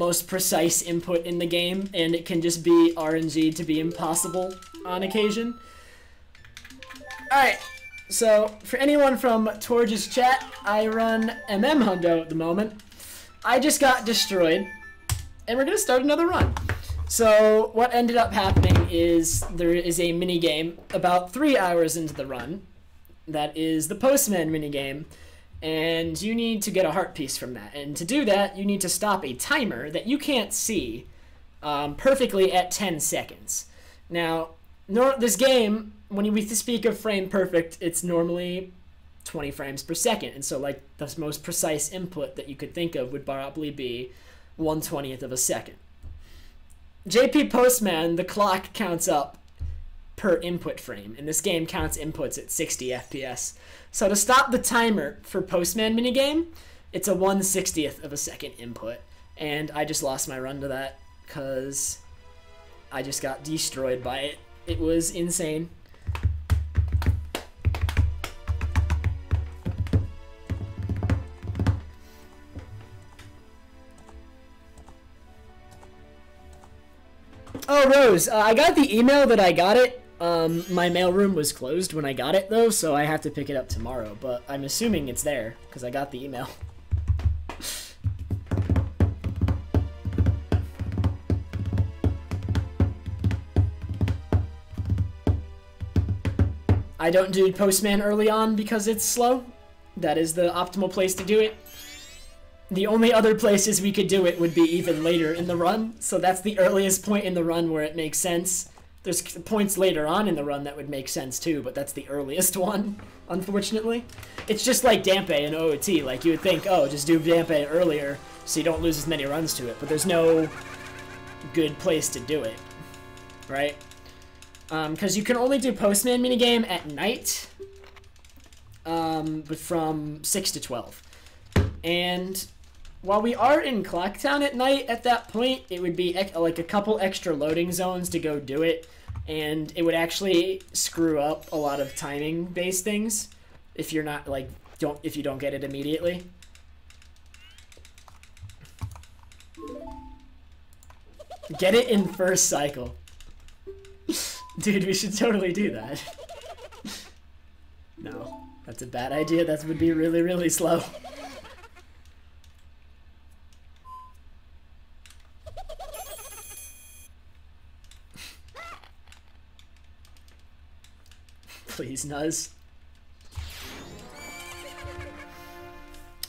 most precise input in the game, and it can just be RNG to be impossible on occasion. Alright, so for anyone from Torge's chat, I run Hundo at the moment. I just got destroyed, and we're going to start another run. So what ended up happening is there is a minigame about 3 hours into the run. That is the postman minigame, and you need to get a heart piece from that. And to do that, you need to stop a timer that you can't see perfectly at 10 seconds. Now, this game, when we speak of frame perfect, it's normally 20 frames per second. And so like the most precise input that you could think of would probably be 1/20th of a second. JP Postman, the clock counts up per input frame, and this game counts inputs at 60 FPS. So to stop the timer for Postman minigame, it's a 1/60th of a second input. And I just lost my run to that because I just got destroyed by it. It was insane. Oh, Rose, I got the email that I got it. My mailroom was closed when I got it, though, so I have to pick it up tomorrow. But I'm assuming it's there, because I got the email. I don't do Postman early on because it's slow. That is the optimal place to do it. The only other places we could do it would be even later in the run, so that's the earliest point in the run where it makes sense. There's points later on in the run that would make sense too, but that's the earliest one, unfortunately. It's just like Dampe and OOT. Like, you would think, oh, just do Dampe earlier so you don't lose as many runs to it, but there's no good place to do it, right? Because you can only do Postman minigame at night, but from 6 to 12. And while we are in Clocktown at night at that point, it would be like a couple extra loading zones to go do it, and it would actually screw up a lot of timing-based things if you're not like if you don't get it immediately. Get it in first cycle. Dude, we should totally do that. No, that's a bad idea. That would be really, really slow. Please, Nuz.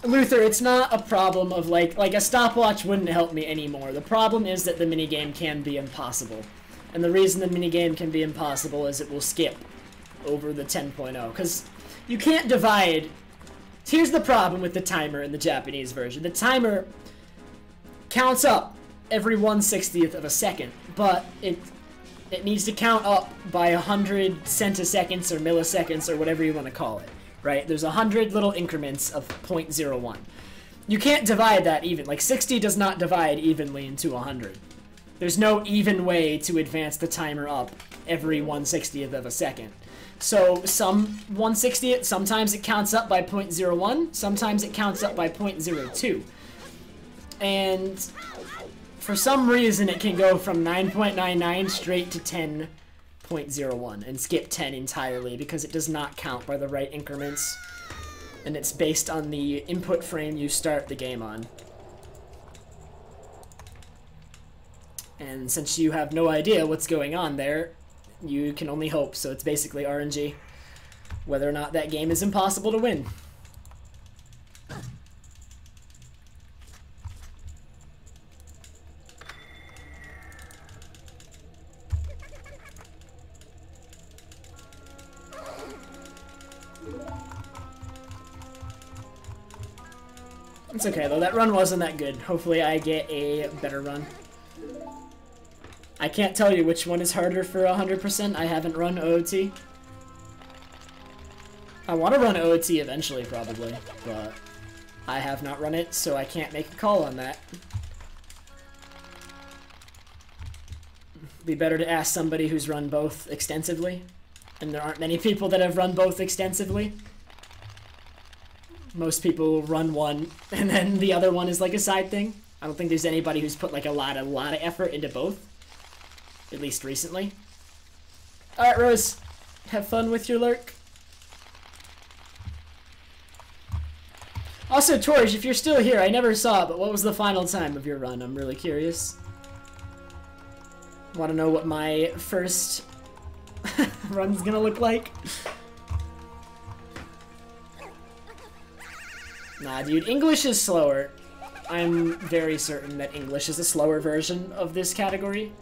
Luther, it's not a problem of like a stopwatch wouldn't help me anymore. The problem is that the minigame can be impossible. And the reason the minigame can be impossible is it will skip over the 10.0. Because you can't divide... Here's the problem with the timer in the Japanese version. The timer counts up every 1/60th of a second, but it needs to count up by 100 centiseconds or milliseconds or whatever you want to call it, right? There's 100 little increments of 0.01. You can't divide that even. Like, 60 does not divide evenly into 100. There's no even way to advance the timer up every 1/60th of a second. So some 1/60th, sometimes it counts up by 0.01, sometimes it counts up by 0.02. And for some reason it can go from 9.99 straight to 10.01 and skip 10 entirely because it does not count by the right increments. And it's based on the input frame you start the game on. And since you have no idea what's going on there, you can only hope, so it's basically RNG. Whether or not that game is impossible to win. It's okay though, that run wasn't that good. Hopefully I get a better run. I can't tell you which one is harder for 100%. I haven't run OOT. I want to run OOT eventually, probably, but I have not run it, so I can't make a call on that. Be better to ask somebody who's run both extensively, and there aren't many people that have run both extensively. Most people run one, and then the other one is like a side thing. I don't think there's anybody who's put like a lot of effort into both. At least recently. Alright, Rose. Have fun with your lurk. Also, Torj, if you're still here, I never saw it, but what was the final time of your run? I'm really curious. Want to know what my first run's gonna look like? Nah, dude, English is slower. I'm very certain that English is a slower version of this category.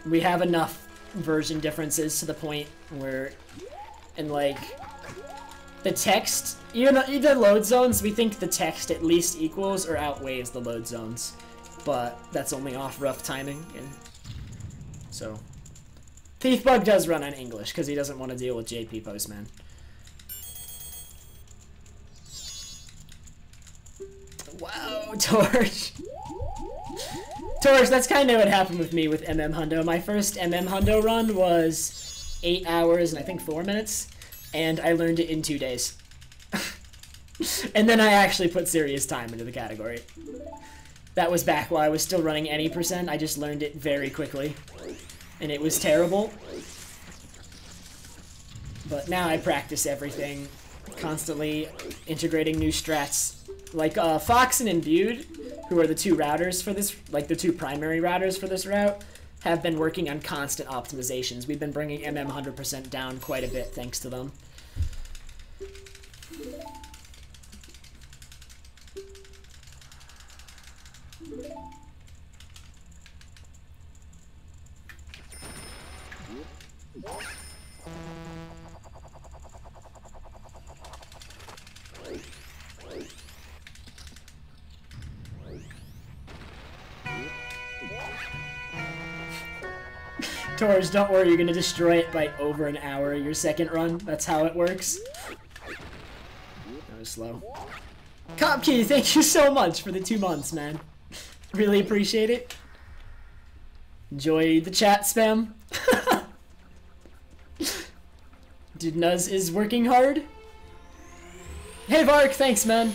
We have enough version differences to the point where, in like, the text, even the load zones, we think the text at least equals or outweighs the load zones. But that's only off rough timing, and so Thiefbug does run on English because he doesn't want to deal with JP Postman. Wow, Torch. Torch, that's kind of what happened with me with MM Hundo. My first MM Hundo run was 8 hours and I think 4 minutes, and I learned it in 2 days. And then I actually put serious time into the category. That was back while I was still running any %. I just learned it very quickly, and it was terrible. But now I practice everything, constantly integrating new strats. Like Fox and Imbued, who are the two routers for this, like the two primary routers for this route, have been working on constant optimizations. We've been bringing MM 100% down quite a bit thanks to them. Torres, don't worry, you're gonna destroy it by over an hour your second run. That's how it works. That was slow. Copkey, thank you so much for the 2 months, man. Really appreciate it. Enjoy the chat spam. Dude, Nuz is working hard. Hey Vark, thanks, man.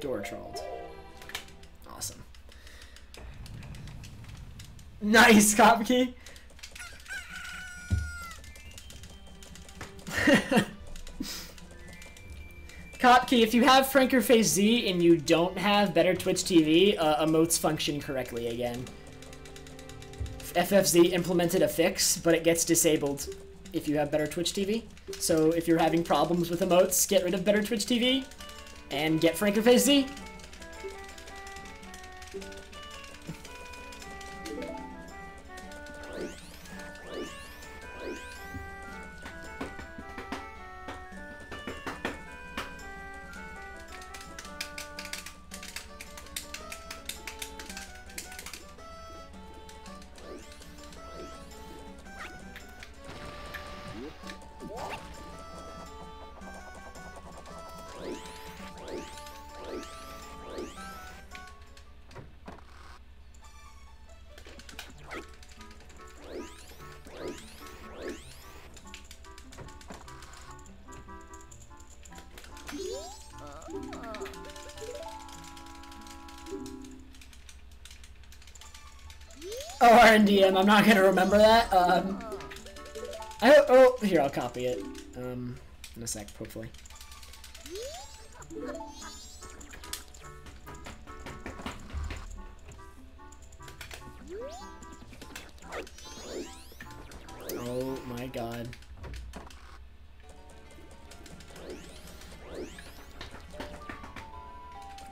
Door trolled. Awesome. Nice, Copkey. Copkey, if you have Frankerface Z and you don't have Better Twitch TV, emotes function correctly again. FFZ implemented a fix, but it gets disabled if you have Better Twitch TV. So if you're having problems with emotes, get rid of Better Twitch TV. And get Frankerface Z. Oh, RNDM, I'm not gonna remember that. Oh, here, I'll copy it. In a sec, hopefully. Oh my god.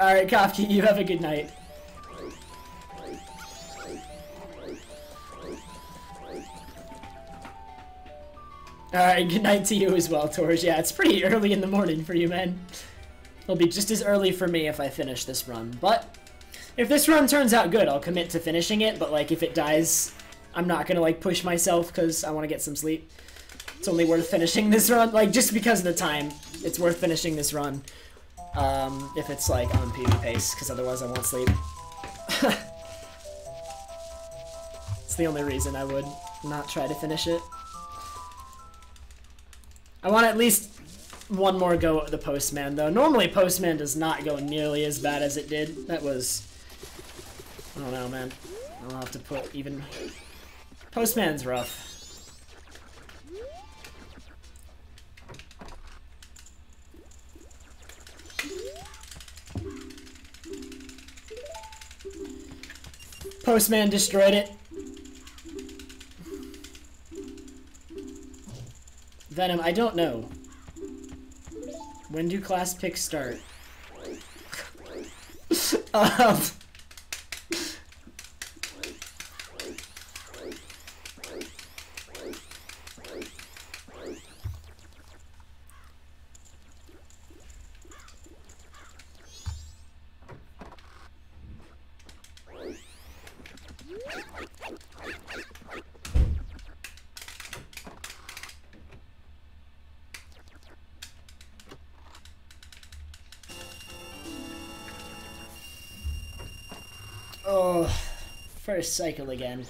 Alright, Kofke, you have a good night. Alright, good night to you as well, Torj. Yeah, it's pretty early in the morning for you, man. It'll be just as early for me if I finish this run. But if this run turns out good, I'll commit to finishing it. But, like, if it dies, I'm not gonna, like, push myself because I want to get some sleep. It's only worth finishing this run. Like, just because of the time, it's worth finishing this run. If it's, like, on PB pace, because otherwise I won't sleep. It's the only reason I would not try to finish it. I want at least one more go at the postman, though. Normally, postman does not go nearly as bad as it did. That was... I don't know, man. I'll have to put even... Postman's rough. Postman destroyed it. Venom, I don't know. When do class picks start? Oh, first cycle again.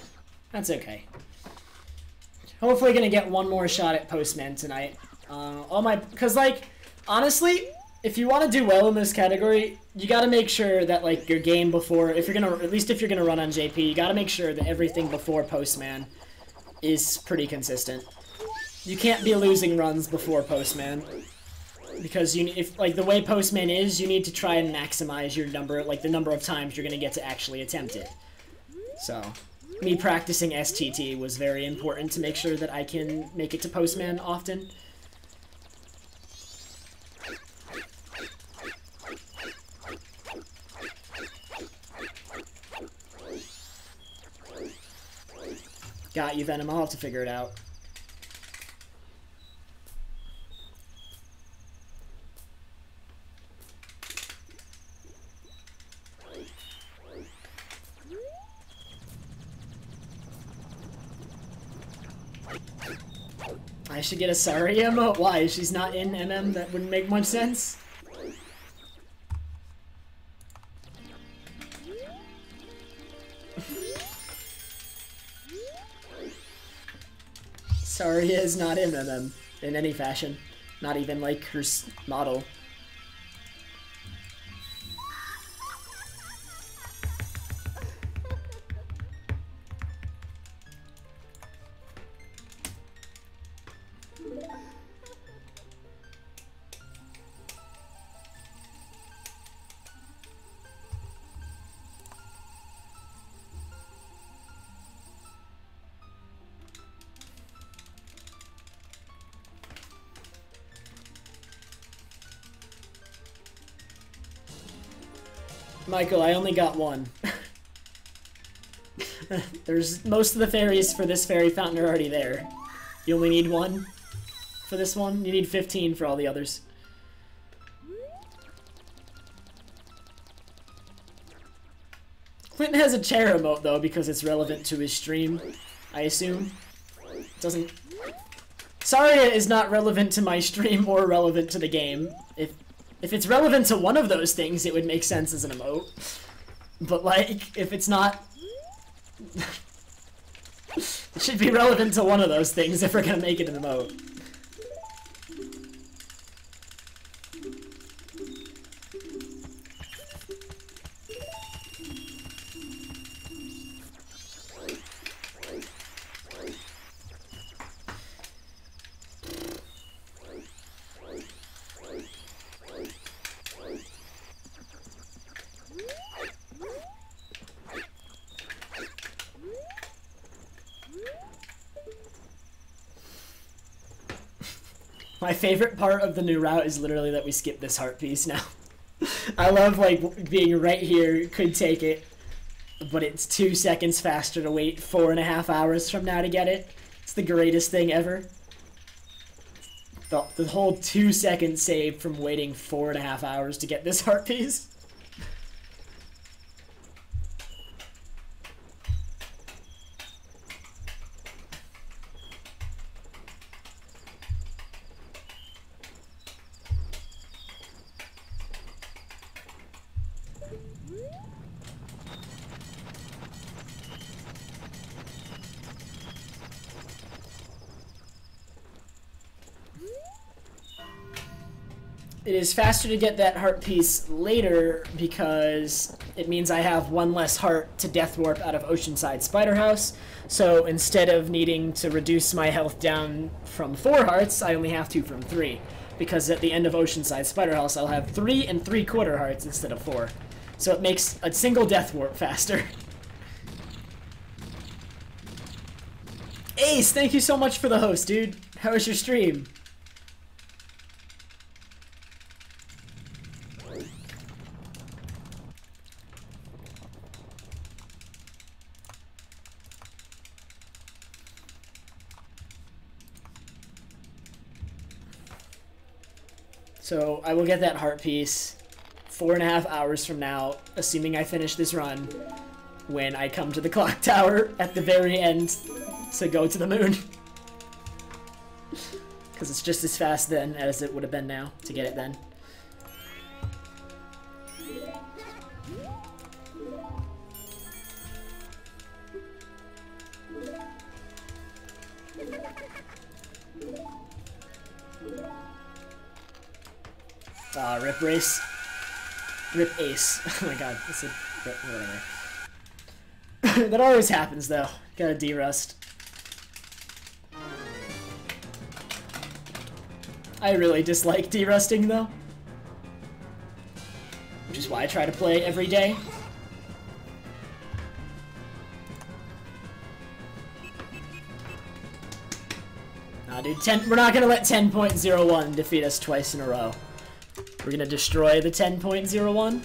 That's okay. Hopefully gonna get one more shot at Postman tonight. Cause like, honestly, if you want to do well in this category, you gotta make sure that like your game before, if you're gonna, at least if you're gonna run on JP, you gotta make sure that everything before Postman is pretty consistent. You can't be losing runs before Postman. Because if like the way Postman is, you need to try and maximize your number, like the number of times you're gonna get to actually attempt it. So, me practicing STT was very important to make sure that I can make it to Postman often. Got you, Venom. I'll have to figure it out. I should get a sorry emote? Why? She's not in MM? That wouldn't make much sense. Saria is not in MM in any fashion. Not even like her model. Michael, I only got one. There's most of the fairies for this fairy fountain are already there. You only need one for this one? You need 15 for all the others. Clinton has a chair emote though because it's relevant to his stream, I assume. Doesn't... Saria is not relevant to my stream or relevant to the game. If it's relevant to one of those things, it would make sense as an emote. But, like, if it's not... it should be relevant to one of those things if we're gonna make it an emote. My favorite part of the new route is literally that we skip this heart piece now. I love, like, being right here, could take it, but it's 2 seconds faster to wait 4.5 hours from now to get it. It's the greatest thing ever. the whole 2-second save from waiting 4.5 hours to get this heart piece. It is faster to get that heart piece later because it means I have one less heart to death warp out of Oceanside Spider House. So instead of needing to reduce my health down from 4 hearts, I only have to from 3. Because at the end of Oceanside Spider House, I'll have 3 3/4 hearts instead of 4. So it makes a single death warp faster. Ace, thank you so much for the host, dude. How was your stream? So I will get that heart piece 4.5 hours from now, assuming I finish this run, when I come to the clock tower at the very end to go to the moon. Because it's just as fast then as it would have been now to get it then. Rip race. Rip ace. Oh my god, that's a rip, whatever. That always happens though. Gotta derust. I really dislike derusting though. Which is why I try to play every day. Nah, dude, we're not gonna let 10.01 defeat us twice in a row. We're gonna destroy the 10.01.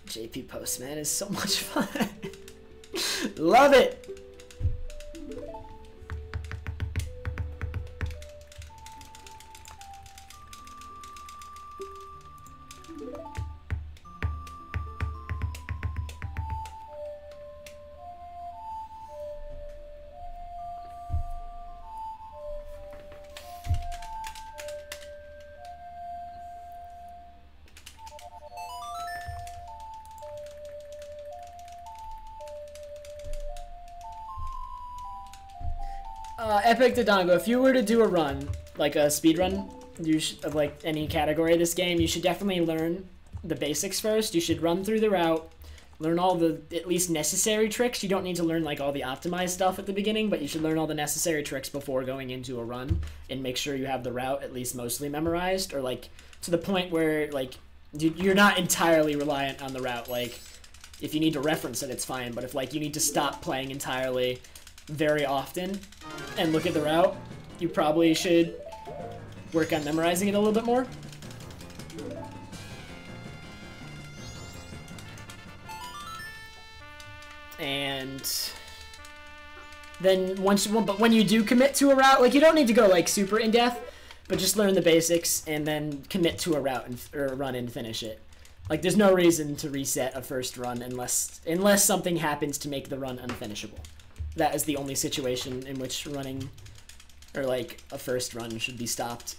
JP Postman is so much fun. Love it! Epic Dodongo, if you were to do a run, like a speed run, of like any category of this game, you should definitely learn the basics first. You should run through the route, learn all the at least necessary tricks. You don't need to learn like all the optimized stuff at the beginning, but you should learn all the necessary tricks before going into a run, and make sure you have the route at least mostly memorized, or like to the point where like you're not entirely reliant on the route. Like if you need to reference it, it's fine, but if like you need to stop playing entirely very often and look at the route, you probably should work on memorizing it a little bit more. And then but when you do commit to a route, like you don't need to go like super in depth, but just learn the basics and then commit to a route or a run and finish it. Like there's no reason to reset a first run unless something happens to make the run unfinishable. That is the only situation in which running, or like a first run, should be stopped.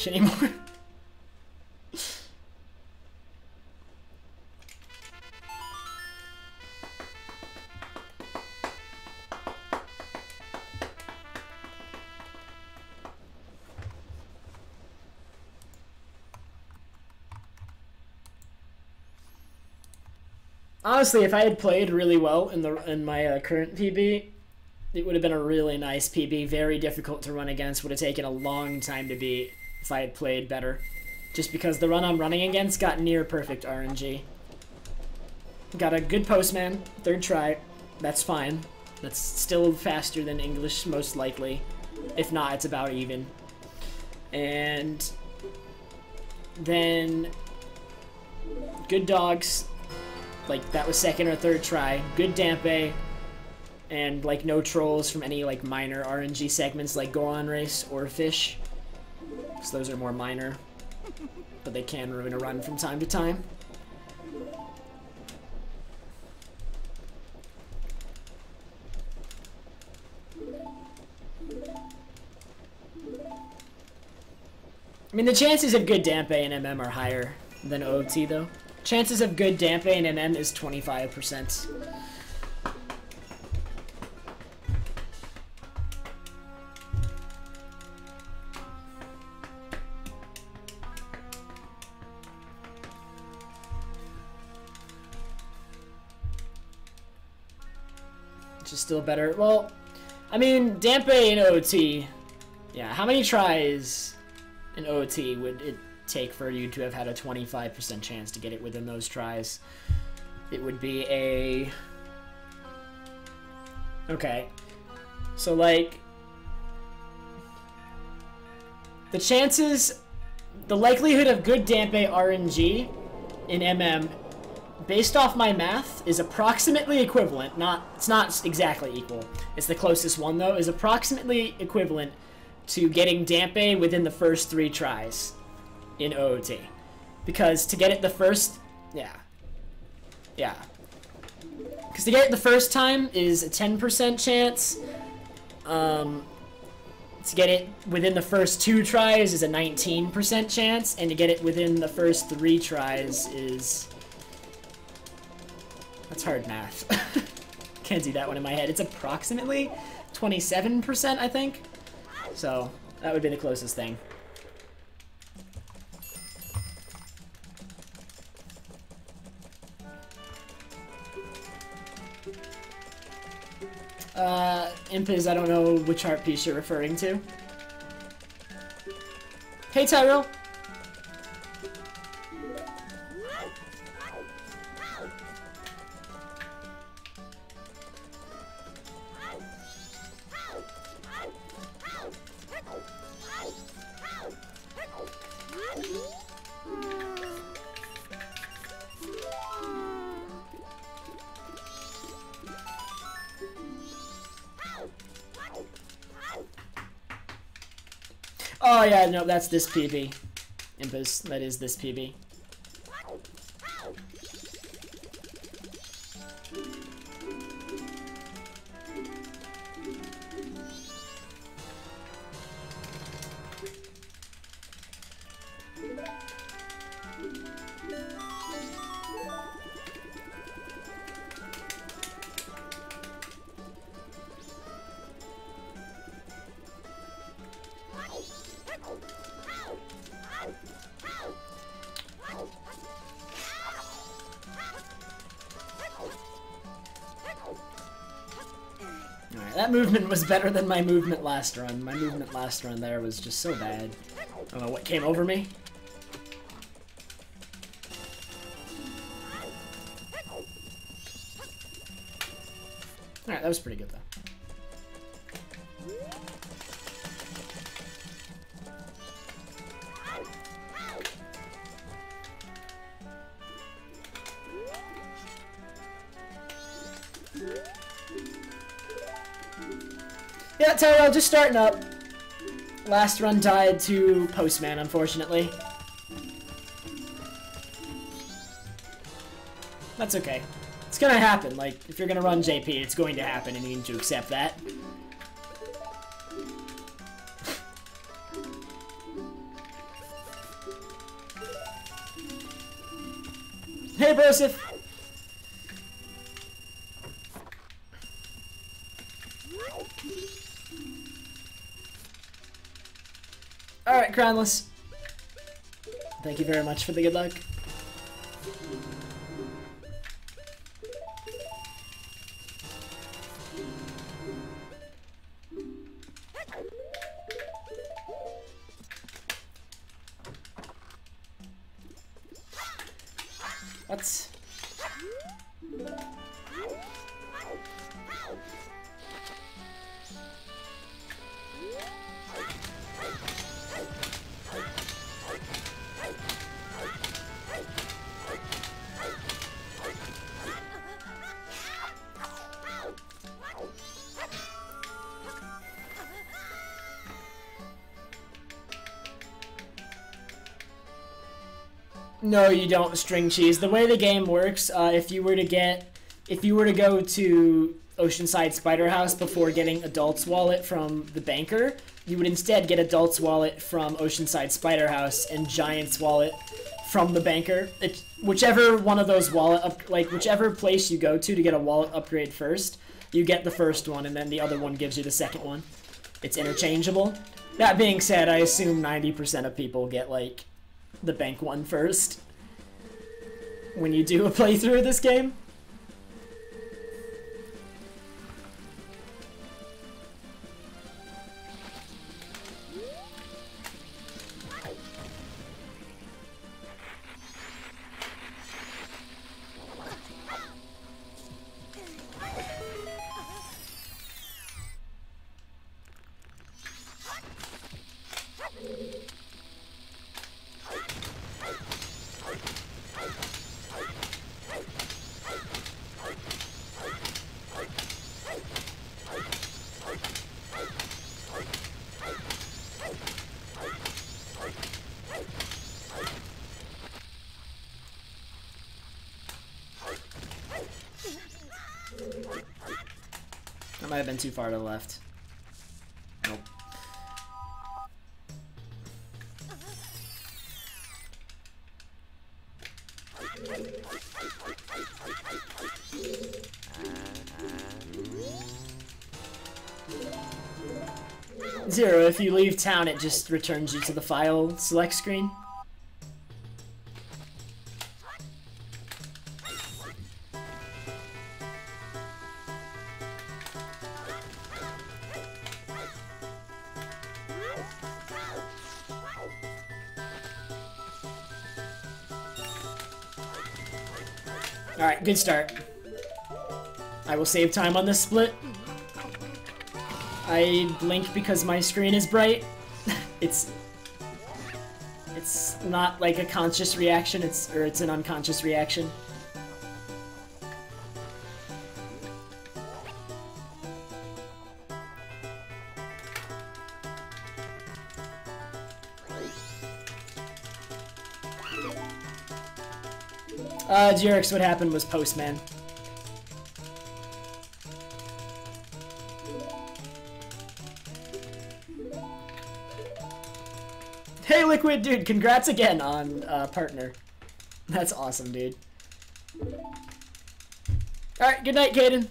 Anymore. Honestly, if I had played really well in my current PB, it would have been a really nice PB. Very difficult to run against. Would have taken a long time to beat if I had played better. Just because the run I'm running against got near perfect RNG. Got a good postman, 3rd try. That's fine. That's still faster than English, most likely. If not, it's about even. And then good dogs. Like, that was 2nd or 3rd try. Good Dampe. And, like, no trolls from any, like, minor RNG segments like Go On Race or Fish. So those are more minor. But they can ruin a run from time to time. I mean, the chances of good Dampe and MM are higher than OT, though. Chances of good Dampe and MM is 25%. Which is still better. Well, I mean, Dampe and OT. Yeah, how many tries in OT would it take for you to have had a 25% chance to get it within those tries? It would be a... Okay. So, like... The chances... The likelihood of good Dampe RNG in MM, based off my math, is approximately equivalent. It's not exactly equal. It's the closest one, though. Is approximately equivalent to getting Dampe within the first 3 tries in OOT. Because to get it the first... Yeah. Yeah. Because to get it the first time is a 10% chance. To get it within the first 2 tries is a 19% chance. And to get it within the first 3 tries is... That's hard math. Can't do that one in my head. It's approximately 27%, I think. So, that would be the closest thing. Impiz, I don't know which art piece you're referring to. Hey, Tyrell. Oh yeah, no, that's this PB. Impus, that is this PB. That movement was better than my movement last run. My movement last run there was just so bad. I don't know what came over me. Alright, that was pretty good though. Yeah, Tyrell, just starting up. Last run died to Postman, unfortunately. That's okay. It's gonna happen. Like, if you're gonna run JP, it's going to happen, and you need to accept that. Hey, Brosif! Alright, Crownless. Thank you very much for the good luck. No, you don't string cheese. The way the game works, if you were to go to Oceanside Spider House before getting Adult's Wallet from the banker, you would instead get Adult's Wallet from Oceanside Spider House and Giant's Wallet from the banker. Whichever one of those whichever place you go to get a wallet upgrade first, you get the first one, and then the other one gives you the second one. It's interchangeable. That being said, I assume 90% of people get, like, the bank one first when you do a playthrough of this game. That might have been too far to the left. Nope. Zero, if you leave town, it just returns you to the file select screen. Alright, good start. I will save time on this split. I blink because my screen is bright. It's not like a conscious reaction, it's an unconscious reaction. Jurix, what happened was Postman. Hey, Liquid, dude, congrats again on partner. That's awesome, dude. Alright, good night, Caden.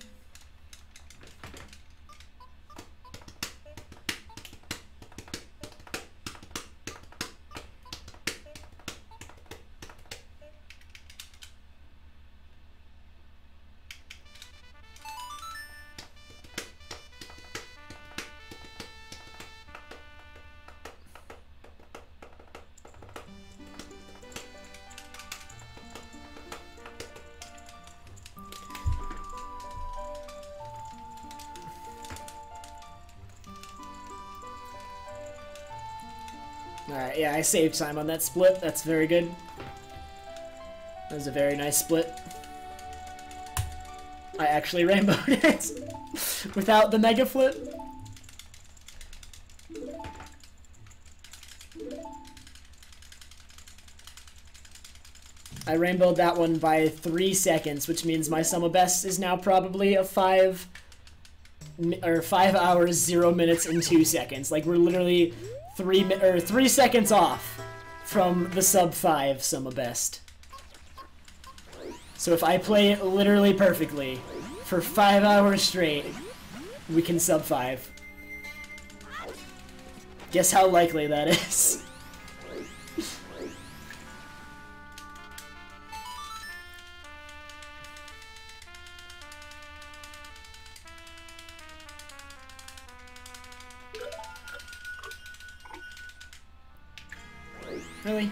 Alright, yeah, I saved time on that split. That's very good. That was a very nice split. I actually rainbowed it without the mega flip. I rainbowed that one by 3 seconds, which means my sum of best is now probably a 5 hours, 0 minutes, and 2 seconds. Like, we're literally 3 seconds off from the sub 5 sum of best. So if I play it literally perfectly for 5 hours straight, we can sub 5. Guess how likely that is. Really?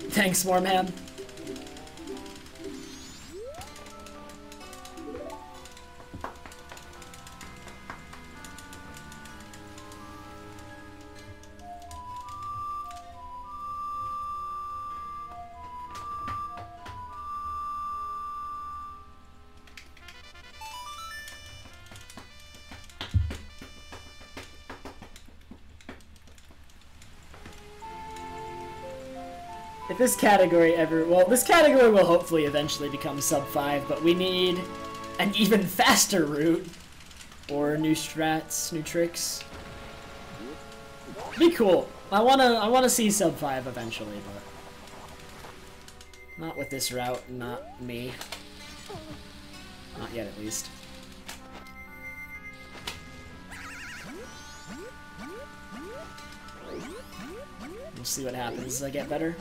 Thanks, Warmham. If this category ever... Well, this category will hopefully eventually become sub 5, but we need an even faster route. Or new strats, new tricks. Be cool. I wanna see sub 5 eventually, but... Not with this route, not me. Not yet, at least. We'll see what happens as I get better.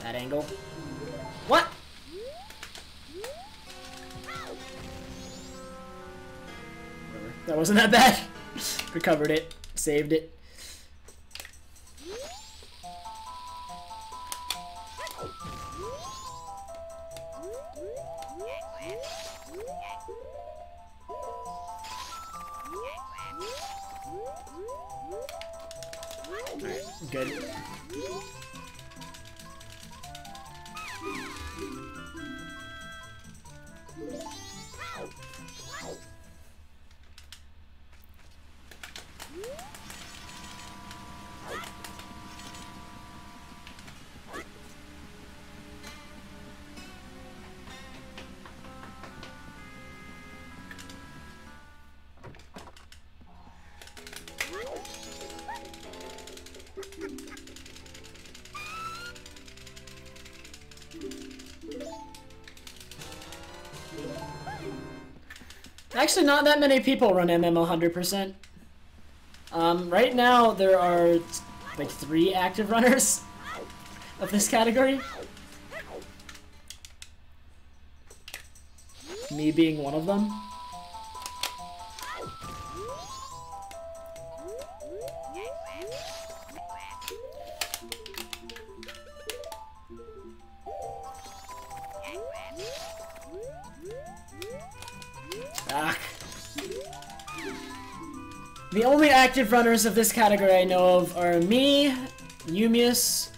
That angle. What? Whatever. That wasn't that bad. Recovered it. Saved it. Alright, good. Actually, not that many people run MM 100%. Right now, there are like 3 active runners of this category. Me being one of them. The only active runners of this category I know of are me, Yumius,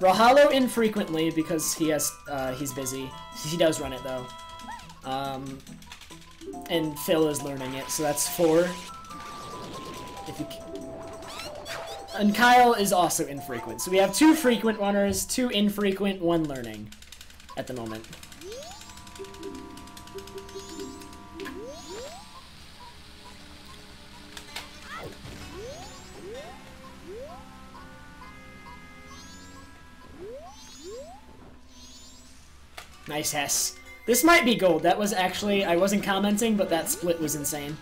Rahalo infrequently because he has he's busy. He does run it though. And Phil is learning it, so that's 4. If you and Kyle is also infrequent. So we have 2 frequent runners, 2 infrequent, 1 learning at the moment. Nice Hess. This might be gold. That was actually, I wasn't commenting, but that split was insane.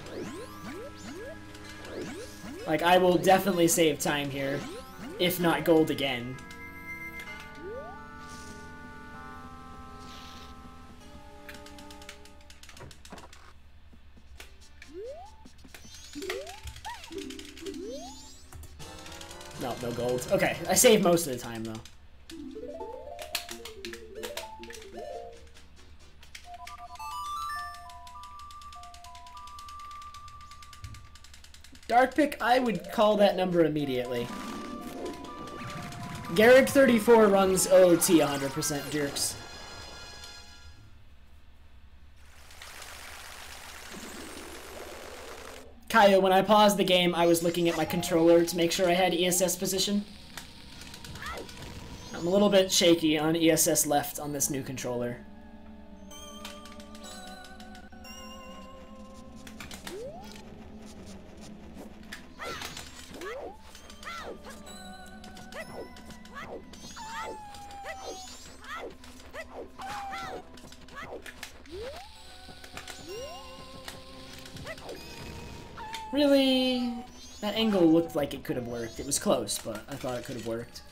Like, I will definitely save time here, if not gold again. No, no gold. Okay, I saved most of the time, though. Dark pick, I would call that number immediately. Garrick34 runs OOT 100%, jerks. Kaya, when I paused the game, I was looking at my controller to make sure I had ESS position. I'm a little bit shaky on ESS left on this new controller. Really? That angle looked like it could have worked. It was close, but I thought it could have worked.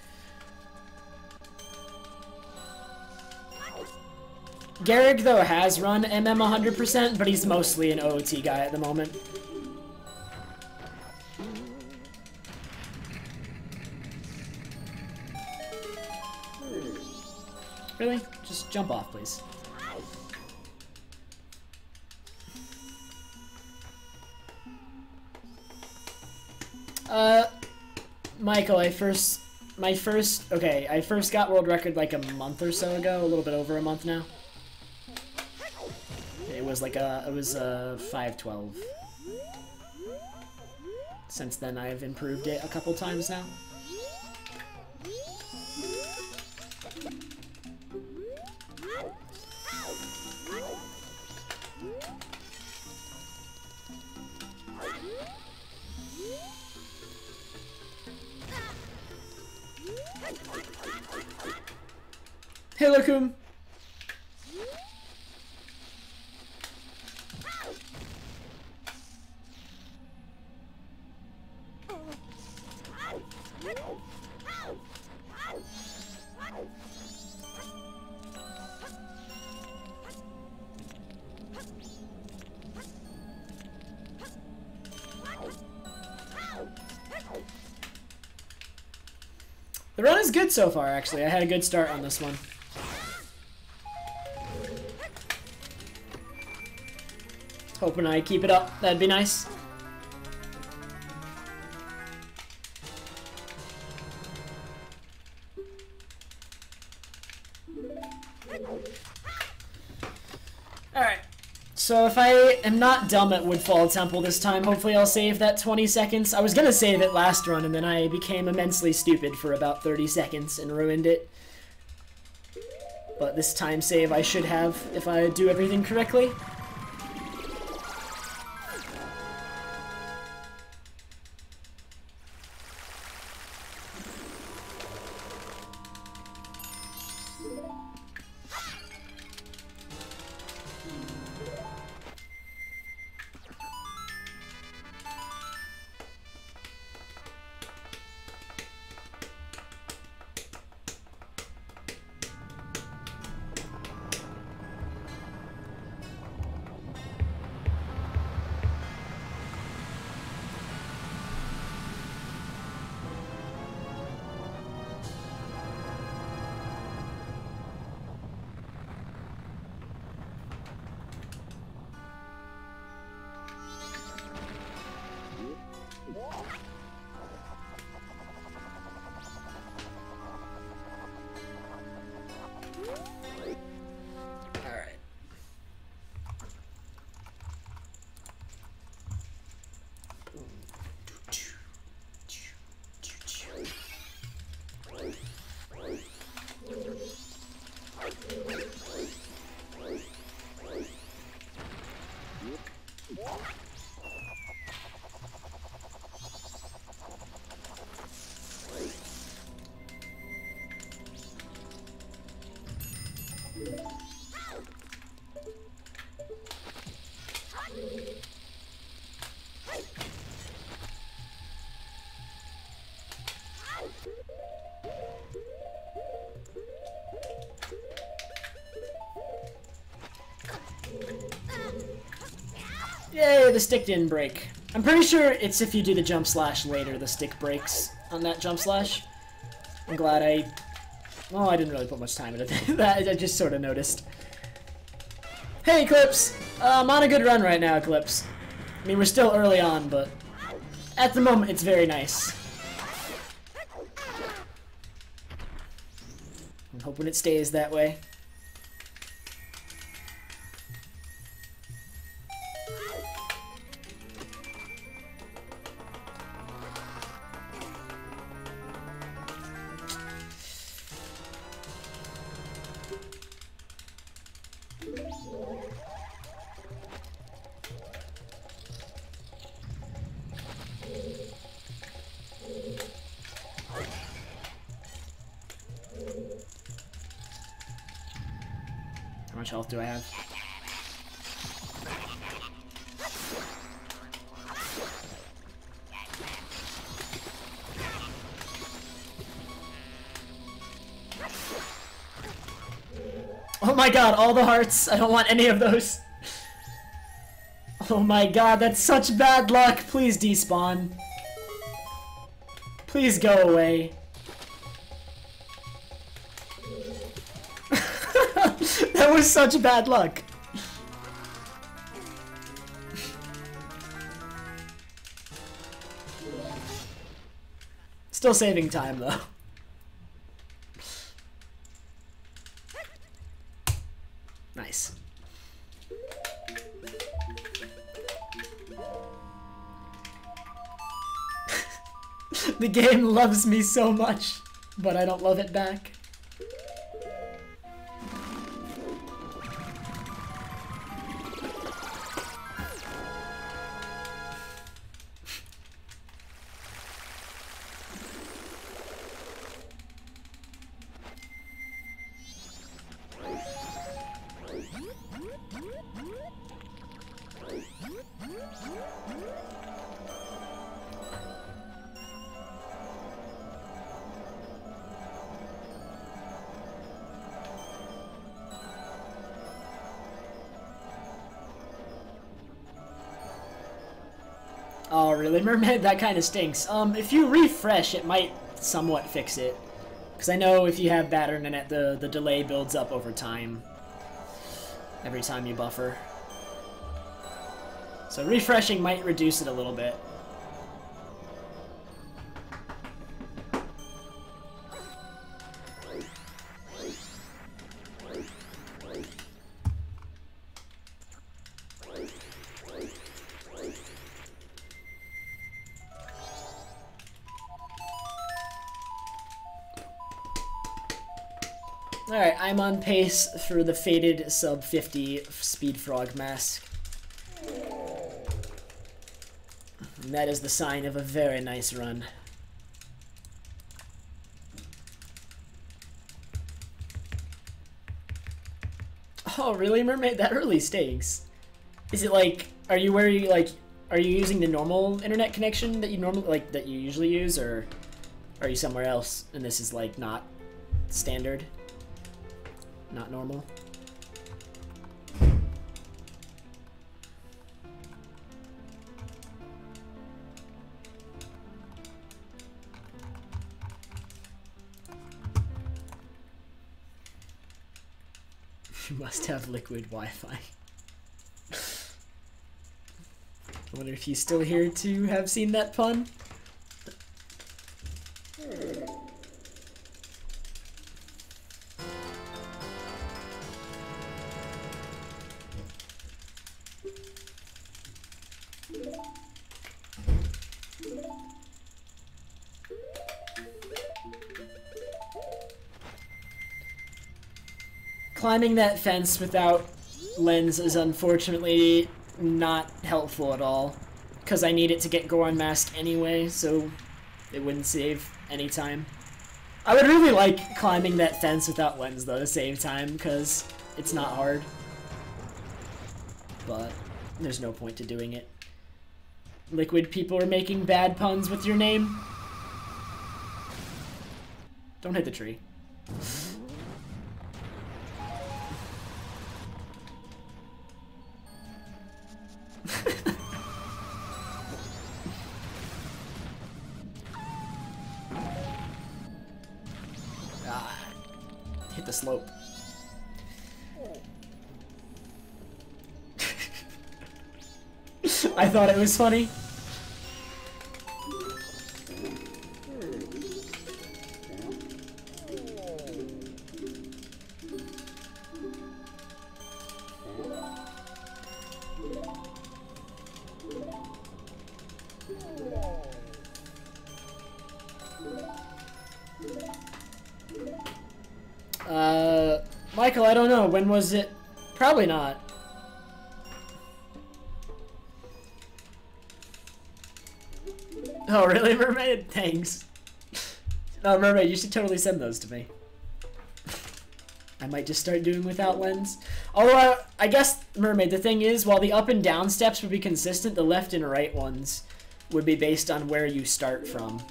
Garrick, though, has run MM 100%, but he's mostly an OOT guy at the moment. Really? Just jump off, please. Michael, I first got world record like a month or so ago, a little bit over a month now. It was 5:12. Since then, I've improved it a couple times now. Hey, Lakum. The run is good so far, actually. I had a good start on this one. Hoping I keep it up. That'd be nice. Alright. So if I am not dumb at Woodfall Temple this time, hopefully I'll save that 20 seconds. I was gonna save it last run, and then I became immensely stupid for about 30 seconds and ruined it. But this time save I should have if I do everything correctly. Yay, the stick didn't break. I'm pretty sure it's if you do the jump slash later, the stick breaks on that jump slash. I'm glad I didn't really put much time into that. I just sort of noticed. Hey, Eclipse! I'm on a good run right now, Eclipse. I mean, we're still early on, but at the moment, it's very nice. I'm hoping it stays that way. How much health do I have? Oh my god, all the hearts! I don't want any of those! Oh my god, that's such bad luck! Please despawn. Please go away. That was such bad luck. still saving time, though. Nice. The game loves me so much, but I don't love it back. Oh, really, Mermaid? That kind of stinks. If you refresh, it might somewhat fix it. Because I know if you have bad internet, the delay builds up over time. Every time you buffer. So refreshing might reduce it a little bit. Alright, I'm on pace for the faded sub 50 Speed Frog Mask. And that is the sign of a very nice run. Oh, really, Mermaid? That really stinks. Is it like, are you using the normal internet connection that you usually use, or are you somewhere else and this is like not standard? Not normal? You must have liquid Wi-Fi. I wonder if he's still here to have seen that pun? Climbing that fence without lens is unfortunately not helpful at all, because I need it to get Goron Mask anyway, so it wouldn't save any time. I would really like climbing that fence without lens though to save time, because it's not hard. But there's no point to doing it. Liquid people are making bad puns with your name. Don't hit the tree. Hit the slope. I thought it was funny. Michael, I don't know. When was it? Probably not. Oh, really, Mermaid? Thanks. No, Mermaid, you should totally send those to me. I might just start doing without lens. Although, I guess, Mermaid, the thing is, while the up and down steps would be consistent, the left and right ones would be based on where you start from.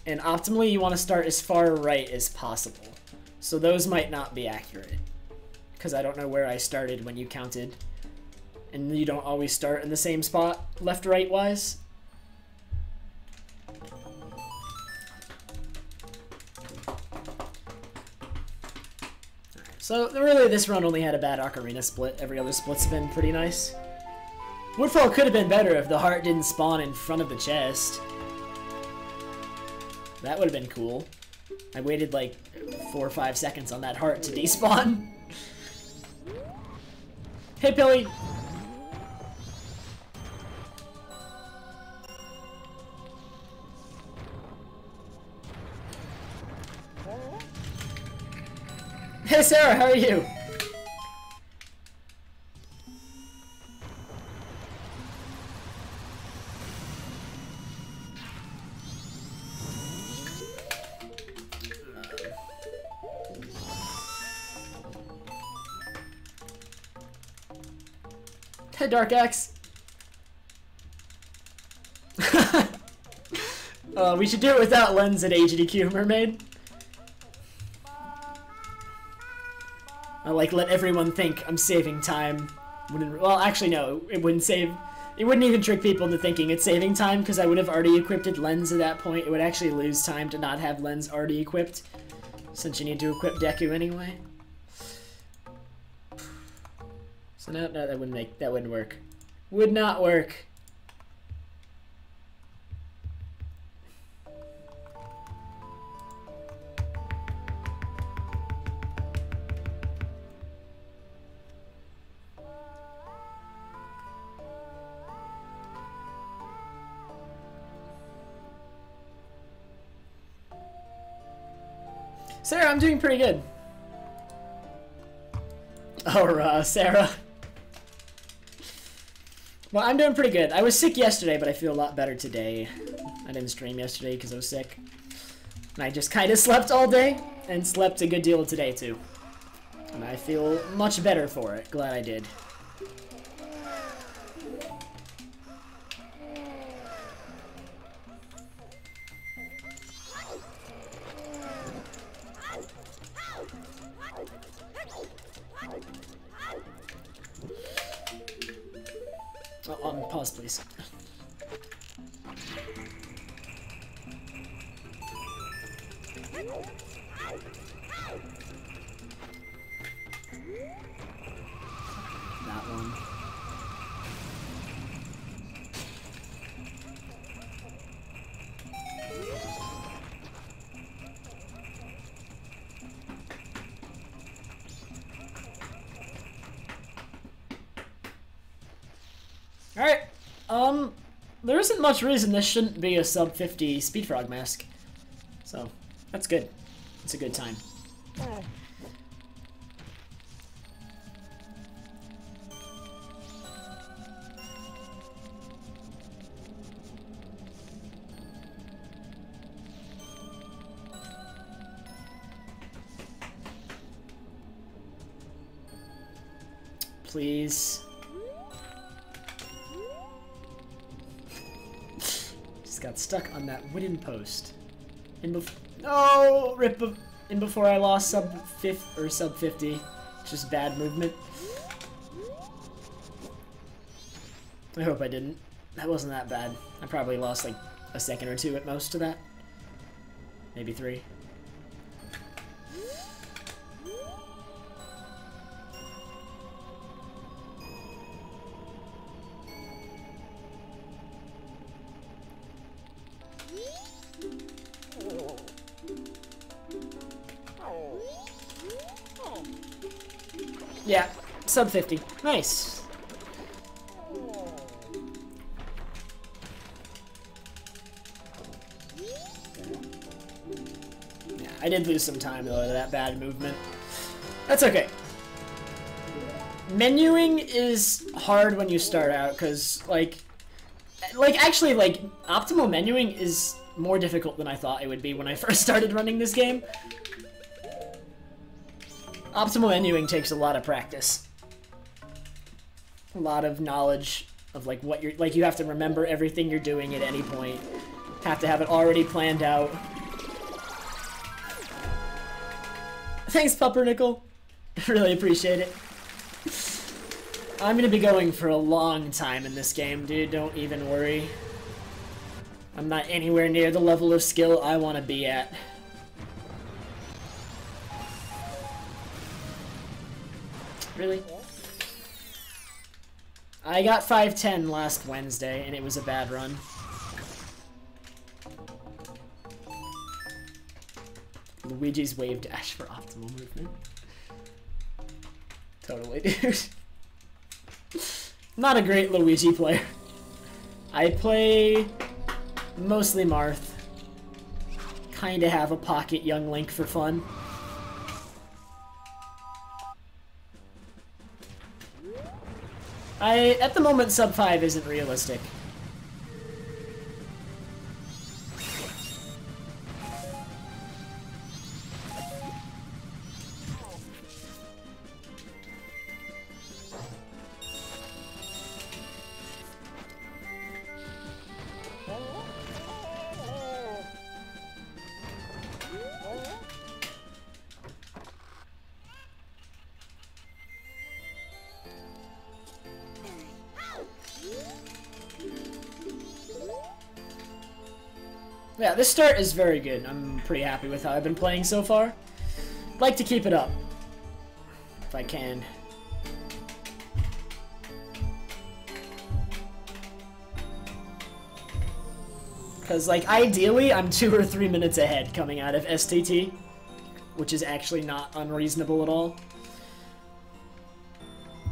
And optimally, you want to start as far right as possible. So those might not be accurate, because I don't know where I started when you counted. And you don't always start in the same spot, left-right wise. So really this run only had a bad ocarina split. Every other split's been pretty nice. Woodfall could have been better if the heart didn't spawn in front of the chest. That would have been cool. I waited like 4 or 5 seconds on that heart to despawn. Hey, Pilly! Hey, Sarah, how are you? Hey, Dark Axe. We should do it without lens at HDQ, Mermaid. I like let everyone think I'm saving time. Well, actually, no, it wouldn't save. It wouldn't even trick people into thinking it's saving time because I would have already equipped lens at that point. It would actually lose time to not have lens already equipped, since you need to equip Deku anyway. So no, that wouldn't work. Would not work. Sarah, I'm doing pretty good. Oh, Sarah. Well, I'm doing pretty good. I was sick yesterday, but I feel a lot better today. I didn't stream yesterday because I was sick. And I just kind of slept all day, and slept a good deal today, too. And I feel much better for it. Glad I did. Pause, please. That one. Alright, there isn't much reason this shouldn't be a sub 50 Speed Frog mask. So, that's good. It's a good time. Please. Got stuck on that wooden post. Oh, rip! In before I lost sub 50. Just bad movement. I hope I didn't. That wasn't that bad. I probably lost like a second or two at most to that. Maybe 3. Yeah, sub 50. Nice. Yeah, I did lose some time though to that bad movement. That's okay. Menuing is hard when you start out because actually optimal menuing is more difficult than I thought it would be when I first started running this game. Optimal menuing takes a lot of practice. A lot of knowledge of what you're you have to remember everything you're doing at any point. Have to have it already planned out. Thanks, Puppernickel. Really appreciate it. I'm gonna be going for a long time in this game, dude. Don't even worry. I'm not anywhere near the level of skill I want to be at. Really? I got 510 last Wednesday, and it was a bad run. Luigi's wave dash for optimal movement. Totally, dude. Not a great Luigi player. I play mostly Marth. Kinda have a pocket Young Link for fun. At the moment, sub 5 isn't realistic. Yeah, this start is very good. I'm pretty happy with how I've been playing so far. I'd like to keep it up, if I can. Because, like, ideally, I'm 2 or 3 minutes ahead coming out of STT, which is actually not unreasonable at all,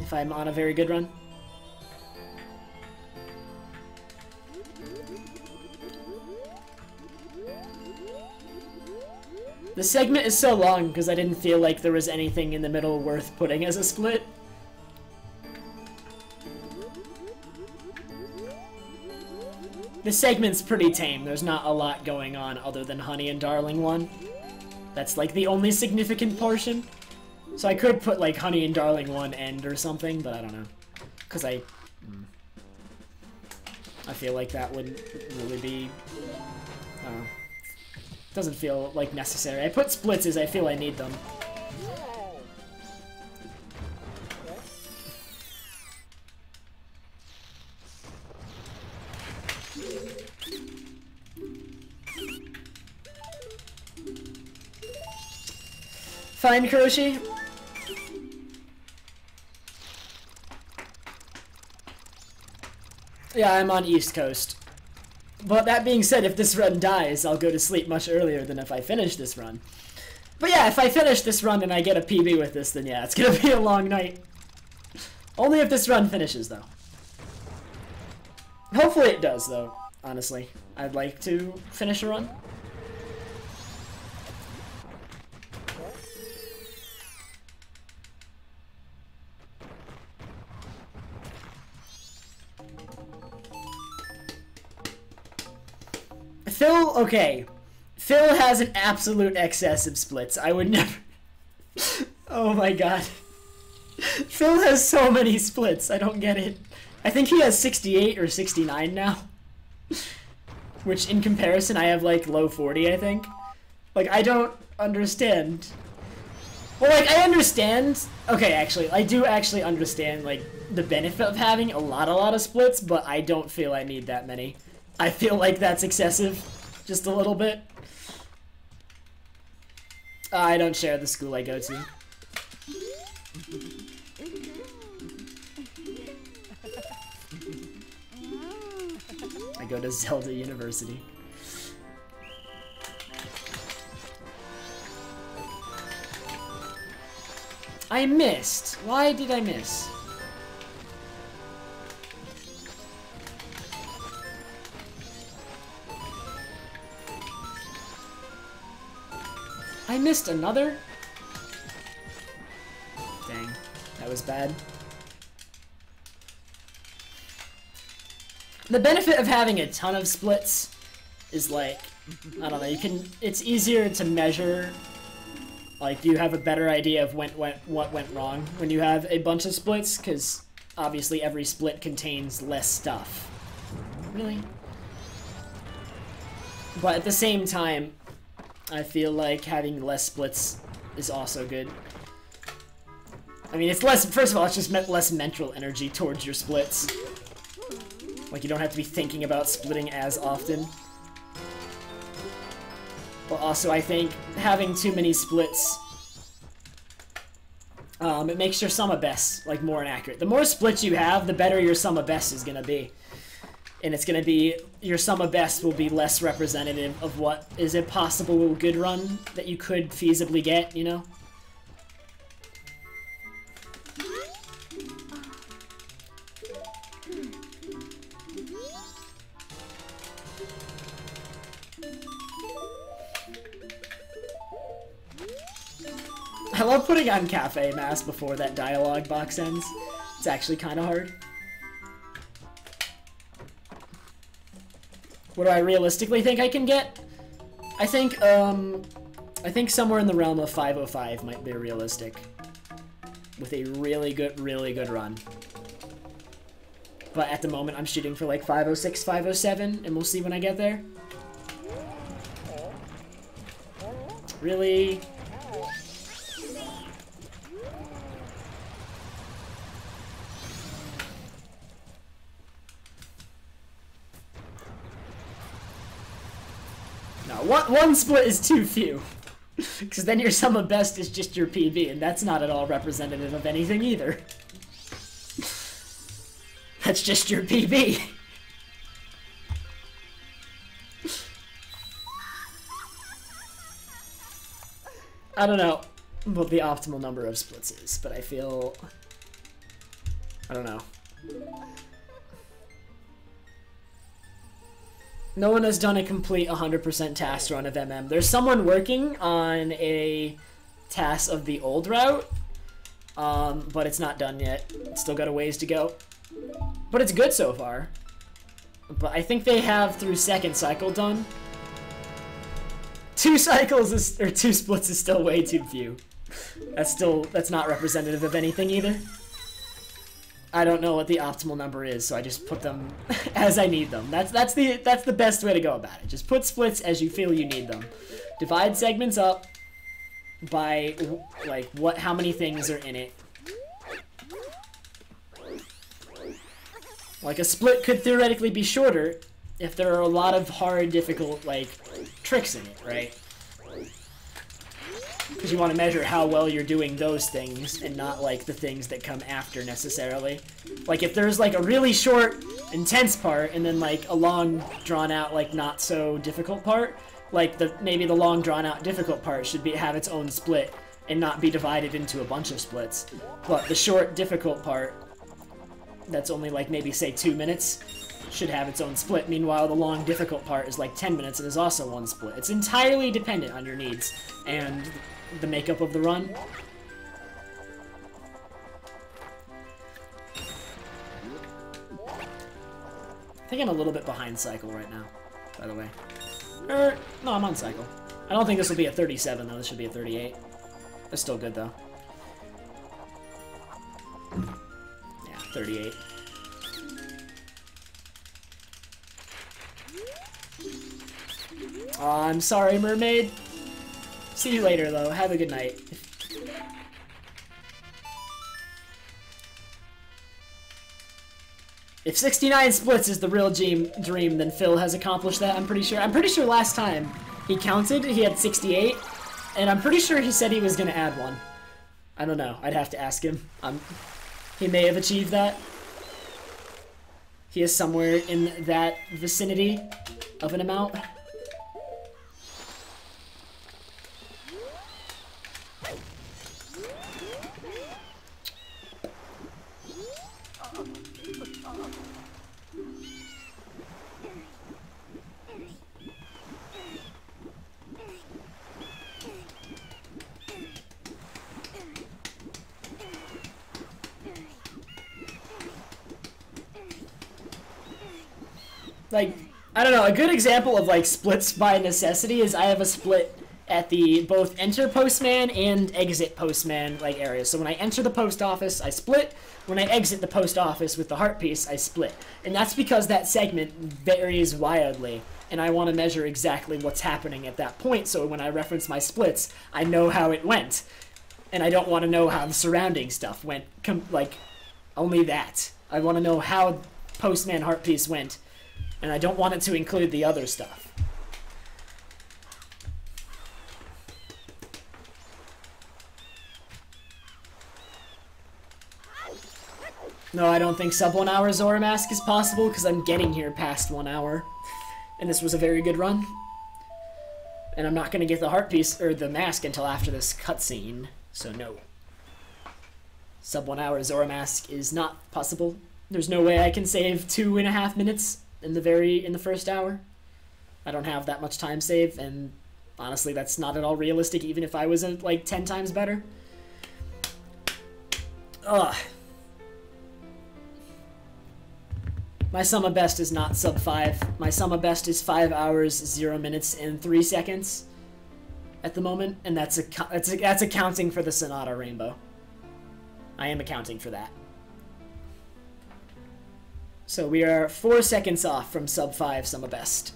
if I'm on a very good run. The segment is so long because I didn't feel like there was anything in the middle worth putting as a split. The segment's pretty tame. There's not a lot going on other than Honey and Darling 1. That's like the only significant portion. So I could put like Honey and Darling 1 end or something, but I don't know. Because I feel like that wouldn't really be... I don't know. Doesn't feel like necessary. I put splits as I feel I need them. Fine, Kuroshi. Yeah, I'm on East Coast. But that being said, if this run dies, I'll go to sleep much earlier than if I finish this run. But yeah, if I finish this run and I get a PB with this, then yeah, it's gonna be a long night. Only if this run finishes, though. Hopefully it does, though, honestly. I'd like to finish a run. Phil, okay. Phil has an absolute excess of splits. I would never... Oh my god. Phil has so many splits. I don't get it. I think he has 68 or 69 now. Which, in comparison, I have, like, low 40, I think. Like, I don't understand. Well, like, I understand... Okay, actually, I do actually understand, like, the benefit of having a lot of splits, but I don't feel I need that many. I feel like that's excessive, just a little bit. I don't share the school I go to. I go to Zelda University. I missed. Why did I miss? I missed another? Dang, that was bad. The benefit of having a ton of splits is like, I don't know, it's easier to measure, like you have a better idea of what went wrong when you have a bunch of splits, because obviously every split contains less stuff. Really? But at the same time, I feel like having less splits is also good. I mean, it's less, first of all, it's just less mental energy towards your splits. Like, you don't have to be thinking about splitting as often. But also, I think having too many splits, it makes your sum of best, like, more inaccurate. The more splits you have, the better your sum of best is gonna be. and it's gonna be, your sum of best will be less representative of what is a possible good run that you could feasibly get, you know? I love putting on Cafe Mask before that dialogue box ends. It's actually kind of hard. What do I realistically think I can get? I think somewhere in the realm of 505 might be realistic. With a really good run. But at the moment, I'm shooting for like 506, 507, and we'll see when I get there. Really? No, one split is too few. Because then your sum of best is just your PB, and that's not at all representative of anything either. That's just your PB. I don't know what the optimal number of splits is, but I feel... I don't know. No one has done a complete 100% task run of MM. There's someone working on a task of the old route, but it's not done yet. It's still got a ways to go. But it's good so far. But I think they have through second cycle done. 2 cycles is, or 2 splits is still way too few. That's not representative of anything either. I don't know what the optimal number is, so I just put them as I need them. That's the best way to go about it. Just put splits as you feel you need them. Divide segments up by like how many things are in it. Like a split could theoretically be shorter if there are a lot of hard, difficult like tricks in it, right? Because you want to measure how well you're doing those things and not like the things that come after necessarily. Like if there's like a really short, intense part and then like a long, drawn out, like not so difficult part, like maybe the long, drawn out, difficult part should have its own split and not be divided into a bunch of splits. But the short, difficult part, that's only like maybe say 2 minutes, should have its own split. Meanwhile, the long, difficult part is like 10 minutes and is also one split. It's entirely dependent on your needs and the makeup of the run. I think I'm a little bit behind cycle right now, by the way. No, I'm on cycle. I don't think this will be a 37 though, this should be a 38. That's still good though. Yeah, 38. I'm sorry, mermaid. See you later, though. Have a good night. If 69 splits is the real dream, then Phil has accomplished that, I'm pretty sure. I'm pretty sure last time he counted, he had 68, and I'm pretty sure he said he was going to add one. I don't know. I'd have to ask him. He may have achieved that. He is somewhere in that vicinity of an amount. Like, I don't know, a good example of, like, splits by necessity is I have a split at the both enter postman and exit postman, like, areas. So when I enter the post office, I split. When I exit the post office with the heart piece, I split. And that's because that segment varies wildly, and I want to measure exactly what's happening at that point, so when I reference my splits, I know how it went. And I don't want to know how the surrounding stuff went, like, only that. I want to know how postman heart piece went. And I don't want it to include the other stuff. No, I don't think sub 1 hour Zora Mask is possible because I'm getting here past 1 hour. And this was a very good run. And I'm not going to get the heart piece, or the mask, until after this cutscene. So no. Sub 1 hour Zora Mask is not possible. There's no way I can save 2.5 minutes in the first hour. I don't have that much time saved, and honestly, that's not at all realistic, even if I was like 10 times better. Ugh. My summa best is not sub 5. My summa best is 5 hours, 0 minutes, and 3 seconds at the moment, and that's accounting for the Sonata Rainbow. I am accounting for that. So we are 4 seconds off from sub 5 summa best.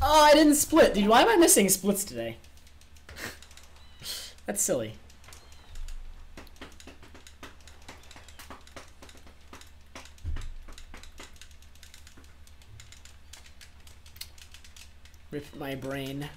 Oh, I didn't split. Dude, why am I missing splits today? That's silly. Rip my brain.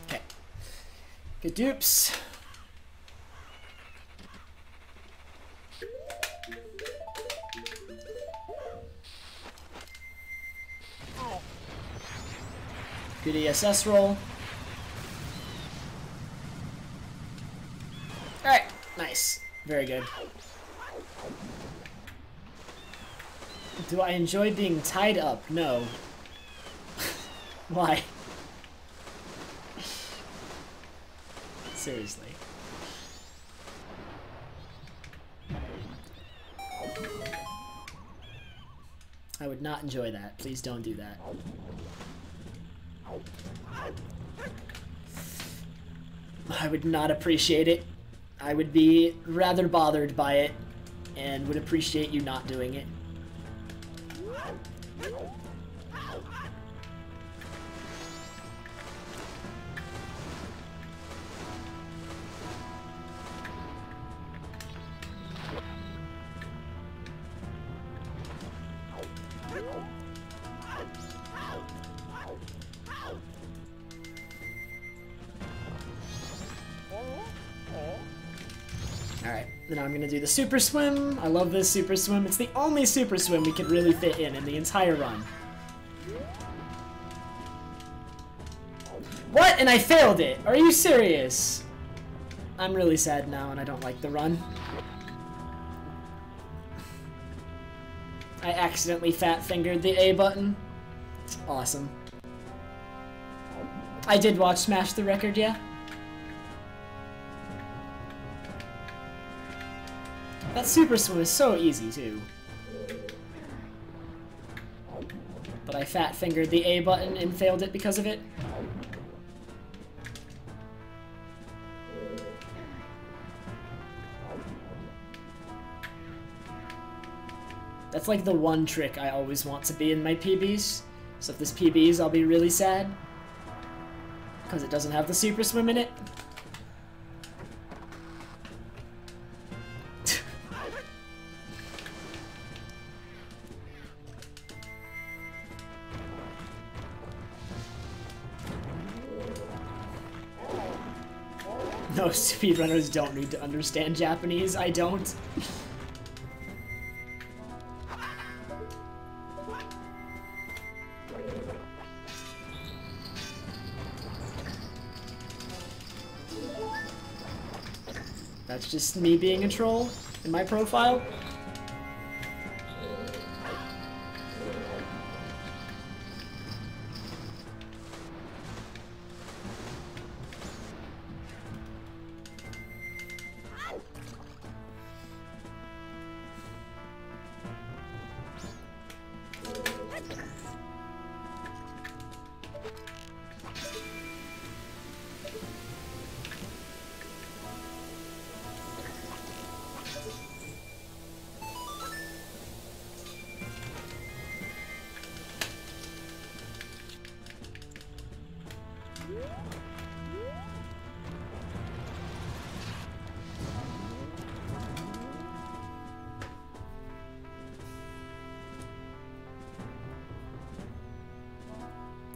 Okay. Good dupes. Good ESS roll. Alright, nice. Very good. Do I enjoy being tied up? No. Why? Seriously. I would not enjoy that. Please don't do that. I would not appreciate it. I would be rather bothered by it and would appreciate you not doing it. Alright, then I'm gonna do the super swim. I love this super swim. It's the only super swim we could really fit in the entire run. What? And I failed it! Are you serious? I'm really sad now and I don't like the run. I accidentally fat-fingered the A button. Awesome. I did watch Smash the Record, yeah. That super swim is so easy, too. But I fat-fingered the A button and failed it because of it. That's like the one trick I always want to be in my PBs. So if this PBs, I'll be really sad. Because it doesn't have the super swim in it. No, speedrunners don't need to understand Japanese. I don't. That's just me being a troll in my profile.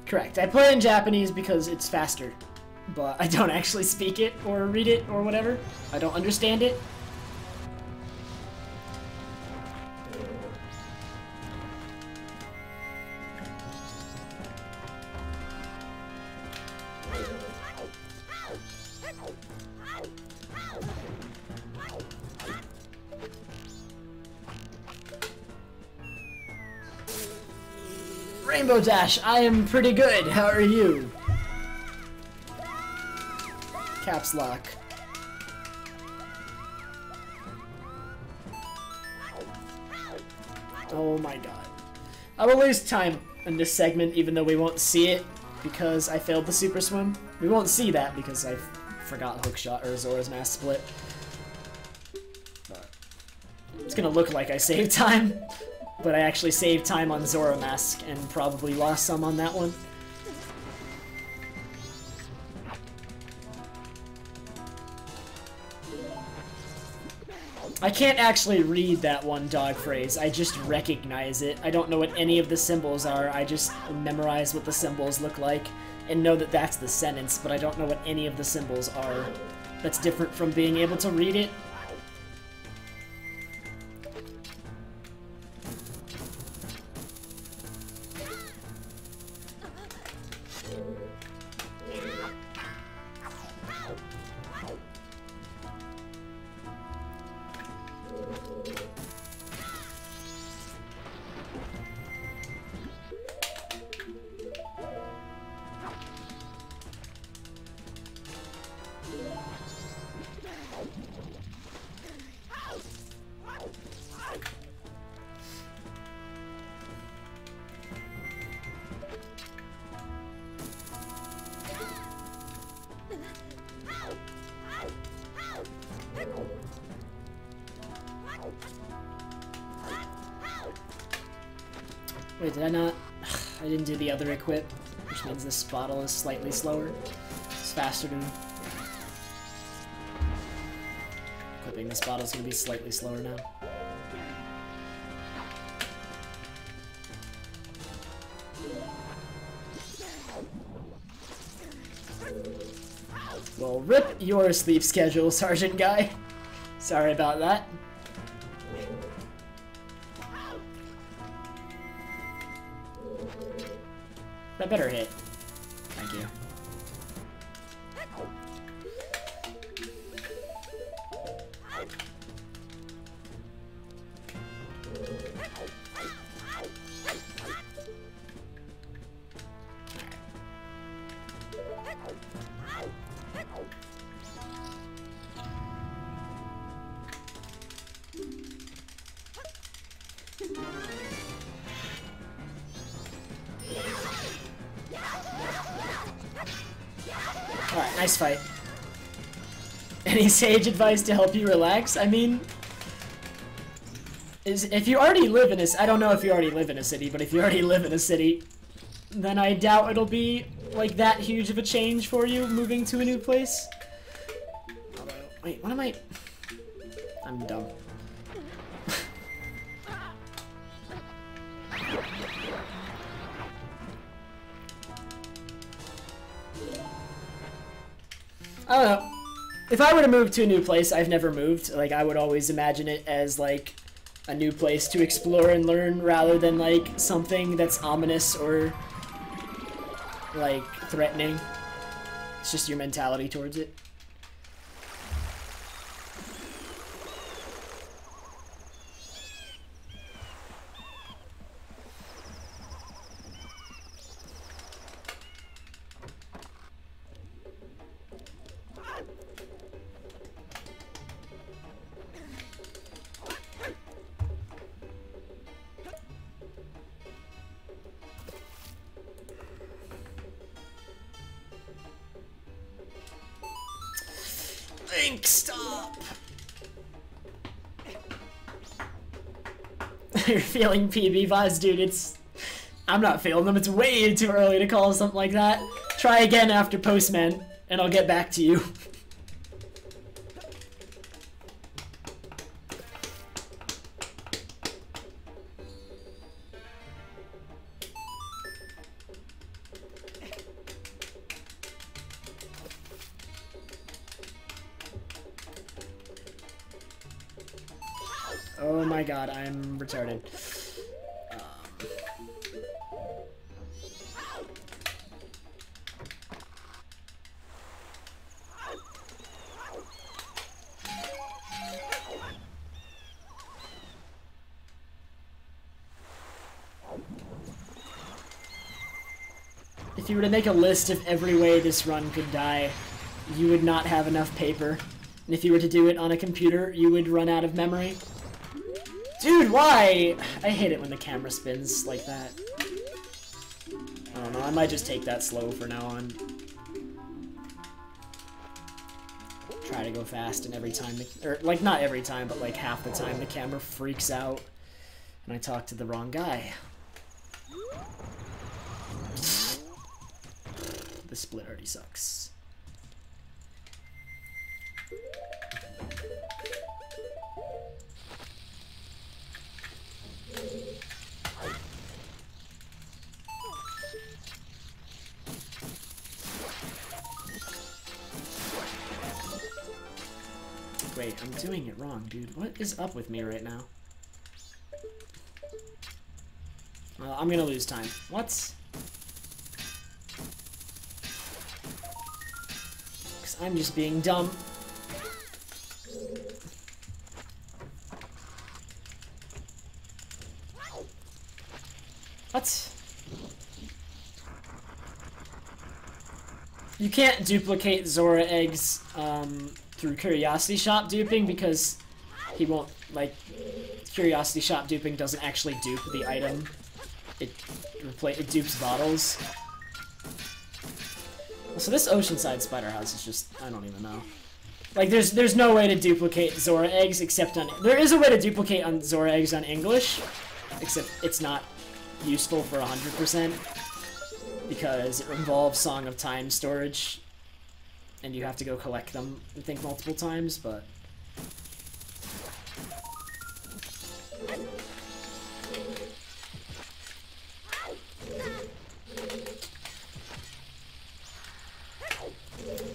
Correct. I play in Japanese because it's faster, but I don't actually speak it or read it or whatever. I don't understand it. Rainbow Dash, I am pretty good. How are you? Caps lock. Oh my god. I will lose time in this segment even though we won't see it because I failed the super swim. We won't see that because I forgot hookshot or Zora's Mask split. But it's gonna look like I saved time. But I actually saved time on Zora Mask and probably lost some on that one. I can't actually read that one dog phrase, I just recognize it. I don't know what any of the symbols are, I just memorize what the symbols look like and know that that's the sentence, but I don't know what any of the symbols are. That's different from being able to read it. Wait, did I not? I didn't do the other equip, which means this bottle is slightly slower. It's faster to... Equipping this bottle is going to be slightly slower now. Well, rip your sleep schedule, Sergeant Guy. Sorry about that. That better hit. Thank you. Alright, nice fight. Any sage advice to help you relax? I mean, if you already live in a... I don't know if you already live in a city, but if you already live in a city, then I doubt it'll be, like, that huge of a change for you moving to a new place. Although, wait, what am I... I'm dumb. I don't know. If I were to move to a new place, I've never moved. Like, I would always imagine it as, like, a new place to explore and learn rather than, like, something that's ominous or, like, threatening. It's just your mentality towards it. Link, stop! You're feeling PB vibes, dude. I'm not feeling them. It's way too early to call something like that. Try again after postman, and I'll get back to you. Oh my god, I'm retarded. If you were to make a list of every way this run could die, you would not have enough paper. And if you were to do it on a computer, you would run out of memory. Dude, why? I hate it when the camera spins like that. I don't know, I might just take that slow for now on. Try to go fast, and every time, or like not every time, but like half the time the camera freaks out and I talk to the wrong guy. The split already sucks. Wait, I'm doing it wrong, dude. What is up with me right now? Well, I'm gonna lose time. What? Because I'm just being dumb. What? You can't duplicate Zora eggs through Curiosity Shop duping because he won't, like, Curiosity Shop duping doesn't actually dupe the item. It dupes bottles. So this Oceanside Spider House is just, I don't even know. Like, there's no way to duplicate Zora eggs except on... There is a way to duplicate on Zora eggs on English, except it's not useful for 100% because it involves Song of Time storage, and you have to go collect them, I think, multiple times, but...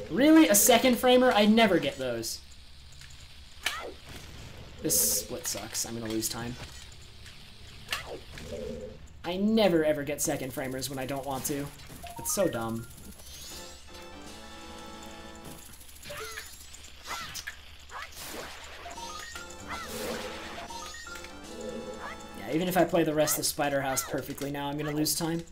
Really? A second framer? I never get those. This split sucks. I'm gonna lose time. I never ever get second framers when I don't want to. It's so dumb. Yeah, even if I play the rest of Spider House perfectly now, I'm gonna lose time.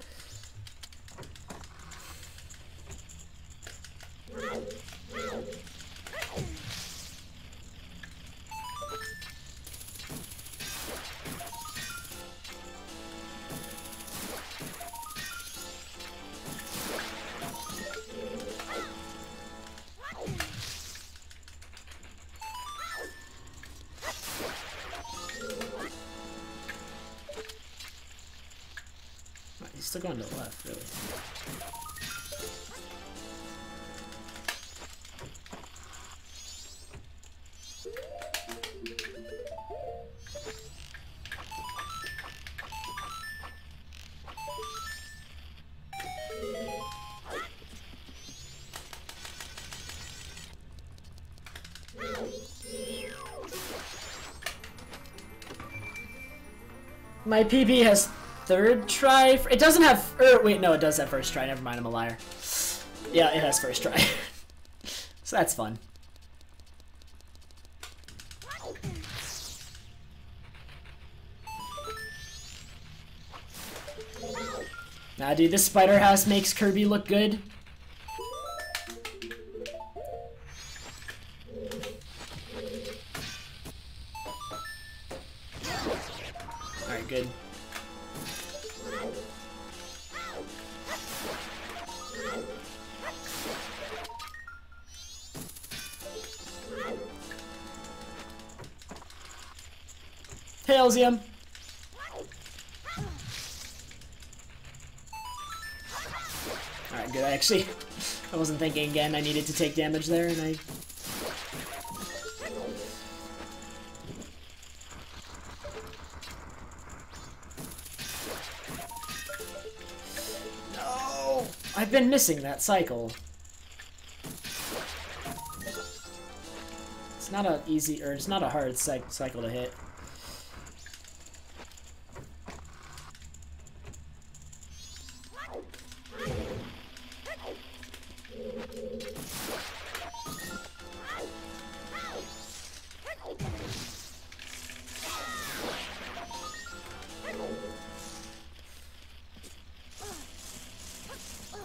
He's still going to the left, really. My PB has third try. It doesn't have. Wait, no, it does have first try. Never mind, I'm a liar. Yeah, it has first try. So that's fun. Nah, dude, this spider house makes Kirby look good. Alright, good. Hey, Elzium. Alright, good. I wasn't thinking again. I needed to take damage there, and I... No! I've been missing that cycle. It's not a easy, or it's not a hard cycle to hit.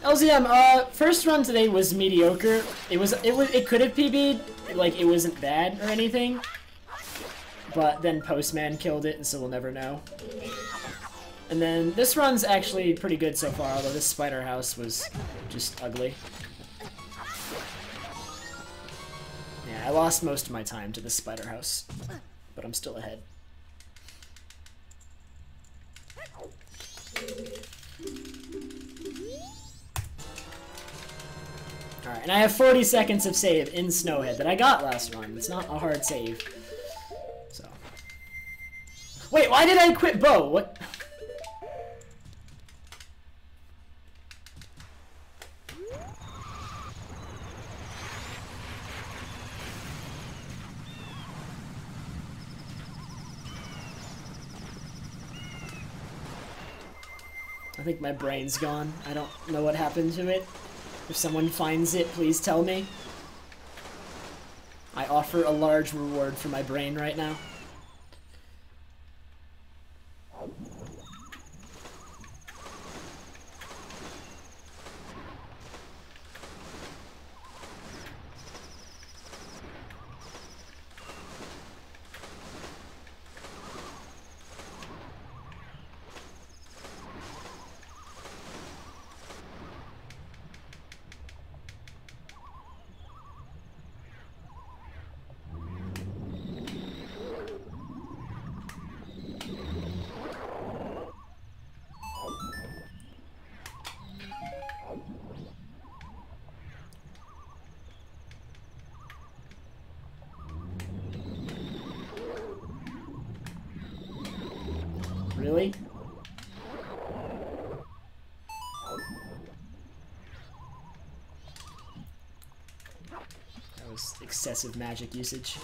LZM, first run today was mediocre. It could have PB'd, like, it wasn't bad or anything. But then Postman killed it, and so we'll never know. And then this run's actually pretty good so far, although this spider house was just ugly. Yeah, I lost most of my time to this spider house, but I'm still ahead. Alright, and I have 40 seconds of save in Snowhead that I got last run. It's not a hard save. So. Wait, why did I quit Bow? What? I think my brain's gone. I don't know what happened to it. If someone finds it, please tell me. I offer a large reward for my brain right now. Really? That was excessive magic usage.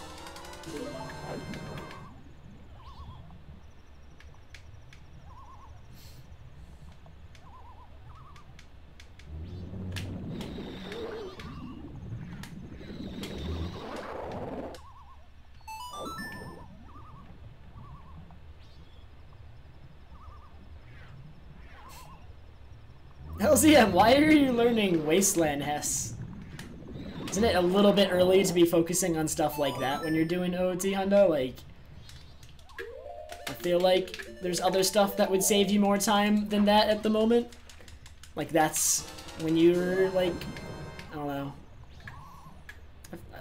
LZM, why are you learning Wasteland Hess? Isn't it a little bit early to be focusing on stuff like that when you're doing OOT Hundo? Like, I feel like there's other stuff that would save you more time than that at the moment. Like, that's when you're, like, I don't know.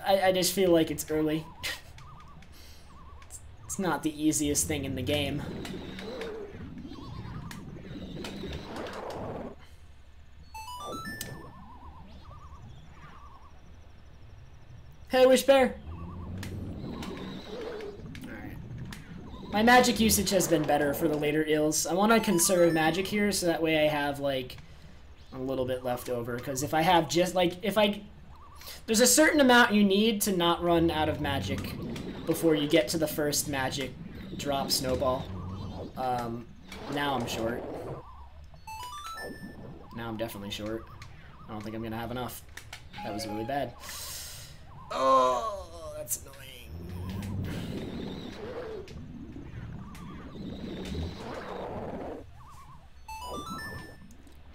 I just feel like it's early. It's not the easiest thing in the game. Hey, Wish Bear! Alright. My magic usage has been better for the later ills. I want to conserve magic here, so that way I have, like, a little bit left over. Because if I have just, like, there's a certain amount you need to not run out of magic before you get to the first magic drop snowball. Now I'm short. Now I'm definitely short. I don't think I'm gonna have enough. That was really bad. Oh, that's annoying.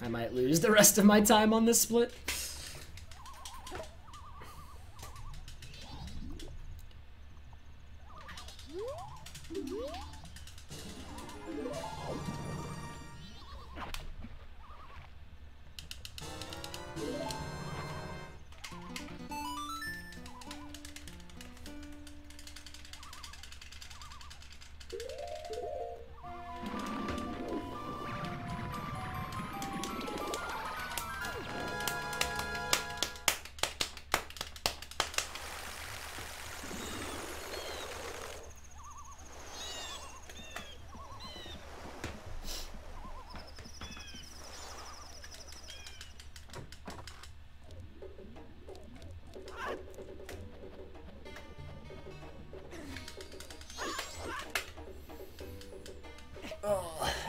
I might lose the rest of my time on this split.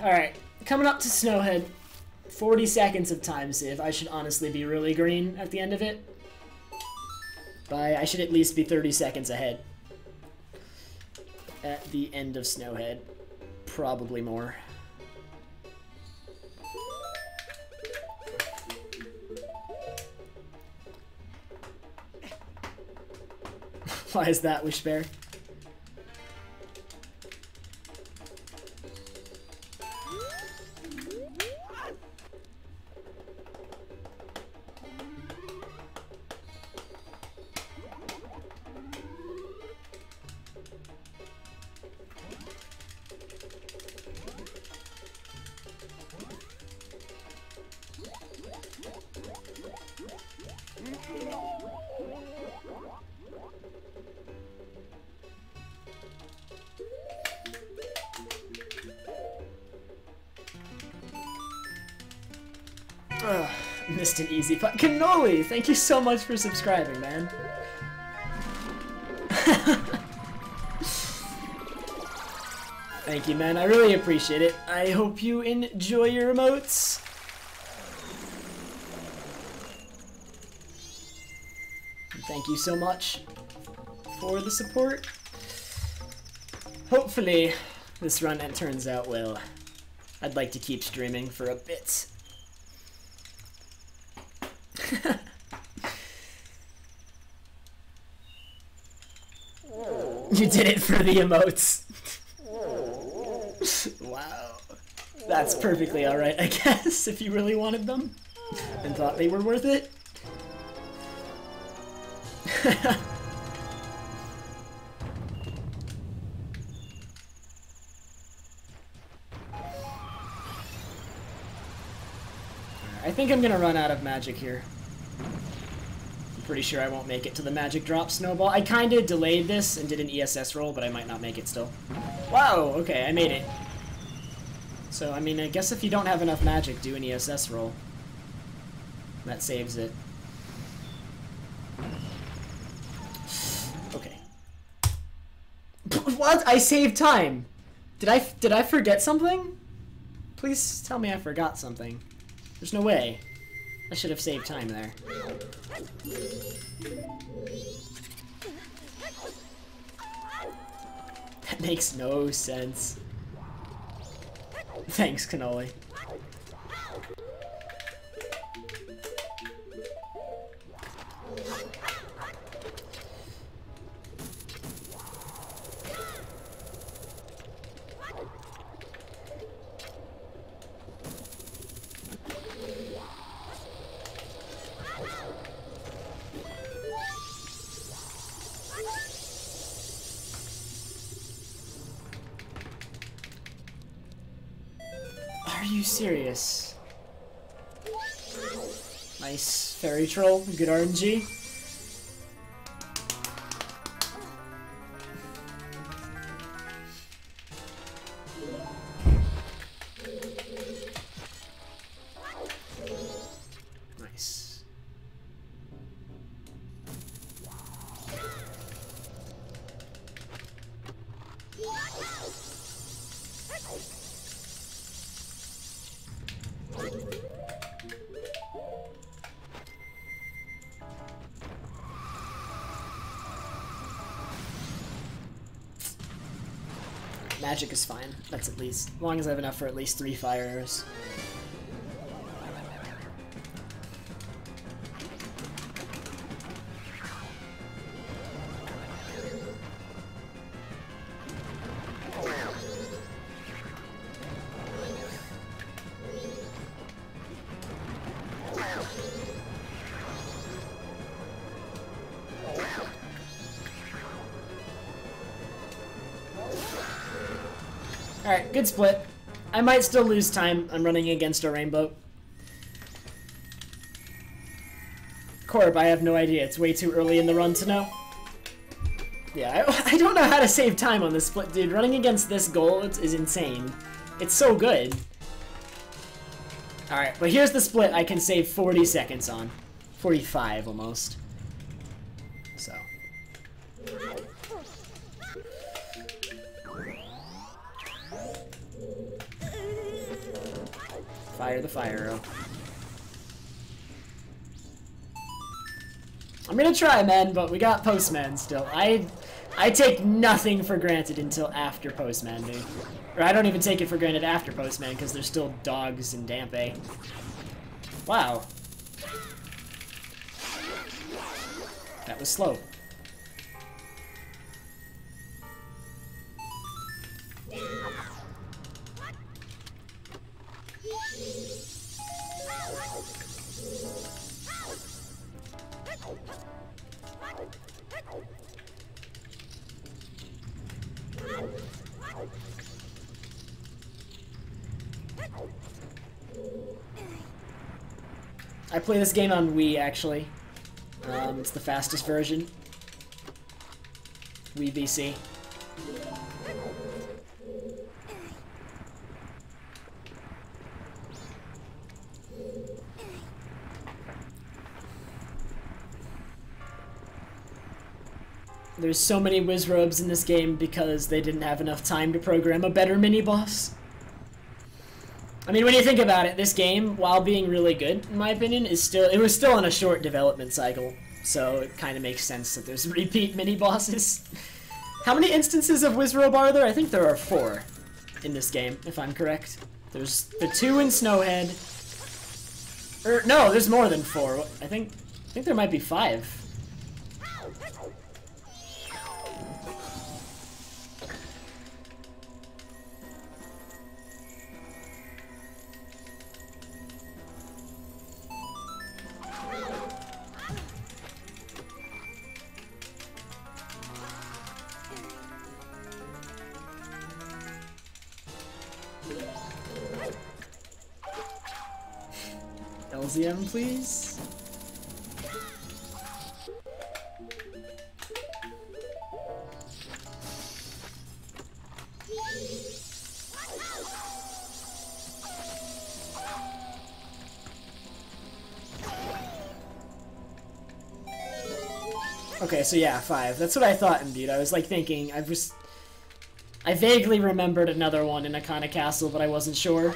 Alright, coming up to Snowhead. 40 seconds of time save. I should honestly be really green at the end of it. But I should at least be 30 seconds ahead. At the end of Snowhead. Probably more. Why is that, Wishbear? Missed an easy putt. Cannoli! Thank you so much for subscribing, man. Thank you, man. I really appreciate it. I hope you enjoy your emotes. Thank you so much for the support. Hopefully, this run turns out well. I'd like to keep streaming for a bit. You did it for the emotes. Wow. That's perfectly alright, I guess, if you really wanted them and thought they were worth it. I think I'm gonna run out of magic here. I'm pretty sure I won't make it to the magic drop snowball. I kinda delayed this and did an ESS roll, but I might not make it still. Wow, okay, I made it. So, I mean, I guess if you don't have enough magic, do an ESS roll. That saves it. Okay. What? I saved time! Did I forget something? Please tell me I forgot something. There's no way. I should have saved time there. That makes no sense. Thanks, Cannoli. Are you serious? Nice fairy troll, good RNG. Nice. magic is fine. That's at least, as long as I have enough for at least 3 fire arrows. Alright, good split. I might still lose time. I'm running against a rainbow. Corb, I have no idea. It's way too early in the run to know. Yeah, I don't know how to save time on this split, dude. Running against this goal is insane. It's so good. Alright, but here's the split I can save 40 seconds on. 45, almost. So. Fire the fire arrow. I'm gonna try, man, but we got postman still. I take nothing for granted until after postman, dude. Or I don't even take it for granted after postman because there's still dogs in Dampe. Wow. That was slow. I play this game on Wii, actually. It's the fastest version. Wii VC. There's so many Wizrobes in this game because they didn't have enough time to program a better mini-boss. I mean, when you think about it, this game, while being really good, in my opinion, it was still in a short development cycle. So it kind of makes sense that there's repeat mini-bosses. How many instances of Wizrobe are there? I think there are 4 in this game, if I'm correct. There's the 2 in Snowhead. No, there's more than 4. I think there might be 5. LZM, please. Okay, so yeah, 5. That's what I thought indeed. I was like thinking, I vaguely remembered another one in Akana Castle, but I wasn't sure.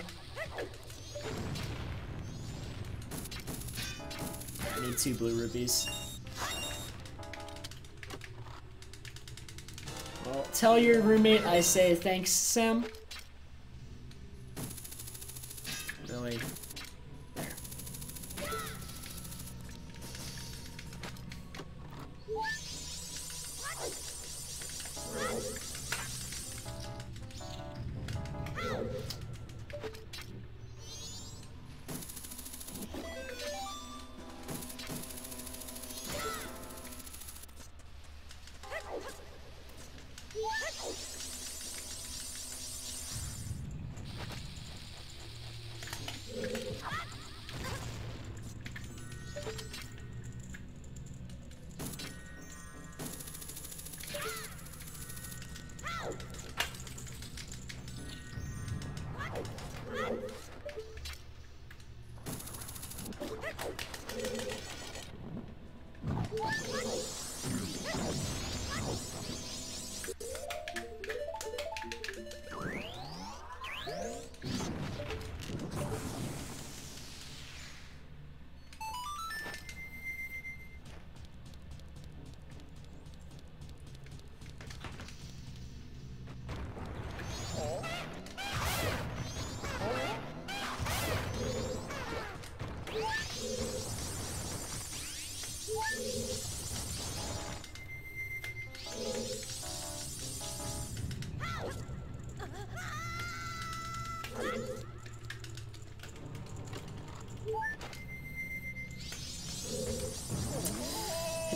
I need 2 blue rubies. Well, tell your roommate I say thanks, Sam. Really? There.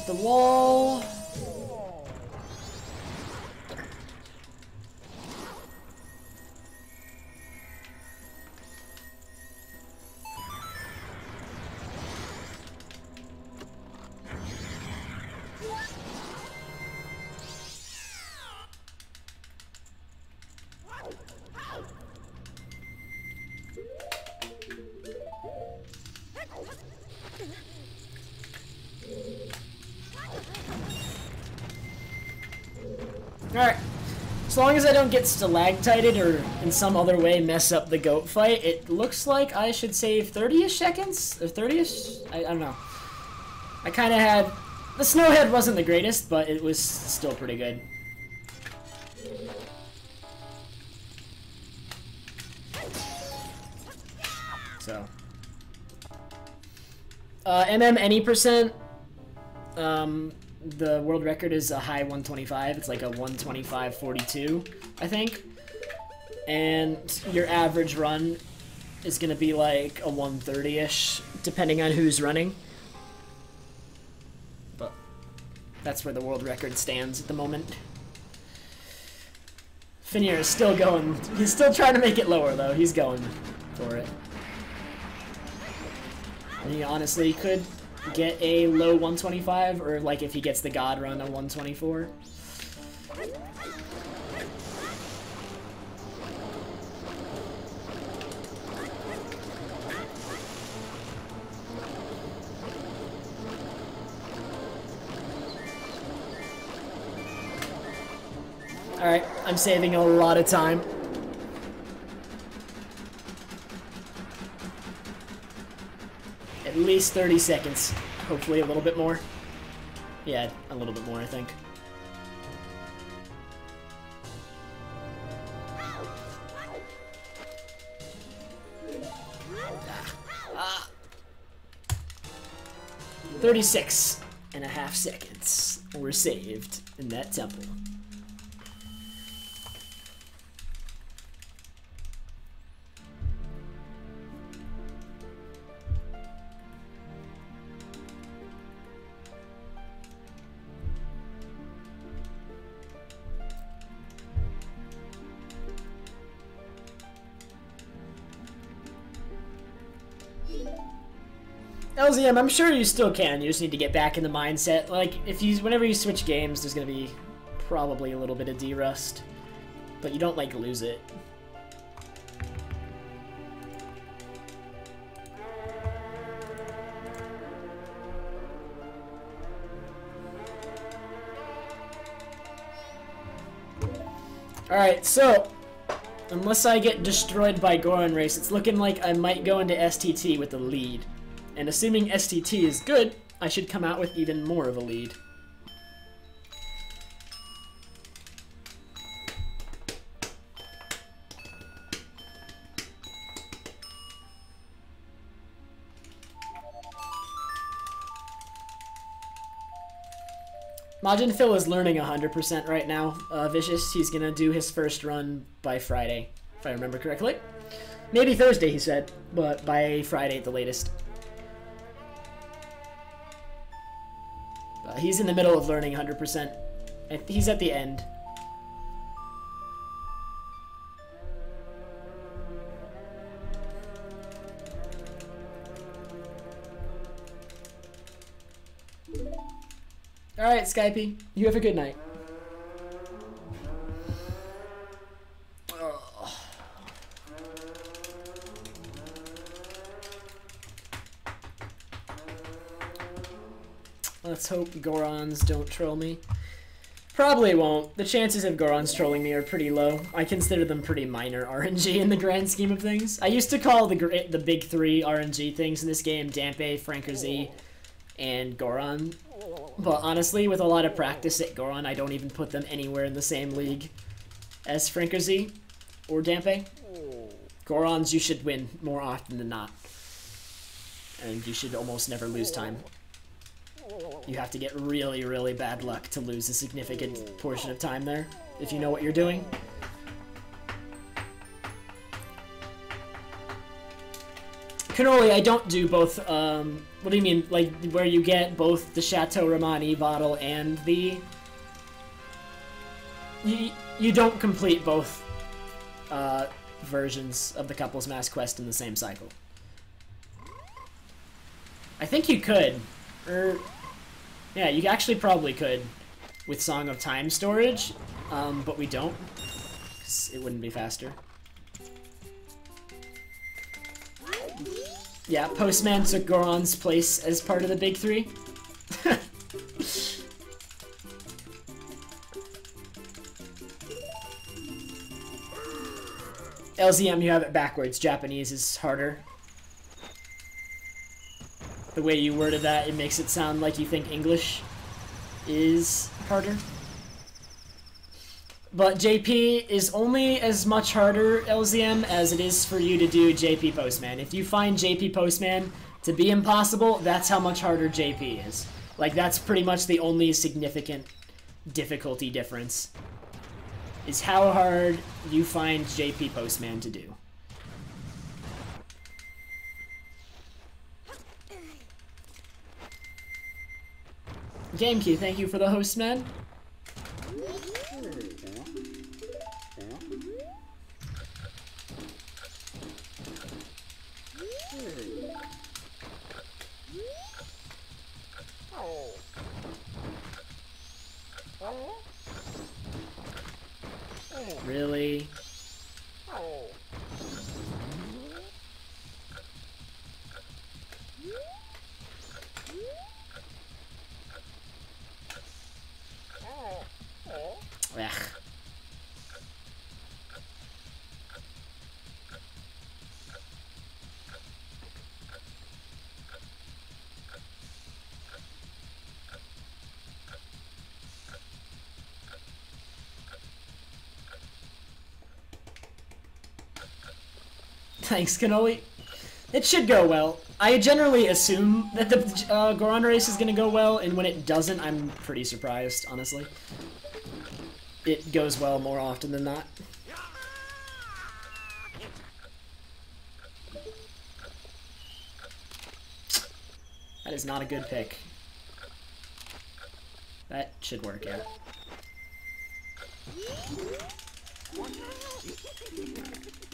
the wall. Alright, as long as I don't get stalactited or in some other way mess up the goat fight, it looks like I should save 30-ish seconds? Or 30-ish? I don't know. I kind of had... The snowhead wasn't the greatest, but it was still pretty good. So... any percent, the world record is a high 125. It's like a 125.42, I think. And your average run is going to be like a 130-ish, depending on who's running. But that's where the world record stands at the moment. Finir is still going. He's still trying to make it lower, though. He's going for it. And he honestly could get a low 125, or like if he gets the God run, a 124. Alright, I'm saving a lot of time. At least 30 seconds. Hopefully a little bit more. Yeah, a little bit more, I think. Ah. 36.5 seconds were saved in that temple. LZM, I'm sure you still can. You just need to get back in the mindset. Like, whenever you switch games, there's gonna be probably a little bit of D-rust, but you don't like lose it. Alright, so, unless I get destroyed by Goron Race, it's looking like I might go into STT with the lead. And assuming STT is good, I should come out with even more of a lead. Majin Phil is learning 100% right now. Vicious, he's gonna do his first run by Friday, if I remember correctly. Maybe Thursday, he said, but by Friday at the latest. He's in the middle of learning 100%. He's at the end. Alright, Skypey. You have a good night. Let's hope Gorons don't troll me. Probably won't. The chances of Gorons trolling me are pretty low. I consider them pretty minor RNG in the grand scheme of things. I used to call the big three RNG things in this game Dampe, Franker Z, and Goron. But honestly, with a lot of practice at Goron, I don't even put them anywhere in the same league as Franker Z or Dampe. Gorons, you should win more often than not. And you should almost never lose time. You have to get really, really bad luck to lose a significant portion of time there, if you know what you're doing. Cannoli, I don't do both, what do you mean, like, where you get both the Chateau Romani bottle and the... You don't complete both, versions of the Couple's Mask quest in the same cycle. I think you could. Yeah, you actually probably could with Song of Time storage, but we don't, because it wouldn't be faster. Yeah, Postman took Goron's place as part of the Big Three. LZM, you have it backwards. Japanese is harder. The way you worded that, it makes it sound like you think English is harder. But JP is only as much harder, LZM, as it is for you to do JP Postman. If you find JP Postman to be impossible, that's how much harder JP is. Like, that's pretty much the only significant difficulty difference, is how hard you find JP Postman to do. GameCube, thank you for the host, man. Really? Ugh. Thanks, Cannoli. It should go well. I generally assume that the Goron race is gonna go well, and when it doesn't, I'm pretty surprised, honestly. It goes well more often than not. That is not a good pick. That should work out.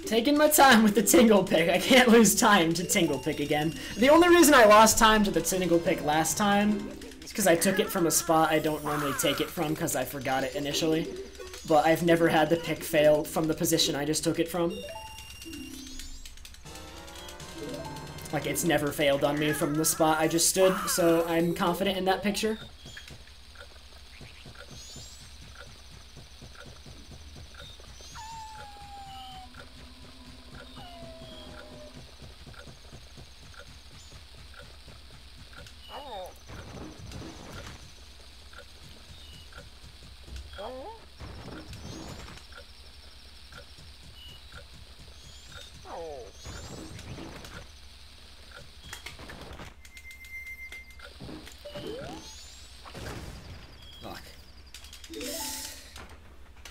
Taking my time with the Tingle pick. I can't lose time to Tingle pick again. The only reason I lost time to the Tingle pick last time is because I took it from a spot I don't normally take it from because I forgot it initially. But I've never had the pick fail from the position I just took it from. Like, it's never failed on me from the spot I just stood, so I'm confident in that picture.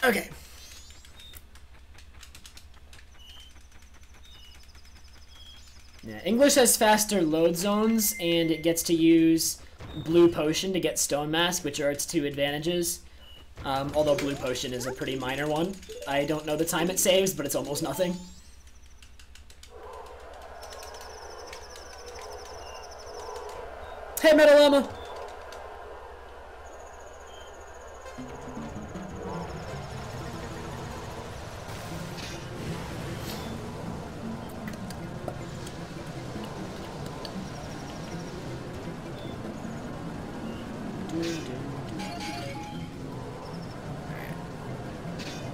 Okay. Yeah, English has faster load zones, and it gets to use Blue Potion to get Stone Mask, which are its two advantages. Although Blue Potion is a pretty minor one. I don't know the time it saves, but it's almost nothing. Hey, Metalama!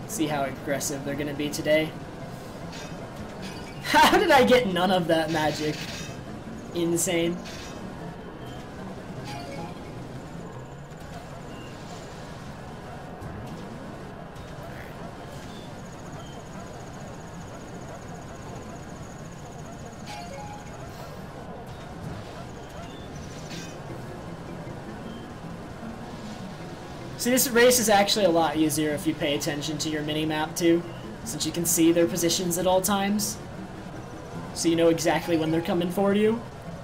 See how aggressive they're gonna be today. How did I get none of that magic? Insane. See, this race is actually a lot easier if you pay attention to your mini-map too, since you can see their positions at all times. so you know exactly when they're coming for you,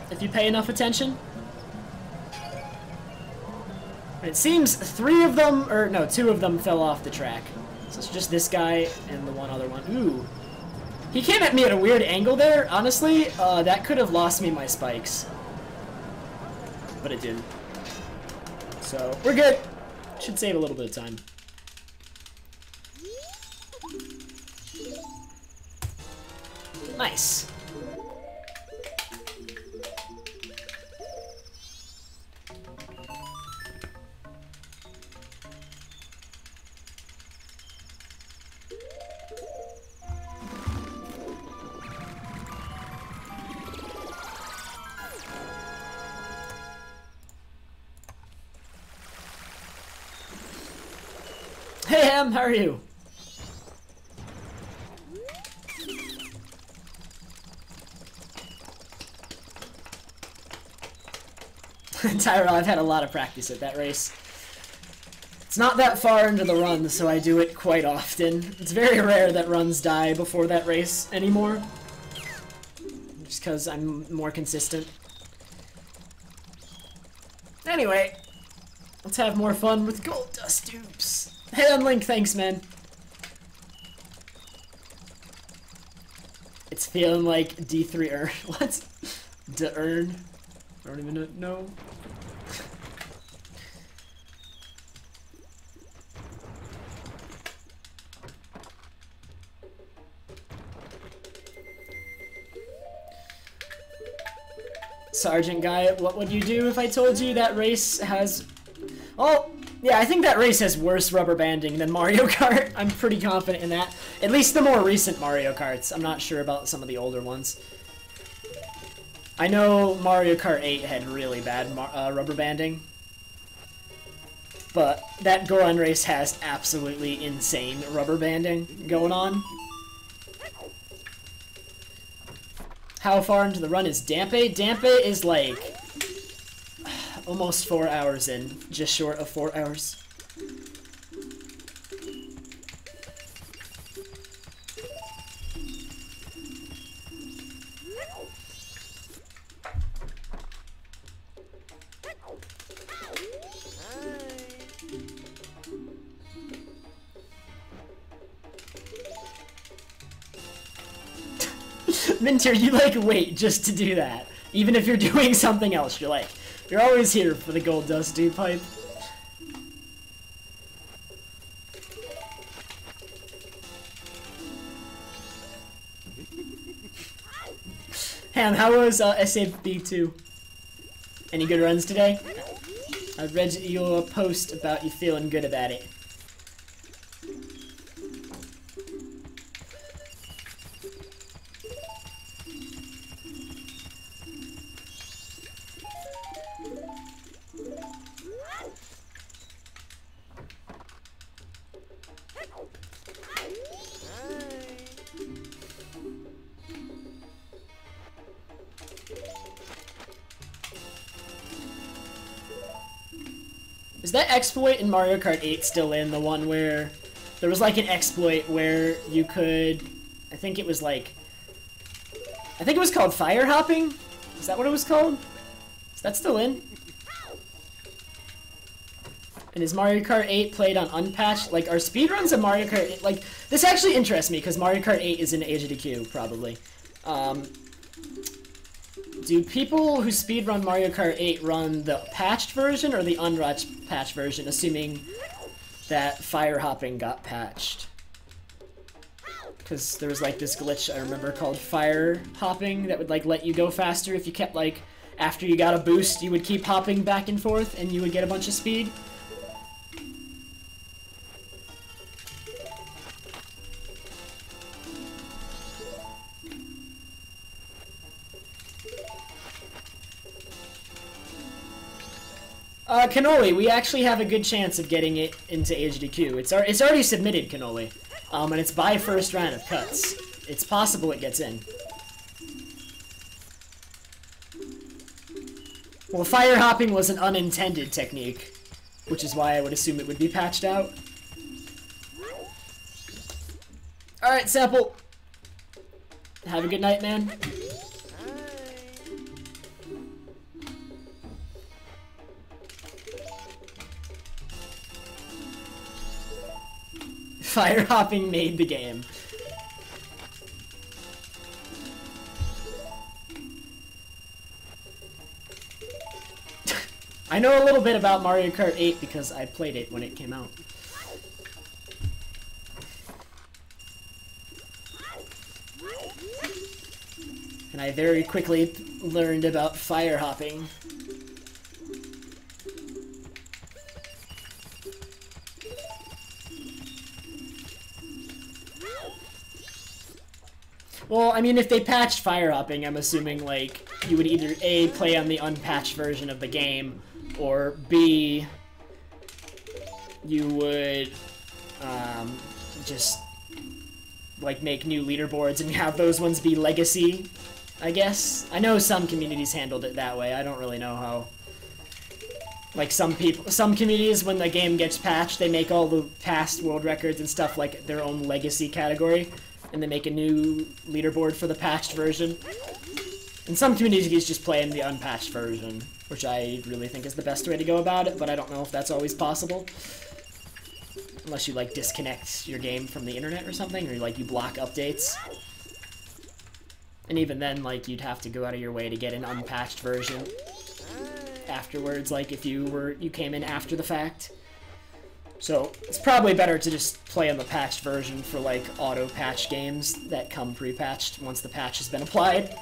if you pay enough attention. It seems 3 of them, or no, 2 of them fell off the track. So it's just this guy and the one other one. Ooh. He came at me at a weird angle there. Honestly, that could have lost me my spikes. But it didn't. So, we're good. Should save a little bit of time. Nice. Hey Em, how are you? Tyrell, I've had a lot of practice at that race. It's not that far into the run, so I do it quite often. It's very rare that runs die before that race anymore. Just because I'm more consistent. Anyway, let's have more fun with Gold Dust Dupes. Hey, Unlink, thanks, man. It's feeling like D3 earn. What? De-earn? I don't even know. Sergeant Guy, what would you do if I told you that race has... Oh, yeah, I think that race has worse rubber banding than Mario Kart. I'm pretty confident in that. At least the more recent Mario Karts. I'm not sure about some of the older ones. I know Mario Kart 8 had really bad rubber banding. But that Goron race has absolutely insane rubber banding going on. How far into the run is Dampe? Dampe is like almost 4 hours in, just short of 4 hours. Minter, you like wait just to do that. Even if you're doing something else, you're like, you're always here for the Gold Dust Dupe pipe. Ham, how was SAB2? Any good runs today? I read your post about you feeling good about it. Is that exploit in Mario Kart 8 still in? The one where there was like an exploit where you could, I think it was called fire hopping? Is that what it was called? Is that still in? And is Mario Kart 8 played on unpatched? Like, are speedruns of Mario Kart 8, like, this actually interests me because Mario Kart 8 is in Age of the Q, probably. Do people who speedrun Mario Kart 8 run the patched version or the unpatched version, assuming that fire hopping got patched? Because there was like this glitch I remember called fire hopping that would like let you go faster if you kept like, after you got a boost, you would keep hopping back and forth and you would get a bunch of speed. Cannoli, we actually have a good chance of getting it into HDQ. It's already submitted, Cannoli. And it's by first round of cuts. It's possible it gets in. Well, fire hopping was an unintended technique, which is why I would assume it would be patched out. Alright, Sample. Have a good night, man. Fire hopping made the game. I know a little bit about Mario Kart 8 because I played it when it came out. And I very quickly learned about fire hopping. Well, I mean, if they patched fire hopping, I'm assuming, like, you would either A, play on the unpatched version of the game, or B, you would, just, like, make new leaderboards and have those ones be legacy, I guess. I know some communities handled it that way. I don't really know how. Like, some communities, when the game gets patched, they make all the past world records and stuff like their own legacy category, and they make a new leaderboard for the patched version. And some communities just play in the unpatched version, which I really think is the best way to go about it, but I don't know if that's always possible. Unless you, like, disconnect your game from the internet or something, or, like, you block updates. And even then, like, you'd have to go out of your way to get an unpatched version afterwards, like, if you came in after the fact. So, it's probably better to just play on the patched version for, like, auto-patch games that come pre-patched once the patch has been applied.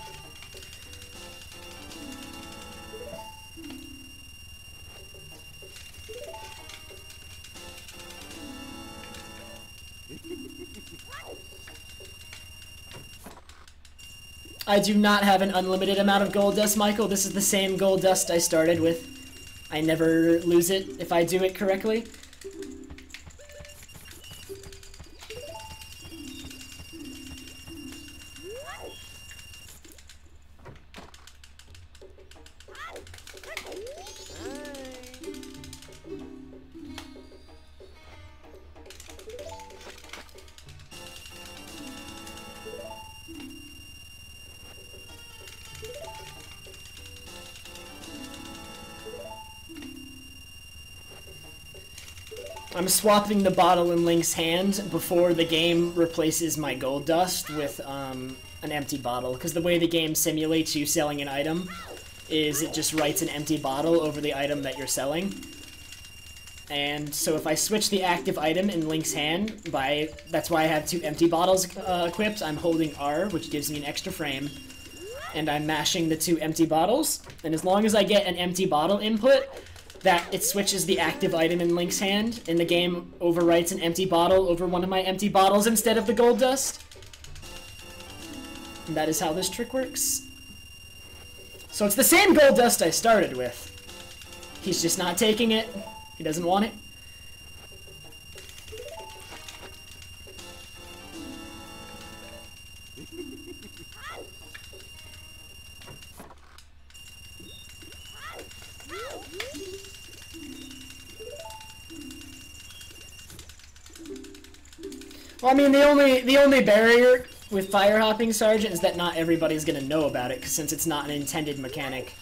I do not have an unlimited amount of gold dust, Michael. This is the same gold dust I started with. I never lose it if I do it correctly. I'm swapping the bottle in Link's hand before the game replaces my gold dust with an empty bottle, because the way the game simulates you selling an item is it just writes an empty bottle over the item that you're selling. And so if I switch the active item in Link's hand, that's why I have 2 empty bottles equipped, I'm holding R, which gives me an extra frame, and I'm mashing the 2 empty bottles, and as long as I get an empty bottle input, that it switches the active item in Link's hand, and the game overwrites an empty bottle over one of my empty bottles instead of the gold dust. And that is how this trick works. So it's the same gold dust I started with. He's just not taking it. He doesn't want it. Well, I mean, the only barrier with fire hopping, Sergeant, is that not everybody's gonna know about it, 'cause since it's not an intended mechanic.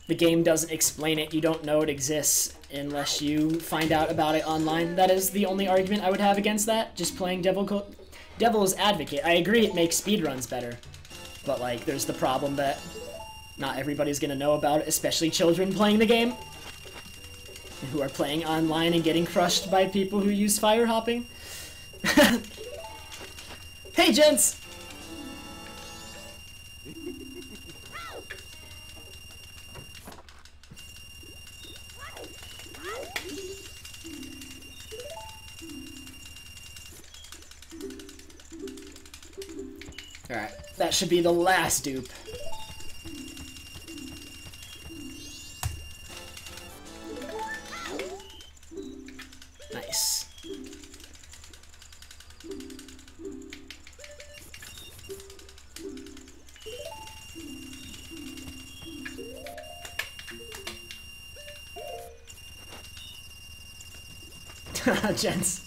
The game doesn't explain it, you don't know it exists unless you find out about it online. That is the only argument I would have against that, just playing Devil's Advocate. I agree it makes speedruns better, but, like, there's the problem that not everybody's gonna know about it, especially children playing the game, who are playing online and getting crushed by people who use fire hopping. Hey, gents! Alright, that should be the last dupe. Nice. Gents.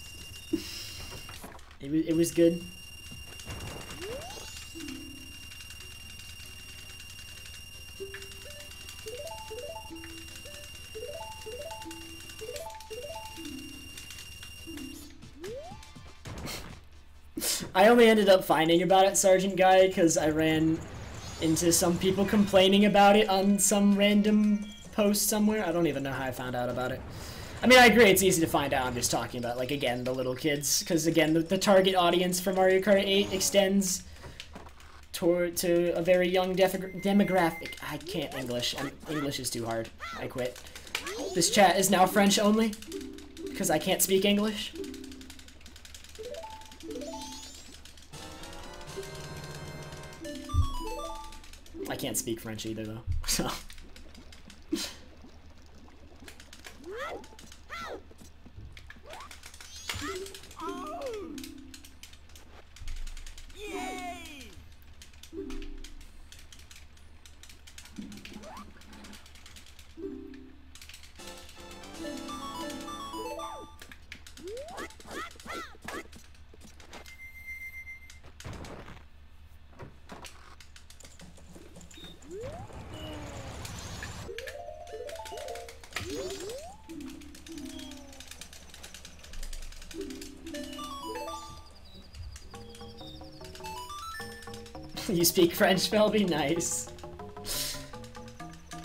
It was good. I only ended up finding about it, Sergeant Guy, because I ran into some people complaining about it on some random post somewhere. I don't even know how I found out about it. I mean, I agree, it's easy to find out. I'm just talking about, like, again, the little kids. Because, again, the target audience for Mario Kart 8 extends to a very young demographic. I can't English. English is too hard. I quit. This chat is now French only. Because I can't speak English. I can't speak French either, though. So... You speak French, Felby? Nice.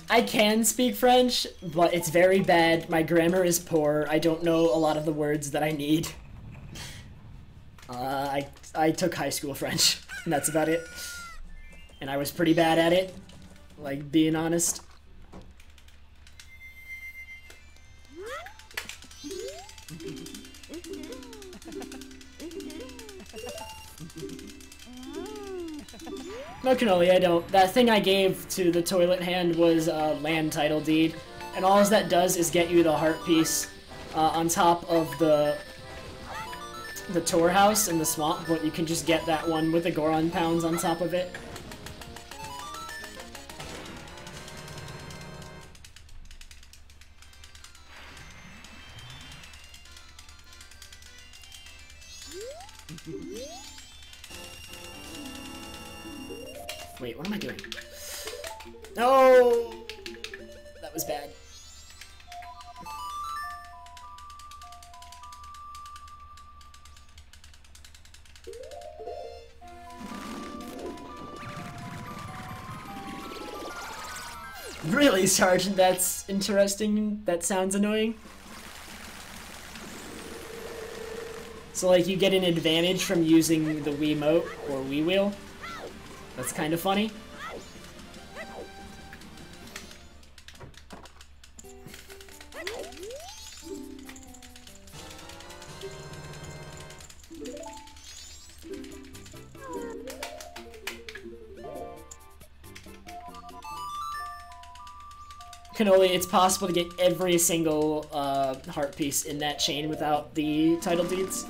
I can speak French, but it's very bad. My grammar is poor. I don't know a lot of the words that I need. I took high school French, and that's about it. And I was pretty bad at it, like, being honest. No, Cannoli, I don't. That thing I gave to the toilet hand was a land title deed, and all that does is get you the heart piece on top of the tour house in the swamp, but you can just get that one with the Goron pounds on top of it. Wait, what am I doing? No! That was bad. Really, Sergeant? That's interesting. That sounds annoying. So, like, you get an advantage from using the Wiimote or Wii Wheel. That's kind of funny. Cannoli, it's possible to get every single heart piece in that chain without the title deeds.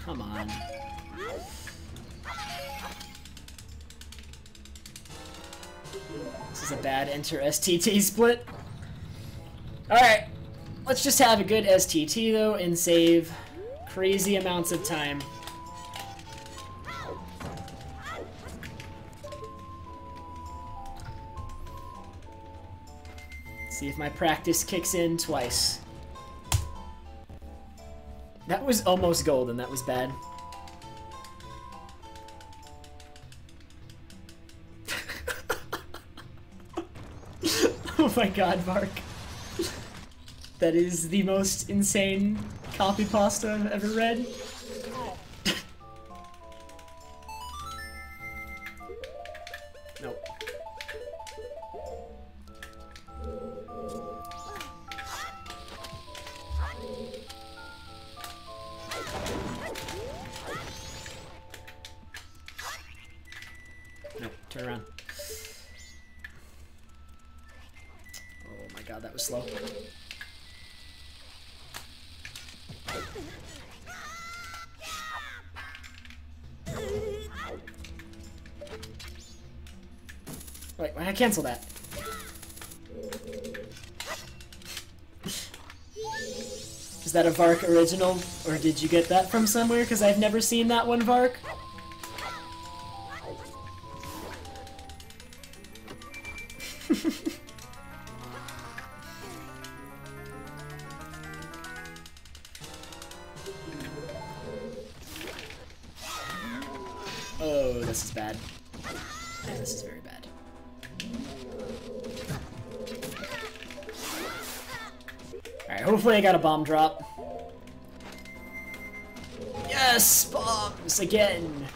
Come on. This is a bad enter STT split. Alright, let's just have a good STT though and save crazy amounts of time. See if my practice kicks in twice. That was almost golden, that was bad. Oh my god, Mark. That is the most insane copy pasta I've ever read. Nope. Nope, turn around. Oh my god, that was slow. Wait, why did I cancel that? Just Is that a Vark original, or did you get that from somewhere? Because I've never seen that one, Vark. Oh, this is bad. Yeah, this is very bad. Alright, hopefully I got a bomb drop. Yes! Bombs again!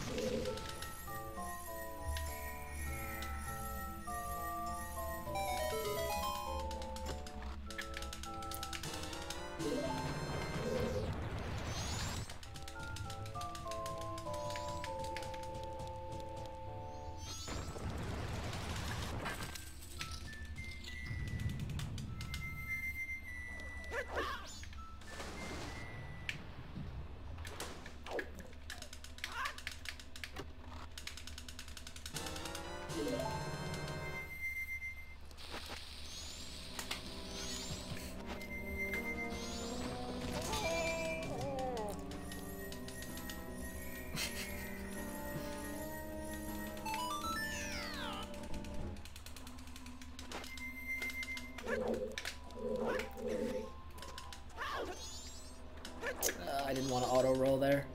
I didn't want to auto roll there.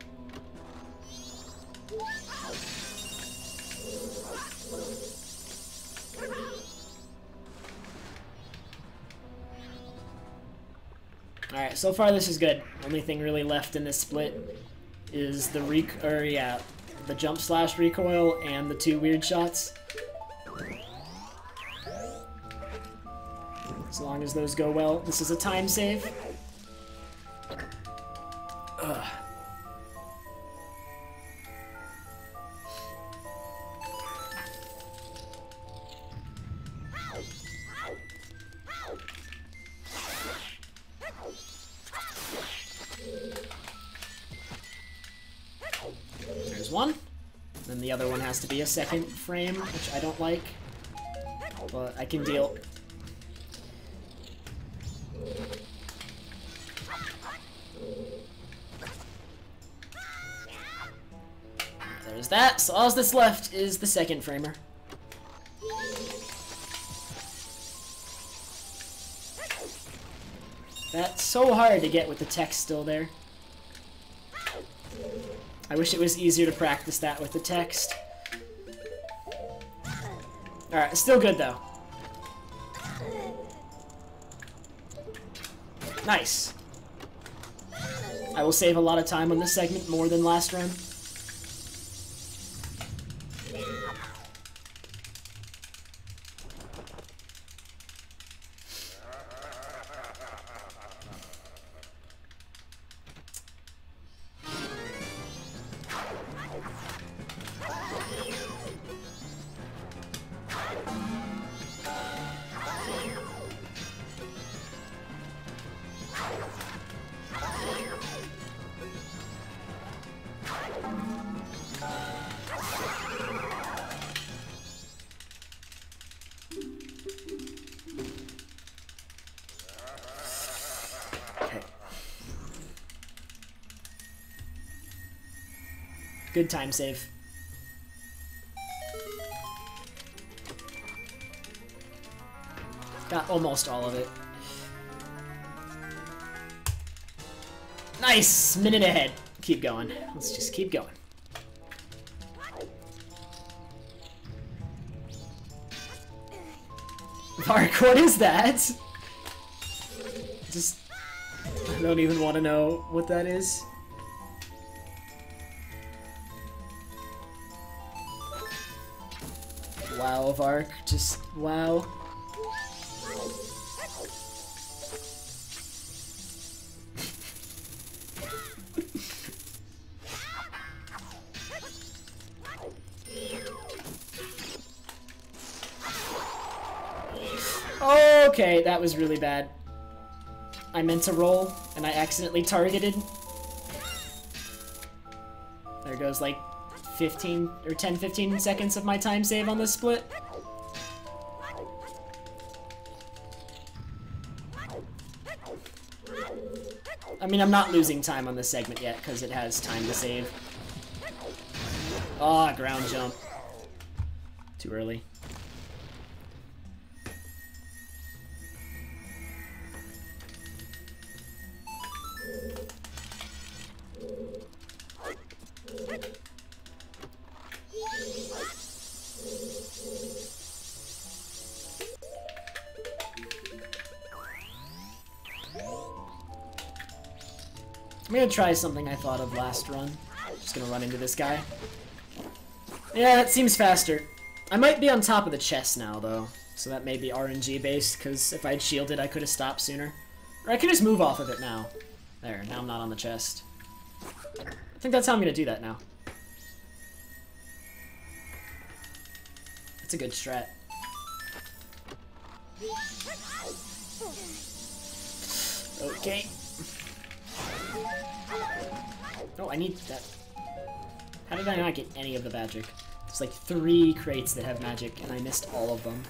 Alright, so far this is good. Only thing really left in this split is the the jump slash recoil and the 2 weird shots. As long as those go well. This is a time save. Ugh. There's one. Then the other one has to be a second frame, which I don't like. But I can deal. There's that. So all that's left is the second framer. That's so hard to get with the text still there. I wish it was easier to practice that with the text. Alright, still good though. Nice. I will save a lot of time on this segment, more than last run. Good time save. Got almost all of it. Nice! Minute ahead. Keep going. Let's just keep going. Vark, what is that? Just... I don't even want to know what that is. Wow, Vark. Just wow. Okay, that was really bad. I meant to roll, and I accidentally targeted. There goes like 15 or 10-15 seconds of my time save on this split. I'm mean, I'm not losing time on this segment yet, because it has time to save. Ah, ground jump. Too early. I'm gonna try something I thought of last run. Just gonna run into this guy. Yeah, that seems faster. I might be on top of the chest now, though. So that may be RNG based, because if I'd shielded, I could have stopped sooner. Or I could just move off of it now. There, now I'm not on the chest. I think that's how I'm gonna do that now. It's a good strat. Okay. Oh, I need that. How did I not get any of the magic? There's like 3 crates that have magic, and I missed all of them.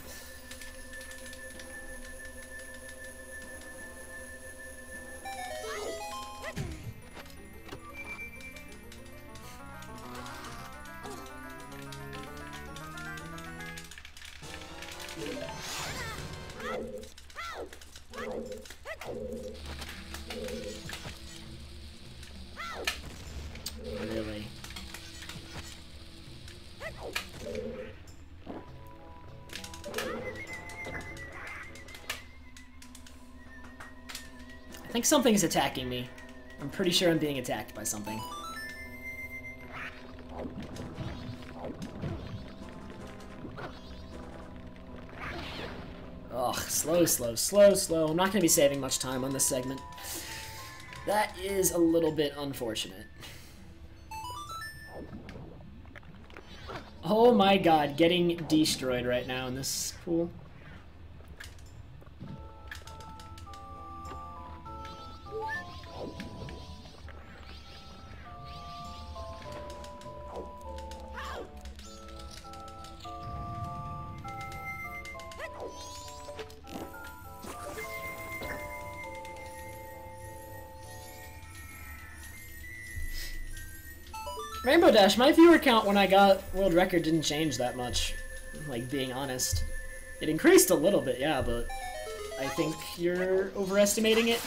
Really? I think something's attacking me. I'm pretty sure I'm being attacked by something. Ugh, slow, slow, slow, slow. I'm not going to be saving much time on this segment. That is a little bit unfortunate. Oh my god, getting destroyed right now in this pool. Rainbow Dash, my viewer count when I got world record didn't change that much, like, being honest. It increased a little bit, yeah, but I think you're overestimating it.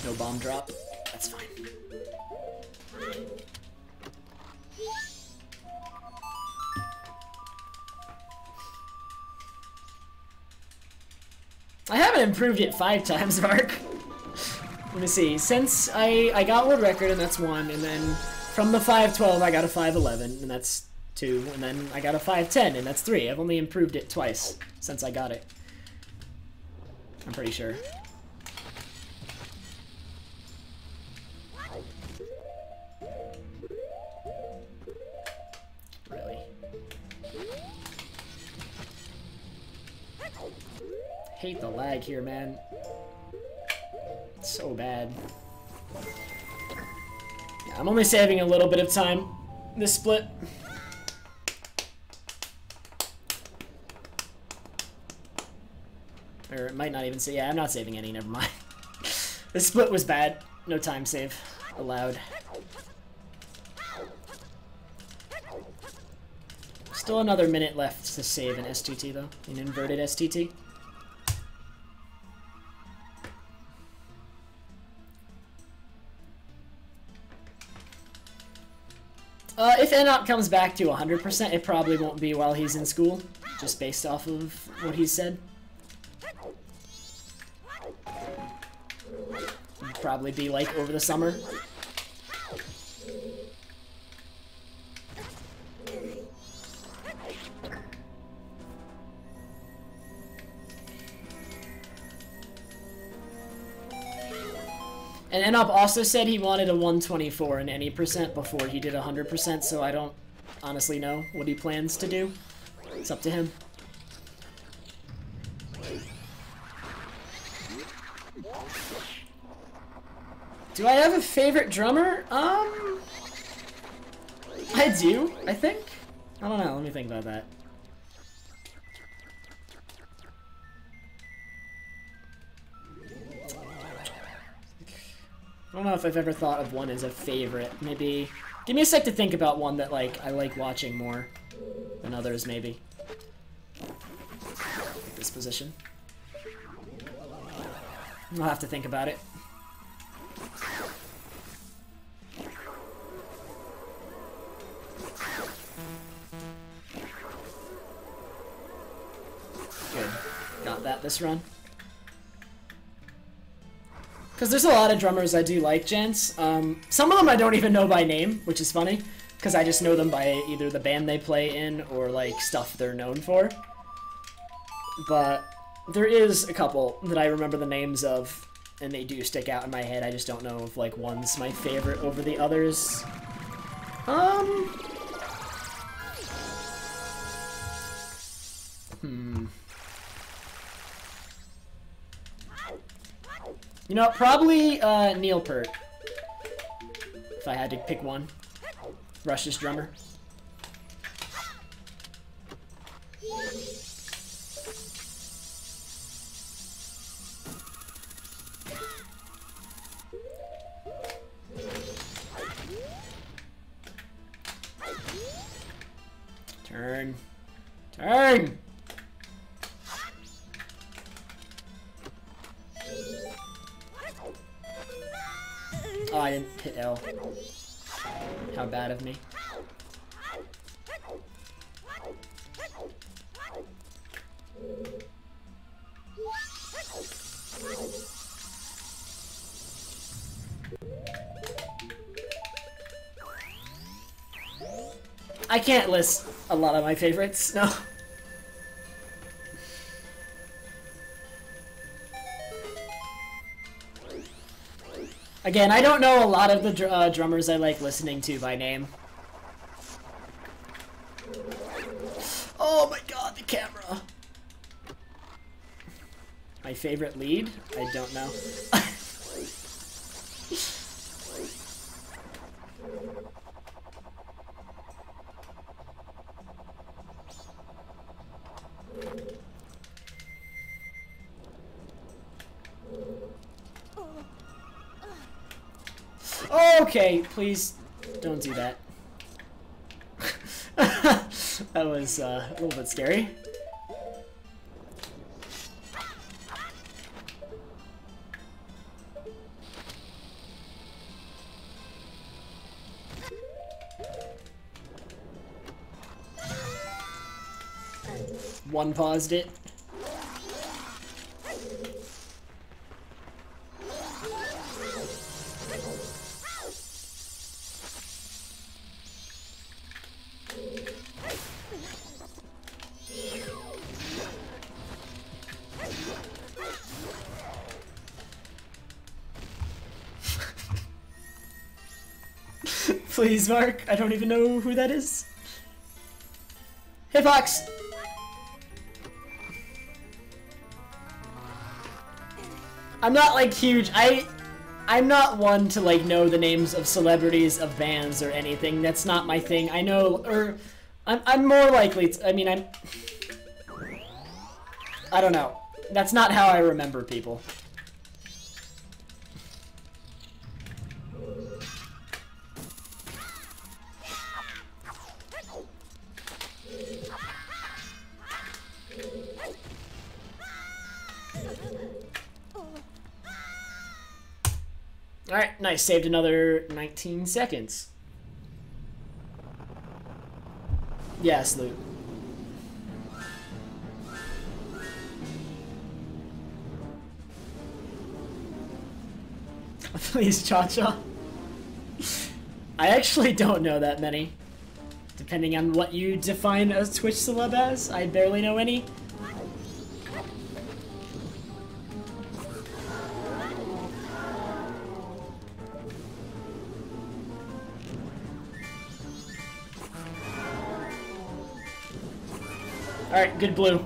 No bomb drop. That's fine. I haven't improved it 5 times, Mark. Let me see. Since I got world record, and that's 1, and then from the 512 I got a 511, and that's 2, and then I got a 510, and that's 3. I've only improved it twice since I got it. I'm pretty sure. Really? Hate the lag here, man. It's so bad. Yeah, I'm only saving a little bit of time this split. Or it might not even say, yeah, I'm not saving any, never mind. This split was bad. No time save allowed. Still another minute left to save an STT though, an inverted STT. If Enoch comes back to 100%, it probably won't be while he's in school, just based off of what he said. It'd probably be like over the summer. And Enop also said he wanted a 124 in any percent before he did 100%, so I don't honestly know what he plans to do. It's up to him. Do I have a favorite drummer? I do, I think. I don't know, let me think about that. don't know if I've ever thought of one as a favorite. Maybe... Give me a sec to think about one that, like, I like watching more than others, maybe. Take this position. I'll have to think about it. Good. Got that this run. Because there's a lot of drummers I do like, gents. Some of them I don't even know by name, which is funny. Because I just know them by either the band they play in or, like, stuff they're known for. But there is a couple that I remember the names of, and they do stick out in my head. I just don't know if, like, one's my favorite over the others. You know, probably Neil Peart, if I had to pick one. Rush's drummer. Turn. Turn! Oh, I didn't hit L. How bad of me. I can't list a lot of my favorites, no. Again, I don't know a lot of the drummers I like listening to by name. Oh my god, the camera! My favorite lead? I don't know. Okay, please don't do that. That was a little bit scary. One paused it. Please, Mark. I don't even know who that is. Hey, Fox. I'm not like huge. I'm not one to like know the names of celebrities of bands or anything. That's not my thing. I know, or I'm more likely to, I mean, I don't know. That's not how I remember people. Alright, nice. Saved another 19 seconds. Yes, Luke. Please, Cha-Cha. I actually don't know that many. Depending on what you define a Twitch celeb as, I barely know any. Alright, good blue.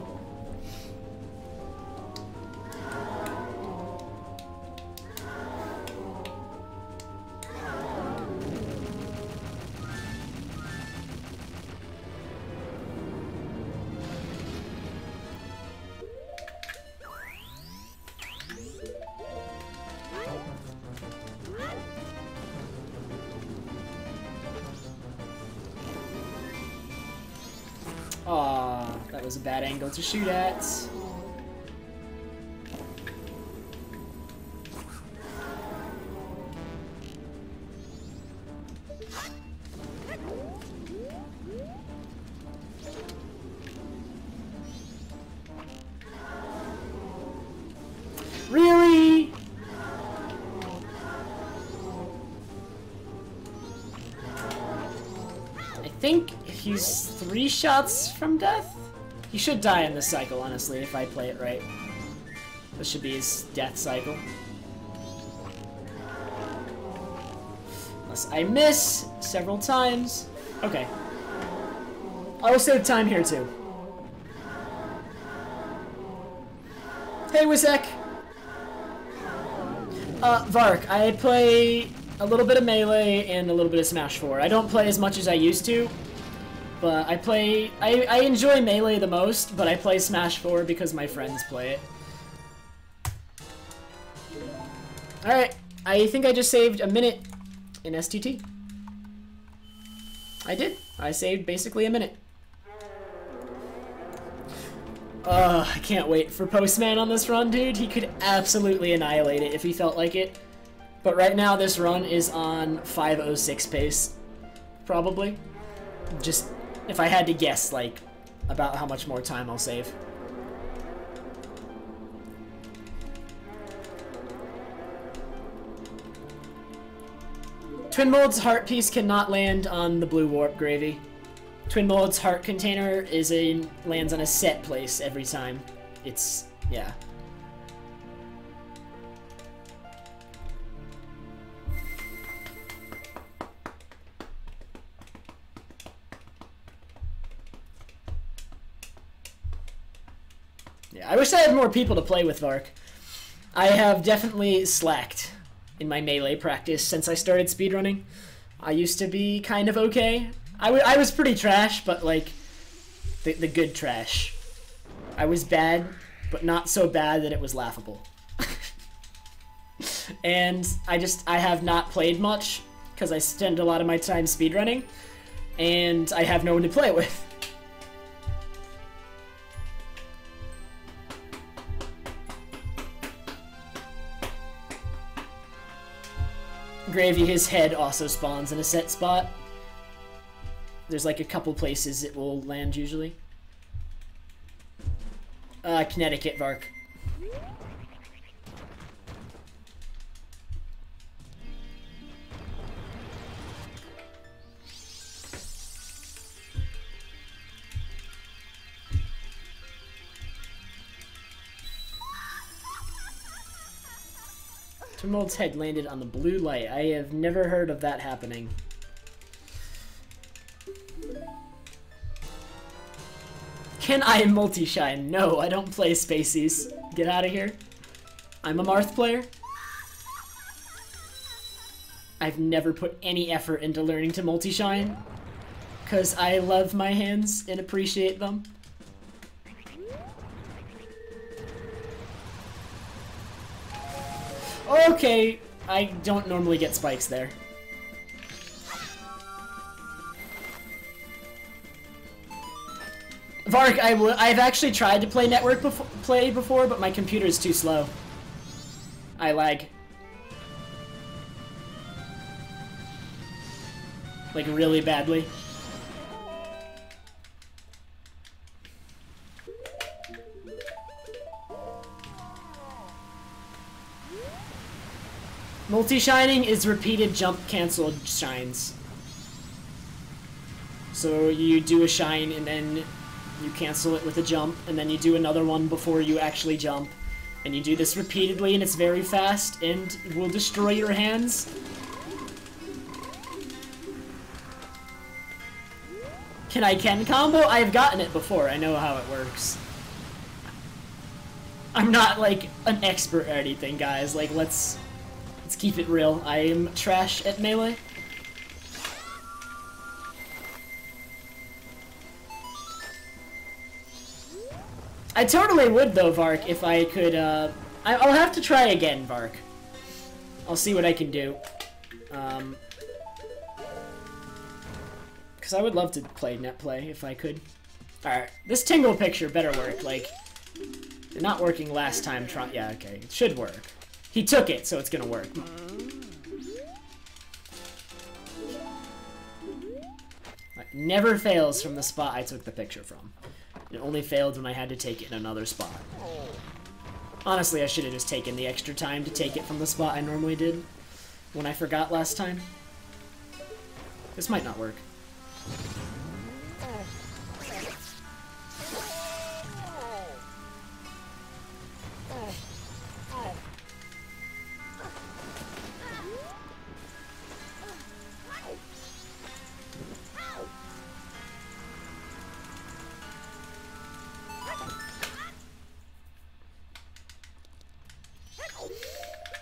That was a bad angle to shoot at. Really? I think he's 3 shots from death? He should die in this cycle, honestly, if I play it right. This should be his death cycle. Unless I miss several times. Okay. I will save time here, too. Hey, Wisek! Vark, I play a little bit of Melee and a little bit of Smash 4. I don't play as much as I used to, but I enjoy Melee the most, but I play Smash 4 because my friends play it. Alright, I think I just saved a minute in STT. I did. I saved basically a minute. I can't wait for Postman on this run, dude. He could absolutely annihilate it if he felt like it. But right now, this run is on 5:06 pace. Probably. Just, if I had to guess, like, about how much more time I'll save. Twin Mold's heart piece cannot land on the blue warp, Gravy. Twin Mold's heart container lands on a set place every time. It's, yeah. Yeah, I wish I had more people to play with, Vark. I have definitely slacked in my Melee practice since I started speedrunning. I used to be kind of okay. I was pretty trash, but like, the good trash. I was bad, but not so bad that it was laughable. And I have not played much, because I spend a lot of my time speedrunning, and I have no one to play with. Gravy, his head also spawns in a set spot. There's like a couple places it will land usually. Connecticut, Vark. Tumult's head landed on the blue light. I have never heard of that happening. Can I multi-shine? No, I don't play Spaceys. Get out of here. I'm a Marth player. I've never put any effort into learning to multi-shine, because I love my hands and appreciate them. Okay, I don't normally get spikes there. Vark, I've actually tried to play network before, but my computer is too slow. I lag. Like, really badly. Multi-shining is repeated jump canceled shines. So you do a shine and then you cancel it with a jump, and then you do another one before you actually jump. And you do this repeatedly, and it's very fast, and will destroy your hands. Can I Ken combo? I've gotten it before, I know how it works. I'm not, like, an expert or anything, guys. Like, let's keep it real. I am trash at Melee. I totally would, though, Vark, if I could, I'll have to try again, Vark. I'll see what I can do. Because I would love to play net play if I could. Alright, this tingle picture better work. Like, not working last time. Yeah, okay. It should work. He took it, so it's gonna work. Never fails from the spot I took the picture from. It only failed when I had to take it in another spot. Honestly, I should have just taken the extra time to take it from the spot I normally did when I forgot last time. This might not work.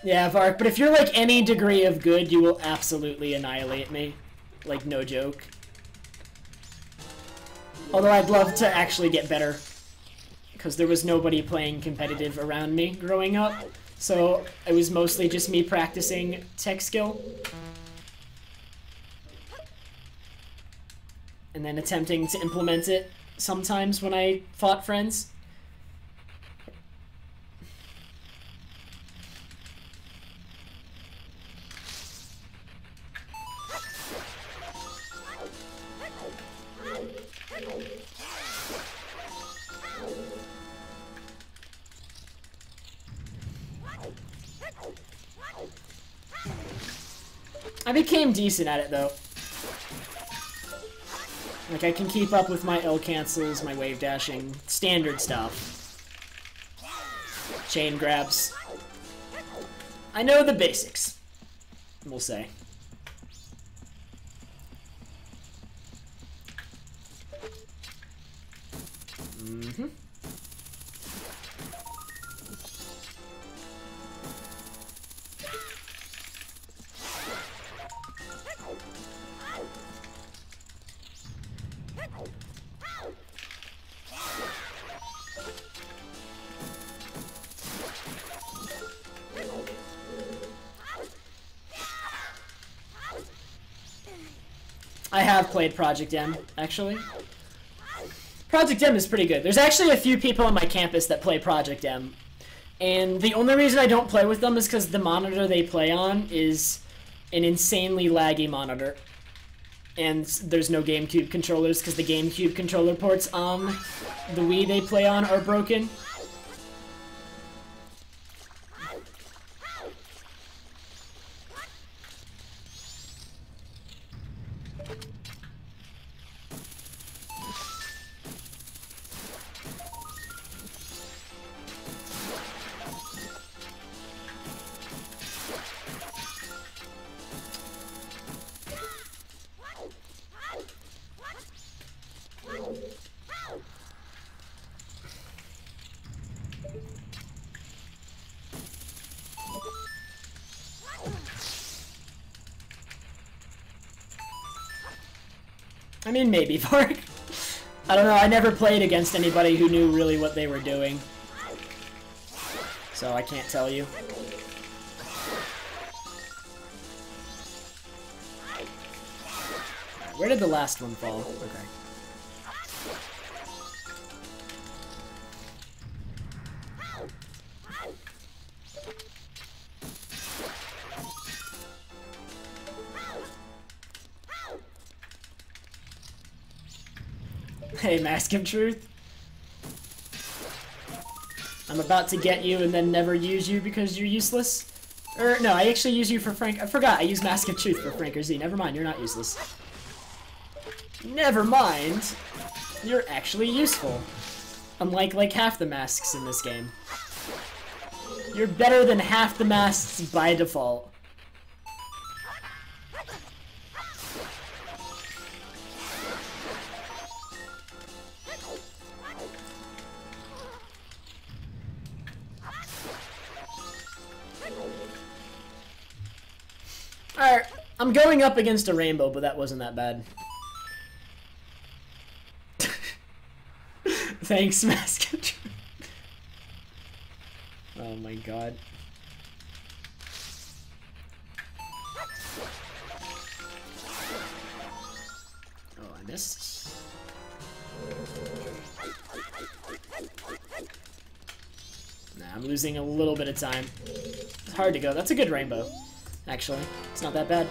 Yeah, Vark, but if you're like any degree of good, you will absolutely annihilate me. Like, no joke. Although I'd love to actually get better. Because there was nobody playing competitive around me growing up. So it was mostly just me practicing tech skill. And then attempting to implement it sometimes when I fought friends. I became decent at it, though. Like, I can keep up with my L cancels, my wave dashing, standard stuff. Chain grabs. I know the basics, we'll say. Mm-hmm. I have played Project M, actually. Project M is pretty good. There's actually a few people on my campus that play Project M. And the only reason I don't play with them is because the monitor they play on is an insanely laggy monitor. And there's no GameCube controllers because the GameCube controller ports on the Wii they play on are broken. I mean, maybe, Vark. I don't know, I never played against anybody who knew really what they were doing. So I can't tell you. Where did the last one fall? Okay. Hey, Mask of Truth. I'm about to get you and then never use you because you're useless. Or, no, I actually use you for Frank. I forgot, I use Mask of Truth for Franker Z. Never mind, you're not useless. Never mind. You're actually useful. Unlike, like, half the masks in this game. You're better than half the masks by default. Alright, I'm going up against a rainbow, but that wasn't that bad. Thanks, Mask. Oh my god. Oh, I missed. Nah, I'm losing a little bit of time. It's hard to go. That's a good rainbow, actually. It's not that bad.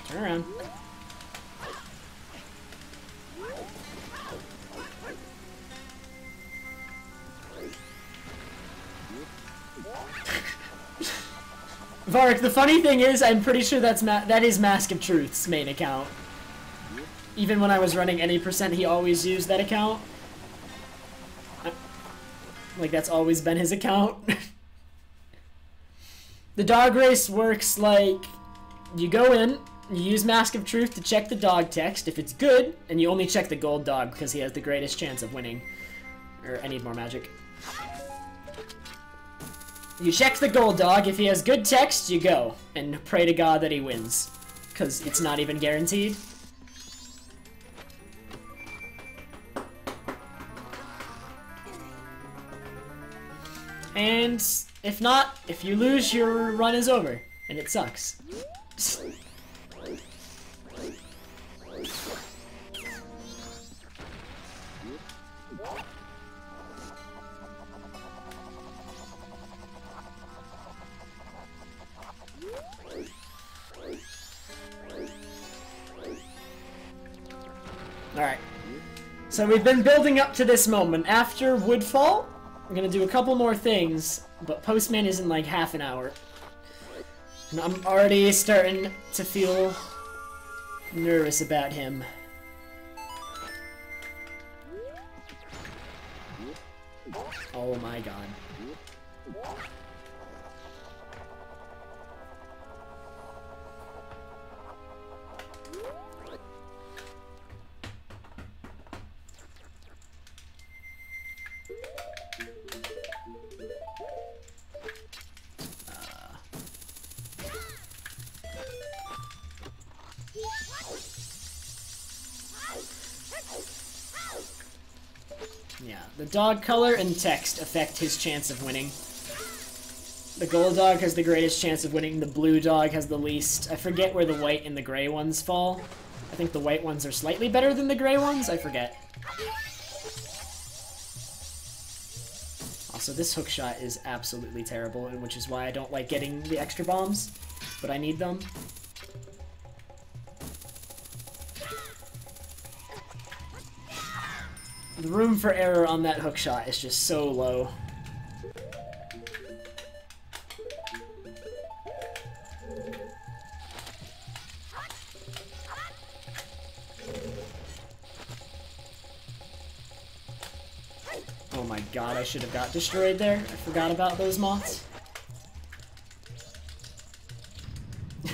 Turn around. Varric, the funny thing is, I'm pretty sure that is Mask of Truth's main account. Even when I was running any percent, he always used that account. Like, that's always been his account. The dog race works like, you go in, you use Mask of Truth to check the dog text. If it's good, and you only check the gold dog because he has the greatest chance of winning. Or, I need more magic. You check the gold dog. If he has good text, you go. And pray to God that he wins. Because it's not even guaranteed. And if not, if you lose, your run is over. And it sucks. Alright. So we've been building up to this moment. After Woodfall, I'm gonna do a couple more things, but Postman is in like half an hour. And I'm already starting to feel nervous about him. Oh my god. Yeah, the dog color and text affect his chance of winning. The gold dog has the greatest chance of winning, the blue dog has the least. I forget where the white and the gray ones fall. I think the white ones are slightly better than the gray ones, I forget. Also, this hook shot is absolutely terrible, and which is why I don't like getting the extra bombs, but I need them. The room for error on that hook shot is just so low. Oh my god, I should have got destroyed there. I forgot about those moths.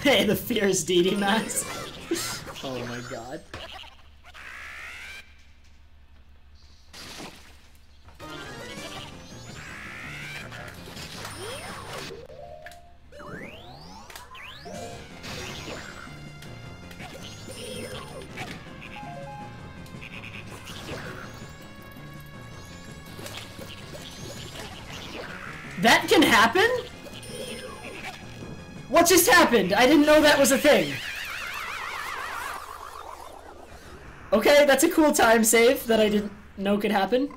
Hey, the fierce DD Max. Oh my god. That can happen? What just happened? I didn't know that was a thing. Okay, that's a cool time save that I didn't know could happen.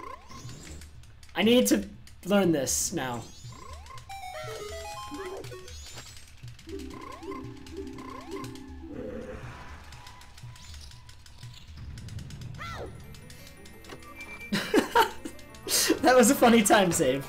I need to learn this now. That was a funny time save.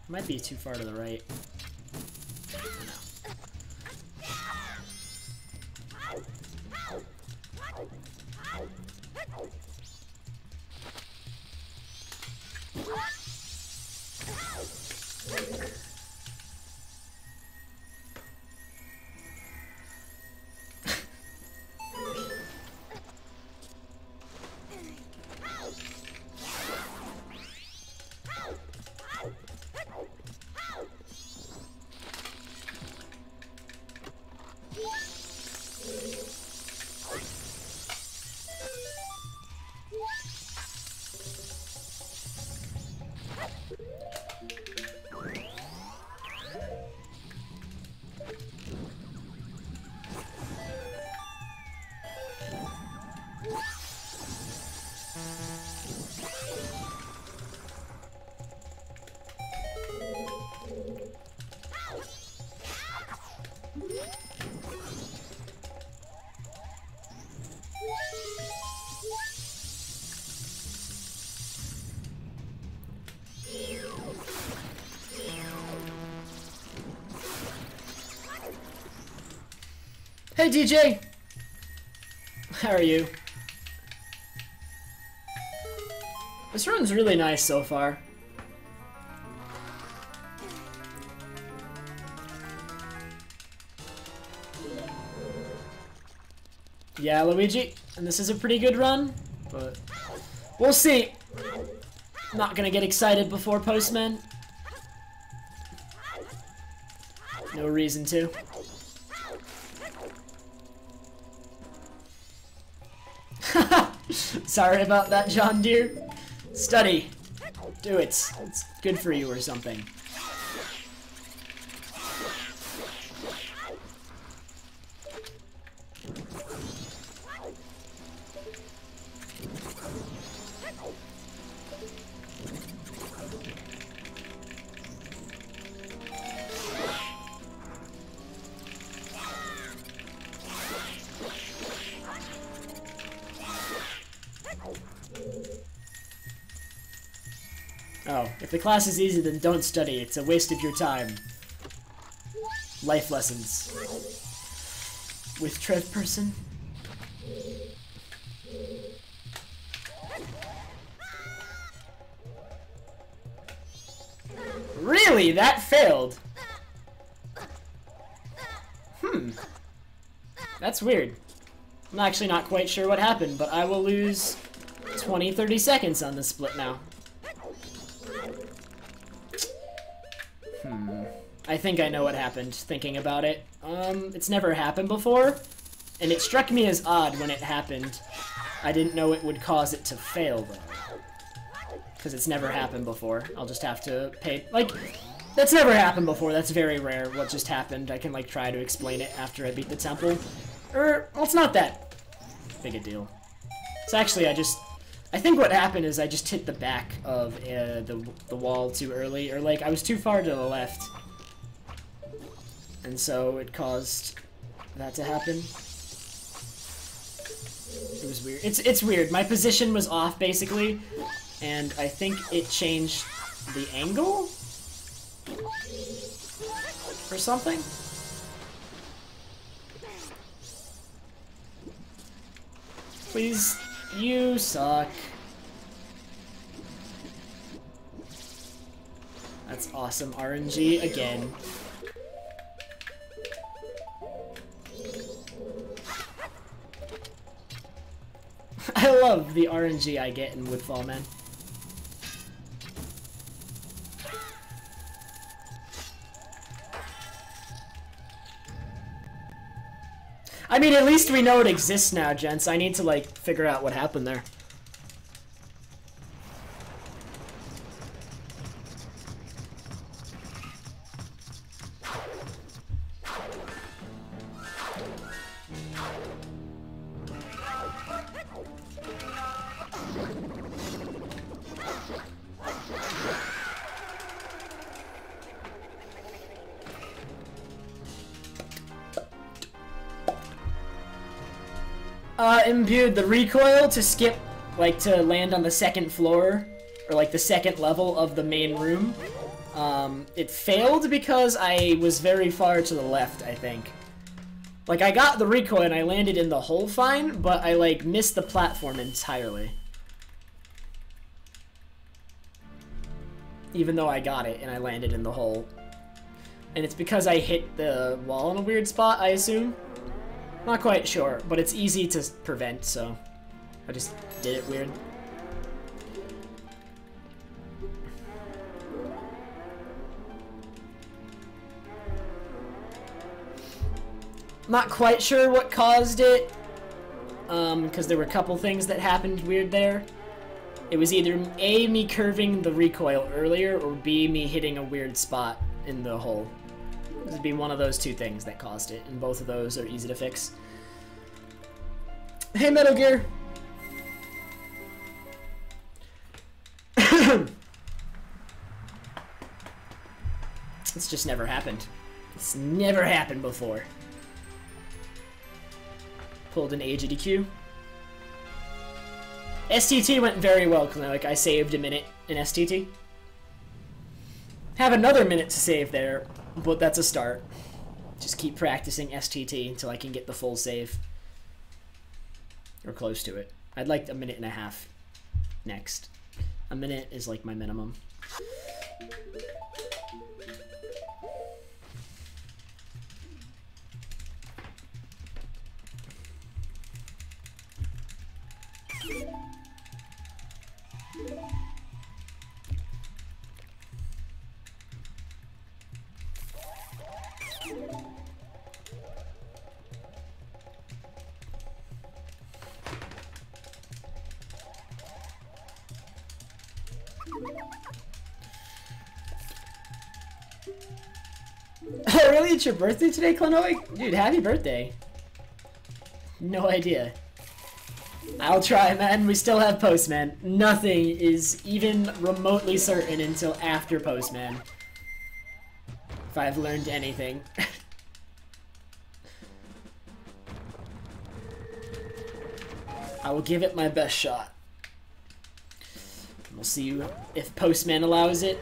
Might be too far to the right. No. Hey DJ! How are you? This run's really nice so far. Yeah, Luigi, and this is a pretty good run, but we'll see. Not gonna get excited before Postman. No reason to. Sorry about that, John Deere. Study. Do it. It's good for you or something. Oh, if the class is easy, then don't study. It's a waste of your time. Life lessons. With Trev Person. Really? That failed? That's weird. I'm actually not quite sure what happened, but I will lose 20-30 seconds on this split now. I think I know what happened, thinking about it. It's never happened before, and it struck me as odd when it happened. I didn't know it would cause it to fail, though. Because it's never happened before. I'll just have to pay... Like, that's never happened before. That's very rare, what just happened. I can, like, try to explain it after I beat the temple. Well, it's not that big a deal. It's actually, I think what happened is I just hit the back of the wall too early, or like I was too far to the left, and so it caused that to happen. It was weird. It's weird. My position was off basically, and I think it changed the angle or something. Please. You suck. That's awesome. RNG again. I love the RNG I get in Woodfall, man. I mean, at least we know it exists now, gents. I need to, like, figure out what happened there. Imbued the recoil to skip, like, to land on the second floor, or like the second level of the main room. It failed because I was very far to the left, I think. Like, I got the recoil and I landed in the hole fine, but I, like, missed the platform entirely. Even though I got it and I landed in the hole. And it's because I hit the wall in a weird spot, I assume. Not quite sure, but it's easy to prevent, so I just did it weird. Not quite sure what caused it, because there were a couple things that happened weird there. It was either A, me curving the recoil earlier, or B, me hitting a weird spot in the hole. This would be one of those two things that caused it, and both of those are easy to fix. Hey, Metal Gear! It's just never happened. It's never happened before. Pulled an AGDQ. STT went very well, because like, I saved a minute in STT. Have another minute to save there, but that's a start. Just keep practicing STT until I can get the full save. Or close to it. I'd like 1.5 minutes next. A minute is like my minimum. Oh, really? It's your birthday today, Klenoic? Dude, happy birthday. No idea. I'll try, man. We still have Postman. Nothing is even remotely certain until after Postman. If I've learned anything. I will give it my best shot. We'll see if Postman allows it.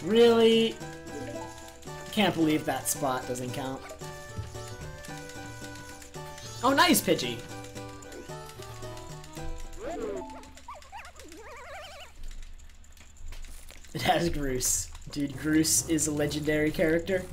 Really? Can't believe that spot doesn't count. Oh, nice, Pidgey. It has Groose. Dude, Groose is a legendary character.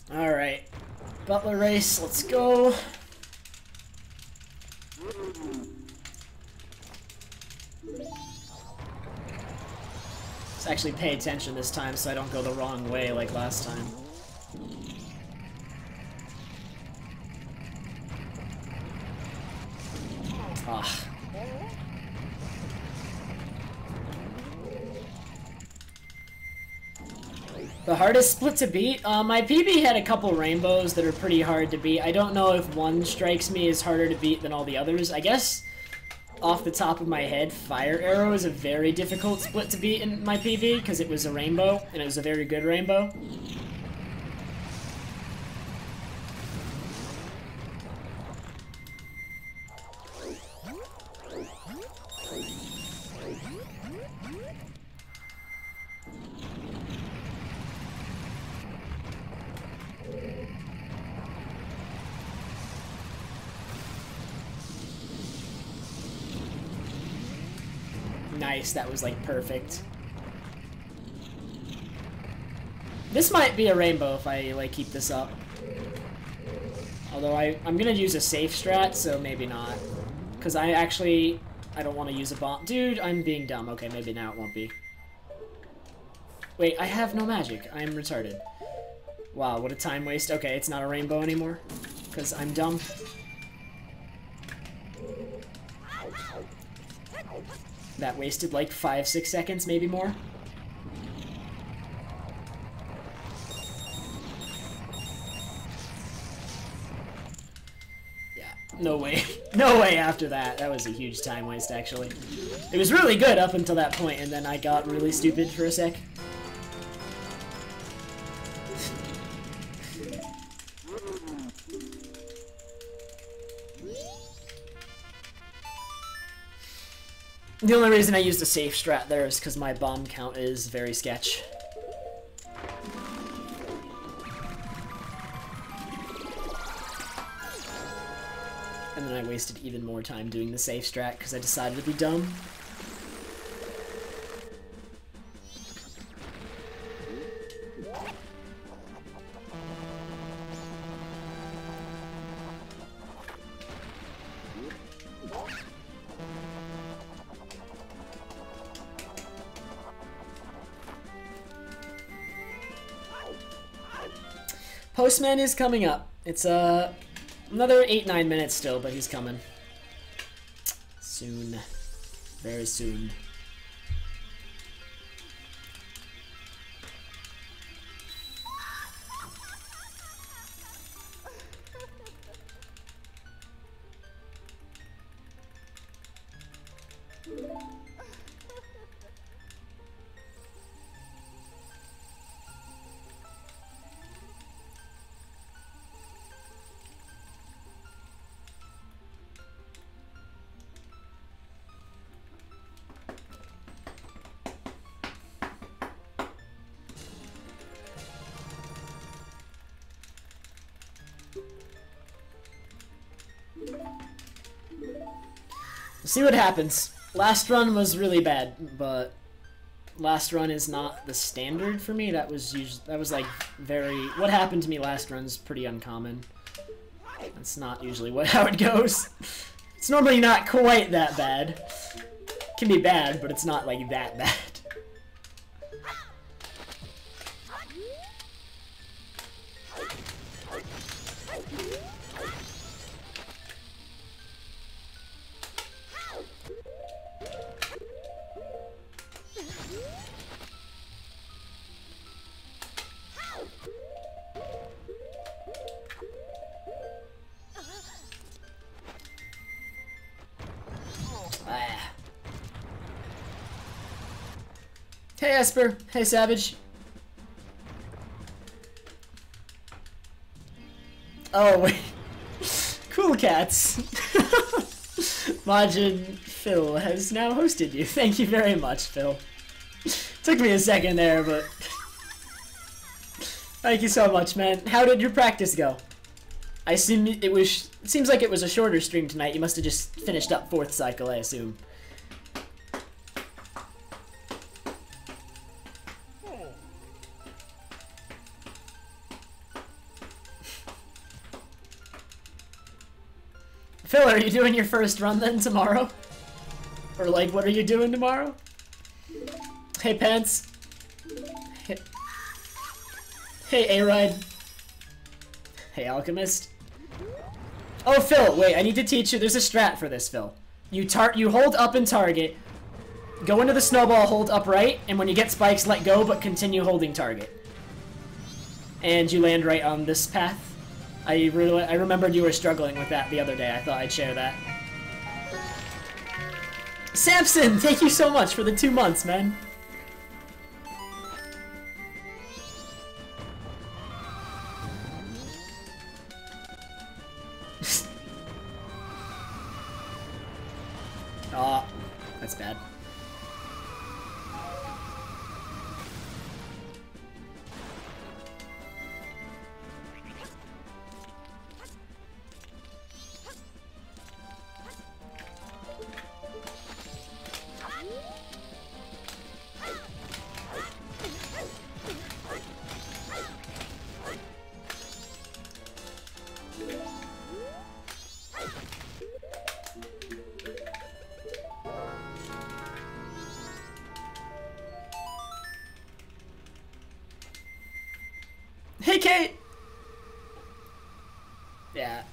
Alright. Butler race, let's go. Let's actually pay attention this time so I don't go the wrong way like last time. Ah. The hardest split to beat? My PB had a couple rainbows that are pretty hard to beat. I don't know if one strikes me as harder to beat than all the others. I guess, off the top of my head, Fire Arrow is a very difficult split to beat in my PB, because it was a rainbow, and it was a very good rainbow. Nice, that was like perfect. This might be a rainbow if I like keep this up. Although I'm gonna use a safe strat, so maybe not. Cause I don't want to use a bomb. Dude, I'm being dumb. Okay, maybe now it won't be. Wait, I have no magic. I am retarded. Wow, what a time waste. Okay, it's not a rainbow anymore. Cause I'm dumb. That wasted like 5-6 seconds, maybe more. No way. No way after that. That was a huge time waste, actually. It was really good up until that point, and then I got really stupid for a sec. The only reason I used a safe strat there is because my bomb count is very sketch. And then I wasted even more time doing the safe strat because I decided to be dumb. Postman is coming up. It's another 8-9 minutes still, but he's coming. Soon. Very soon. See what happens. Last run was really bad, but last run is not the standard for me. That was like very. What happened to me last run's pretty uncommon. That's not usually how it goes. It's normally not quite that bad. It can be bad, but it's not like that bad. Hey Esper, hey Savage. Oh wait, cool cats. Majin Phil has now hosted you. Thank you very much, Phil. Took me a second there, but thank you so much, man. How did your practice go? I assume it seems like it was a shorter stream tonight. You must have just finished up 4th cycle, I assume. Phil, are you doing your first run then tomorrow? Or like, what are you doing tomorrow? Hey, Pants. Hey, A-Ride. Hey, Alchemist. Oh, Phil, wait, I need to teach you. There's a strat for this, Phil. You hold up and target, go into the snowball, hold up right, and when you get spikes, let go, but continue holding target. And you land right on this path. I remembered you were struggling with that the other day. I thought I'd share that. Samson, thank you so much for the 2 months, man. Aw, that's bad. Hey, Kate! Yeah.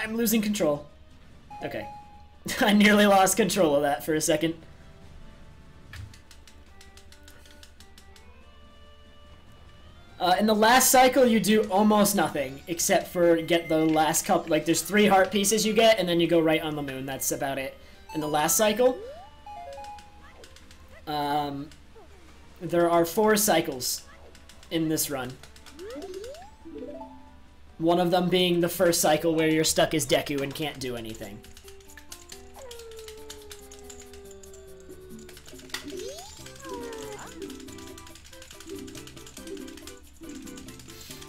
I'm losing control. Okay. I nearly lost control of that for a second. In the last cycle, you do almost nothing, except for get the last couple, like there's 3 heart pieces you get, and then you go right on the moon. That's about it. In the last cycle, there are 4 cycles in this run. One of them being the first cycle where you're stuck as Deku and can't do anything.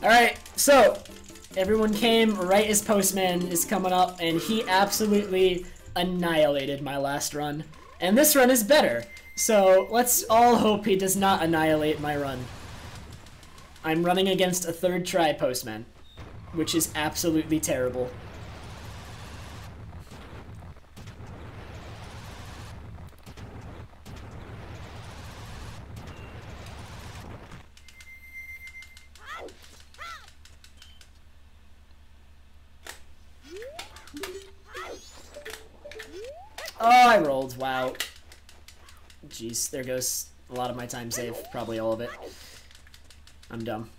Alright, so everyone came right as Postman is coming up, and he absolutely annihilated my last run. And this run is better, so let's all hope he does not annihilate my run. I'm running against a 3rd try Postman, which is absolutely terrible. Oh, I rolled. Wow. Jeez, there goes a lot of my time save. Probably all of it. I'm dumb.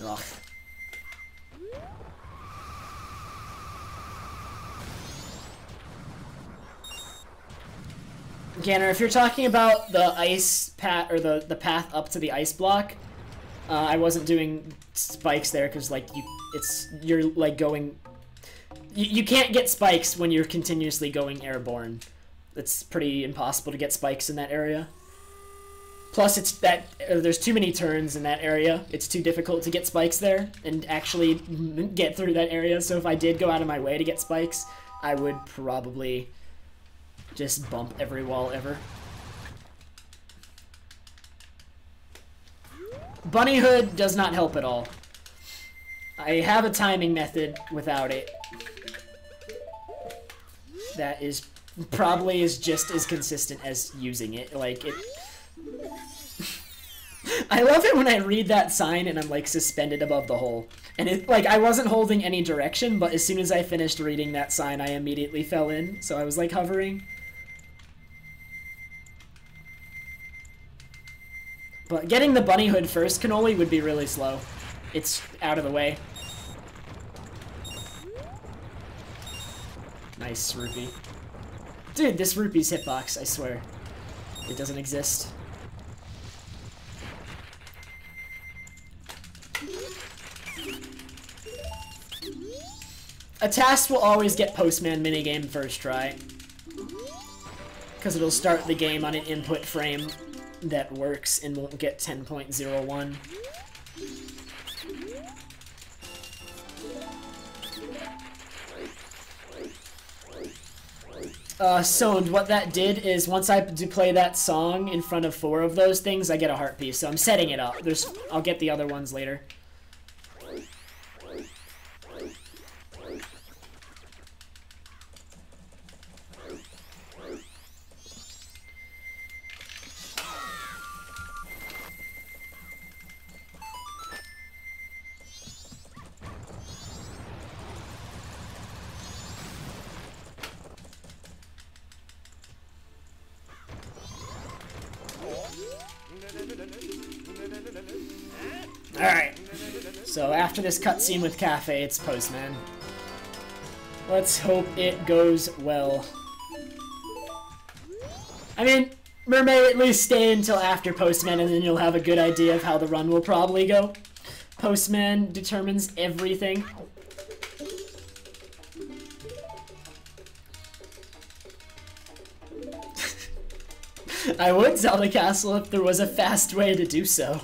Ugh. Ganner, if you're talking about the ice path, or the path up to the ice block, I wasn't doing spikes there because like you're like going. You can't get spikes when you're continuously going airborne. It's pretty impossible to get spikes in that area. Plus, there's too many turns in that area. It's too difficult to get spikes there and actually get through that area. So if I did go out of my way to get spikes, I would probably just bump every wall ever. Bunny Hood does not help at all. I have a timing method without it. That is probably just as consistent as using it. Like it. I love it when I read that sign and I'm like suspended above the hole. And it like I wasn't holding any direction, but as soon as I finished reading that sign, I immediately fell in. So I was like hovering. But getting the bunny hood first cannoli would be really slow. It's out of the way. Nice rupee. Dude, this rupee's hitbox, I swear. It doesn't exist. A task will always get Postman minigame first try. Because it'll start the game on an input frame that works and won't get 10.01. So what that did is once I do play that song in front of 4 of those things, I get a heart piece. So I'm setting it up. I'll get the other ones later. Alright, so after this cutscene with Cafe, it's Postman. Let's hope it goes well. I mean, may at least stay until after Postman and then you'll have a good idea of how the run will probably go. Postman determines everything. I would sell the castle if there was a fast way to do so.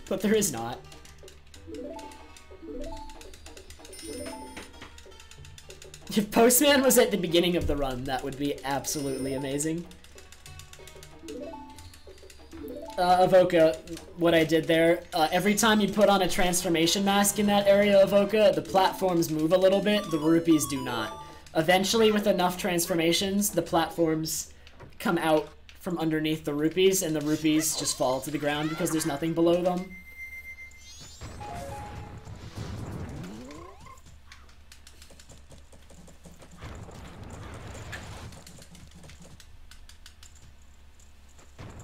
But there is not. If Postman was at the beginning of the run, that would be absolutely amazing. Avoca, what I did there, every time you put on a transformation mask in that area, Avoca, the platforms move a little bit, the rupees do not. Eventually, with enough transformations, the platforms come out from underneath the rupees, and the rupees just fall to the ground because there's nothing below them.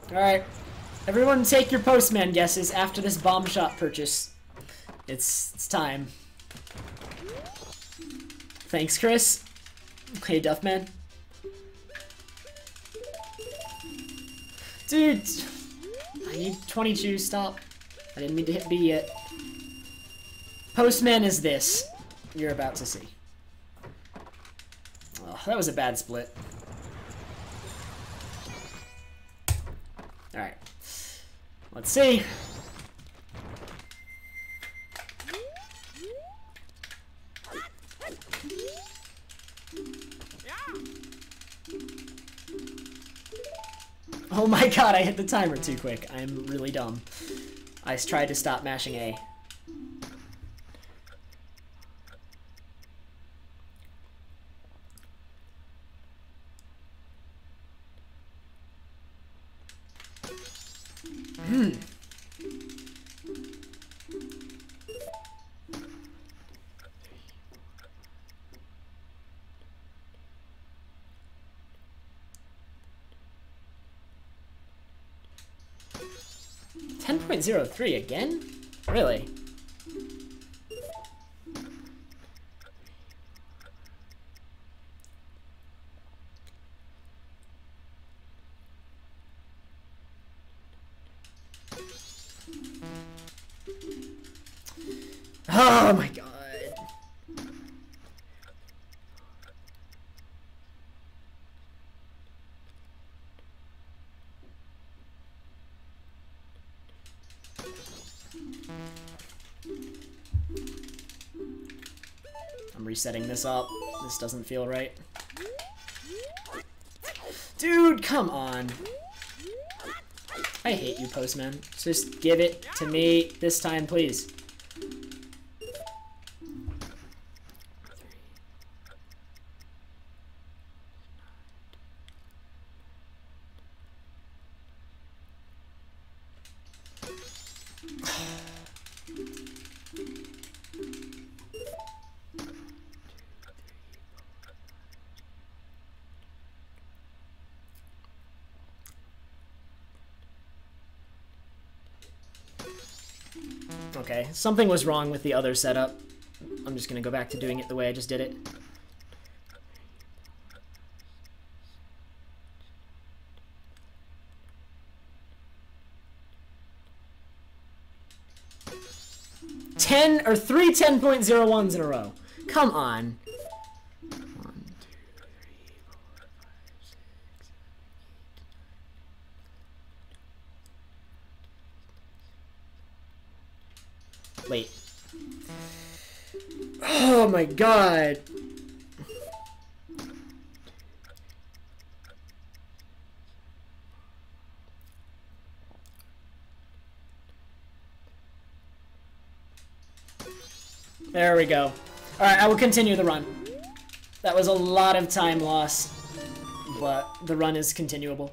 Alright, everyone take your postman guesses after this bomb shop purchase. It's time. Thanks, Chris. Hey, Duffman. Dude, I need 22, stop. I didn't mean to hit B yet. Postman is this. You're about to see. Oh, that was a bad split. Alright. Let's see. Oh my god, I hit the timer too quick. I'm really dumb. I tried to stop mashing A. .03 again? Really? Oh my god. I'm resetting this up. This doesn't feel right. Dude, come on. I hate you, Postman. Just give it to me this time, please. Okay, something was wrong with the other setup. I'm just gonna go back to doing it the way I just did it. Three 10.01s in a row. Come on. 1, 2, 3, 4, 5, 6, 7, 8. Wait. Oh my god. There we go. Alright, I will continue the run. That was a lot of time lost, but the run is continuable.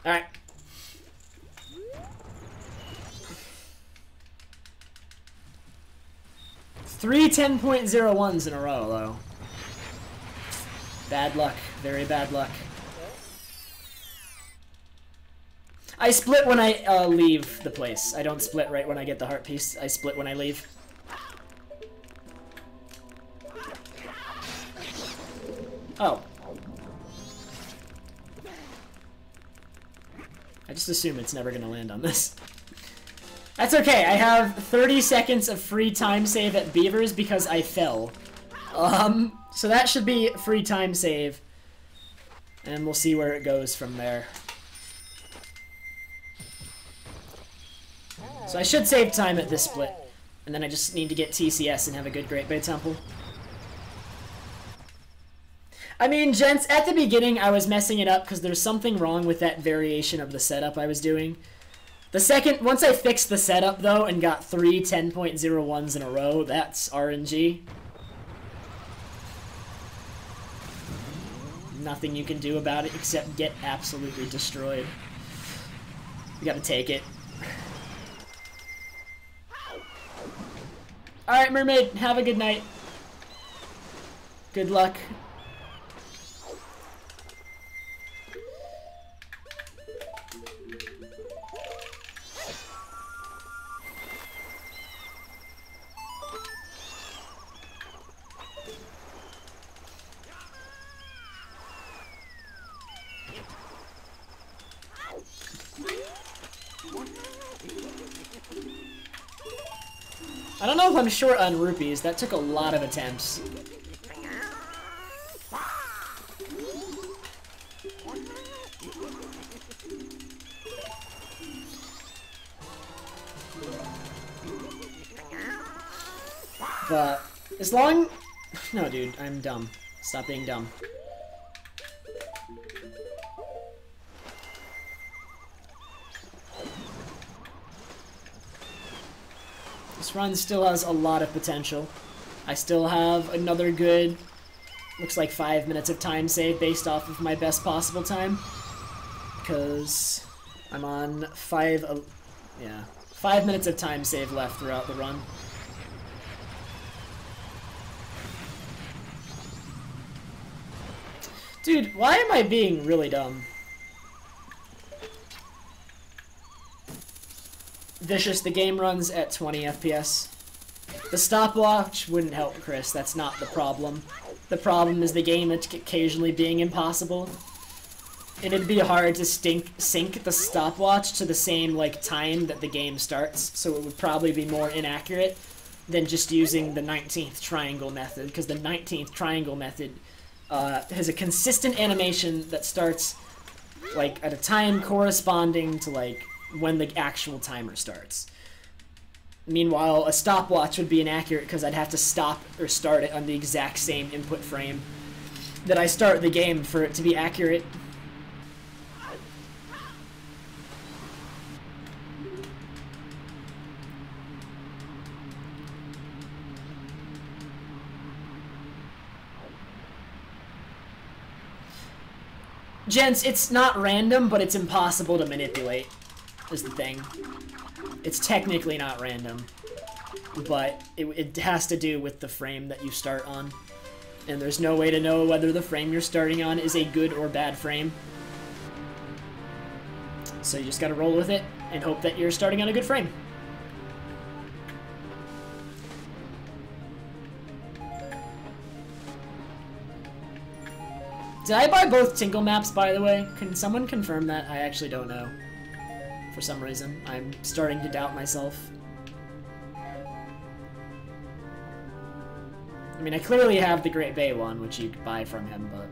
Alright. Three 10.01s in a row, though. Bad luck. Very bad luck. I split when I leave the place. I don't split right when I get the heart piece. I split when I leave. Oh. I just assume it's never gonna land on this. That's okay, I have 30 seconds of free time save at Beavers because I fell. So that should be free time save. And we'll see where it goes from there. So I should save time at this split. And then I just need to get TCS and have a good Great Bay Temple. I mean, gents, at the beginning I was messing it up because there's something wrong with that variation of the setup I was doing. Once I fixed the setup, though, and got three 10.01s in a row, that's RNG. nothing you can do about it except get absolutely destroyed. You gotta take it. Alright, Mermaid, have a good night. Good luck. I don't know if I'm short on rupees. That took a lot of attempts. But as long... No, dude, I'm dumb. Stop being dumb. This run still has a lot of potential. I still have another good, looks like 5 minutes of time save based off of my best possible time. Because I'm on 5 minutes of time save left throughout the run. Dude, why am I being really dumb? Vicious, the game runs at 20 FPS. The stopwatch wouldn't help, Chris. That's not the problem. The problem is the game occasionally being impossible. And it'd be hard to sync the stopwatch to the same like time that the game starts, so it would probably be more inaccurate than just using the 19th triangle method, because the 19th triangle method has a consistent animation that starts like at a time corresponding to like when the actual timer starts. Meanwhile, a stopwatch would be inaccurate because I'd have to stop or start it on the exact same input frame that I start the game for it to be accurate. Gents, it's not random, but it's impossible to manipulate, is the thing. It's technically not random, but it has to do with the frame that you start on. And there's no way to know whether the frame you're starting on is a good or bad frame. So you just gotta roll with it and hope that you're starting on a good frame. Did I buy both Tinkle maps, by the way? Can someone confirm that? I actually don't know. For some reason, I'm starting to doubt myself. I mean, I clearly have the Great Bay one, which you buy from him, but...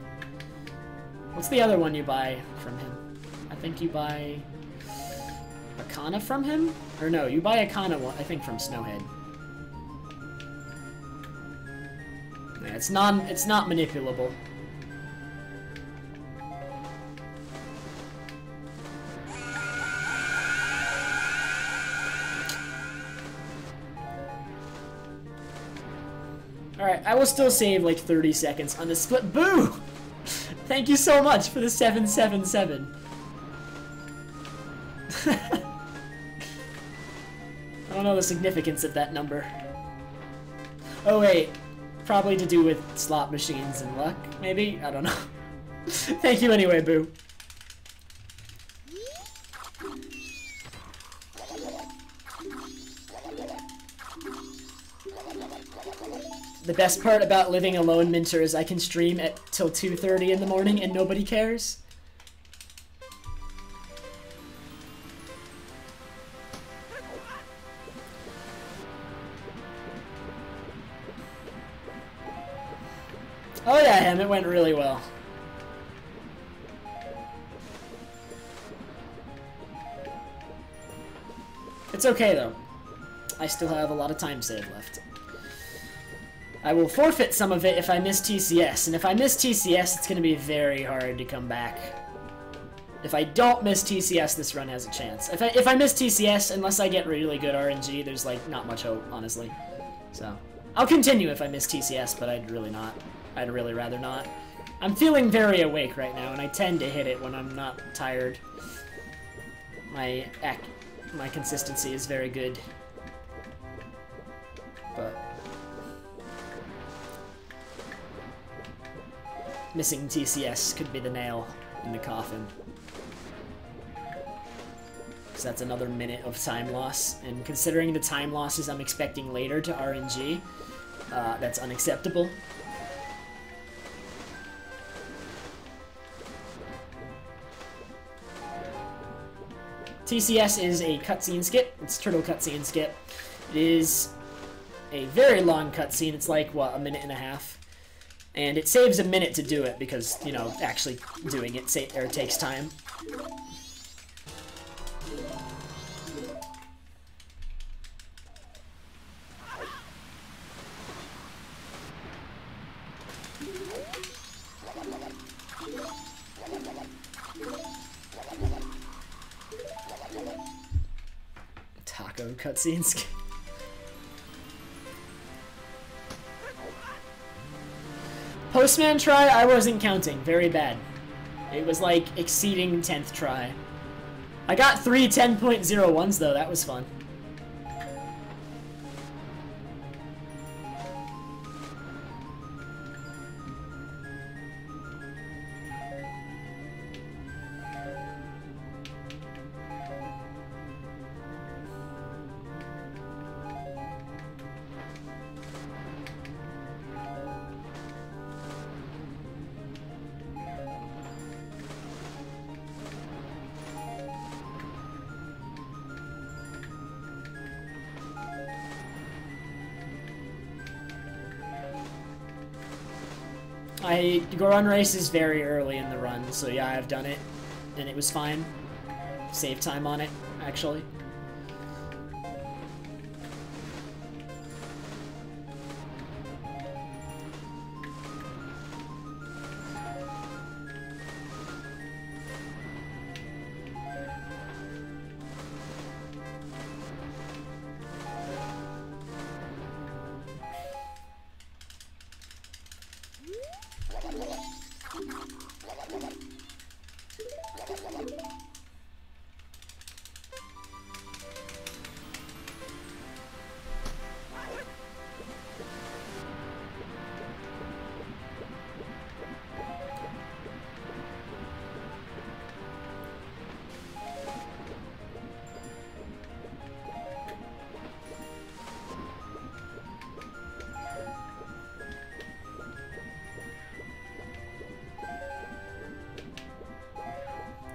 What's the other one you buy from him? I think you buy... Akana from him? Or no, you buy Akana one, I think from Snowhead. Yeah, it's not manipulable. Alright, I will still save like 30 seconds on this split. Boo! Thank you so much for the 777. I don't know the significance of that number. Oh wait, probably to do with slot machines and luck, maybe? I don't know. Thank you anyway, Boo. The best part about living alone, Minter, is I can stream at till 2:30 in the morning and nobody cares. Oh yeah, him, it went really well. It's okay though. I still have a lot of time saved left. I will forfeit some of it if I miss TCS, and if I miss TCS, it's going to be very hard to come back. If I don't miss TCS, this run has a chance. If I miss TCS, unless I get really good RNG, there's like not much hope, honestly. So, I'll continue if I miss TCS, but I'd really not. I'd really rather not. I'm feeling very awake right now, and I tend to hit it when I'm not tired. My consistency is very good. But missing TCS could be the nail in the coffin. Because that's another minute of time loss, and considering the time losses I'm expecting later to RNG, that's unacceptable. TCS is a cutscene skip. It's turtle cutscene skip. It is a very long cutscene. It's like, what, a minute and a half? And it saves a minute to do it because, you know, actually doing it takes time. Taco cutscenes. Postman try, I wasn't counting. Very bad. It was like exceeding 10th try. I got 3 10.01s though, that was fun. Run races very early in the run, so yeah, I've done it, and it was fine. Save time on it, actually.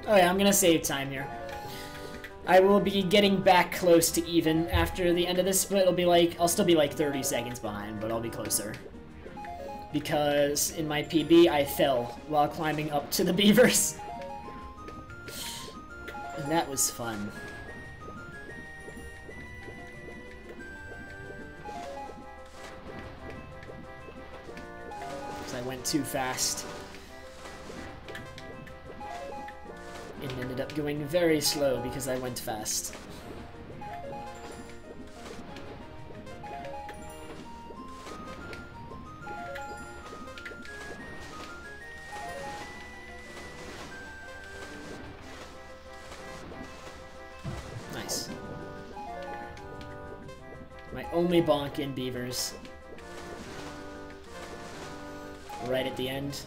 Oh yeah, I'm gonna save time here. I will be getting back close to even after the end of this, but it'll be like, I'll still be like 30 seconds behind, but I'll be closer. Because in my PB, I fell while climbing up to the beavers. And that was fun. Because I went too fast. It ended up going very slow because I went fast. Nice. My only bonk in beavers. Right at the end.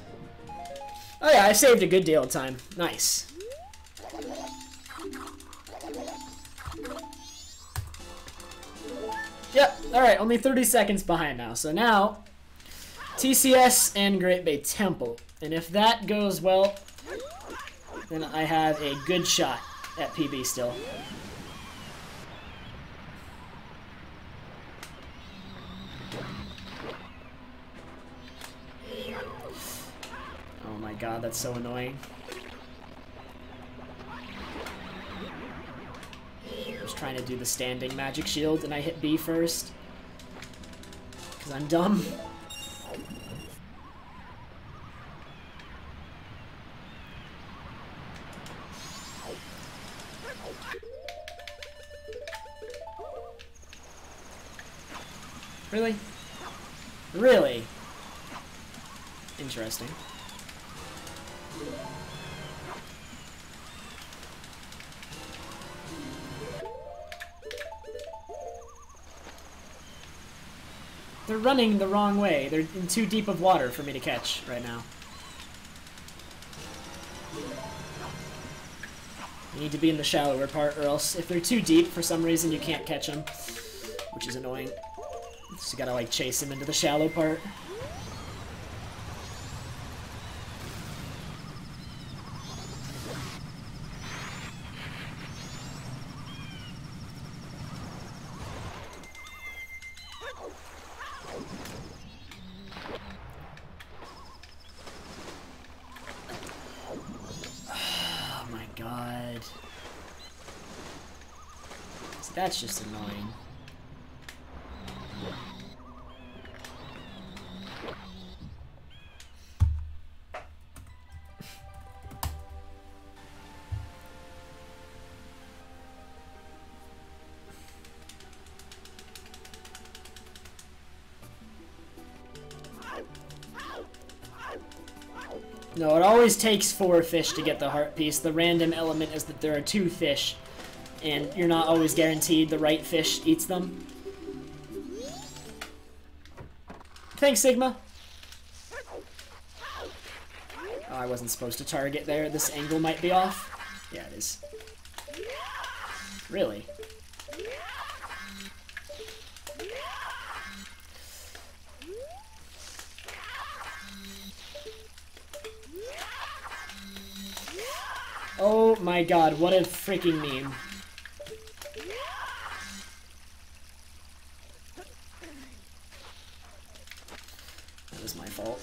Oh yeah, I saved a good deal of time. Nice. Yep, alright, only 30 seconds behind now. So now, TCS and Great Bay Temple. And if that goes well, then I have a good shot at PB still. Oh my god, that's so annoying. Trying to do the standing magic shield and I hit B first because I'm dumb. Really? Really? Interesting. They're running the wrong way. They're in too deep of water for me to catch right now. You need to be in the shallower part, or else if they're too deep, for some reason you can't catch them, which is annoying. So you gotta, like, chase him into the shallow part. Oh my god. So that's just annoying. No, it always takes 4 fish to get the heart piece. The random element is that there are 2 fish, and you're not always guaranteed the right fish eats them. Thanks, Sigma. Oh, I wasn't supposed to target there. This angle might be off. Yeah, it is. Really? Oh my god, what a freaking meme. That was my fault.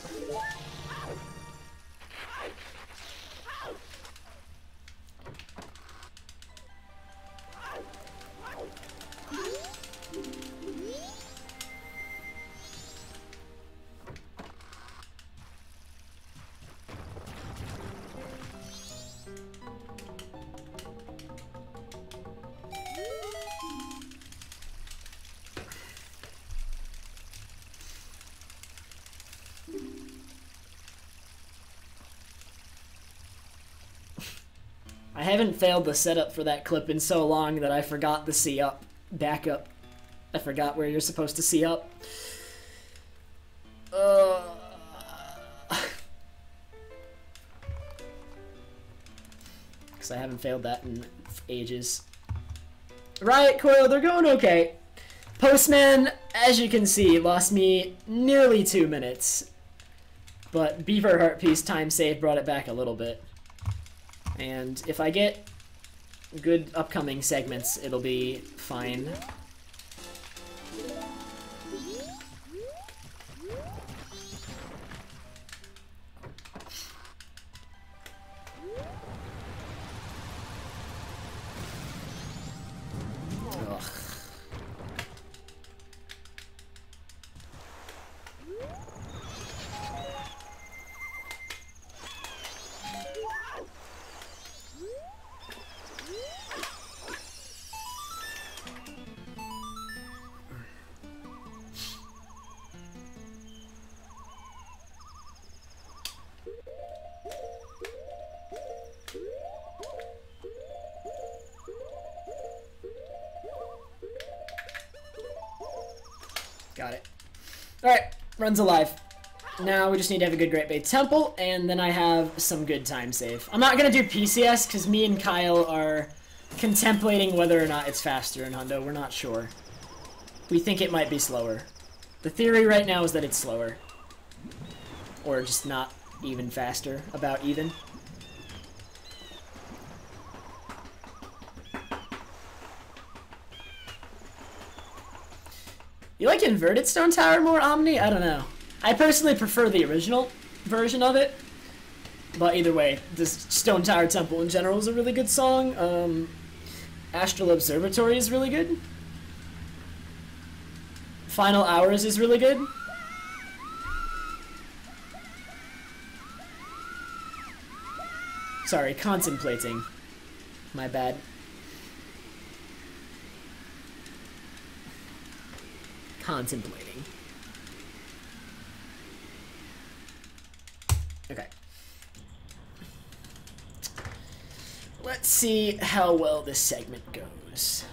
I haven't failed the setup for that clip in so long that I forgot the see up, back up. I forgot where you're supposed to see up. Because I haven't failed that in ages. Riot Coil, they're going okay. Postman, as you can see, lost me nearly 2 minutes. But Beaver Heart Piece time save brought it back a little bit. And if I get good upcoming segments, it'll be fine. Ugh. Got it. Alright, run's alive. Now we just need to have a good Great Bay Temple, and then I have some good time save. I'm not going to do PCS, because me and Kyle are contemplating whether or not it's faster in Hundo. We're not sure. We think it might be slower. The theory right now is that it's slower. Or just not even faster, about even. You like Inverted Stone Tower more, Omni? I don't know. I personally prefer the original version of it. But either way, this Stone Tower Temple in general is a really good song. Astral Observatory is really good. Final Hours is really good. Sorry, contemplating. My bad. Contemplating. Okay. Let's see how well this segment goes.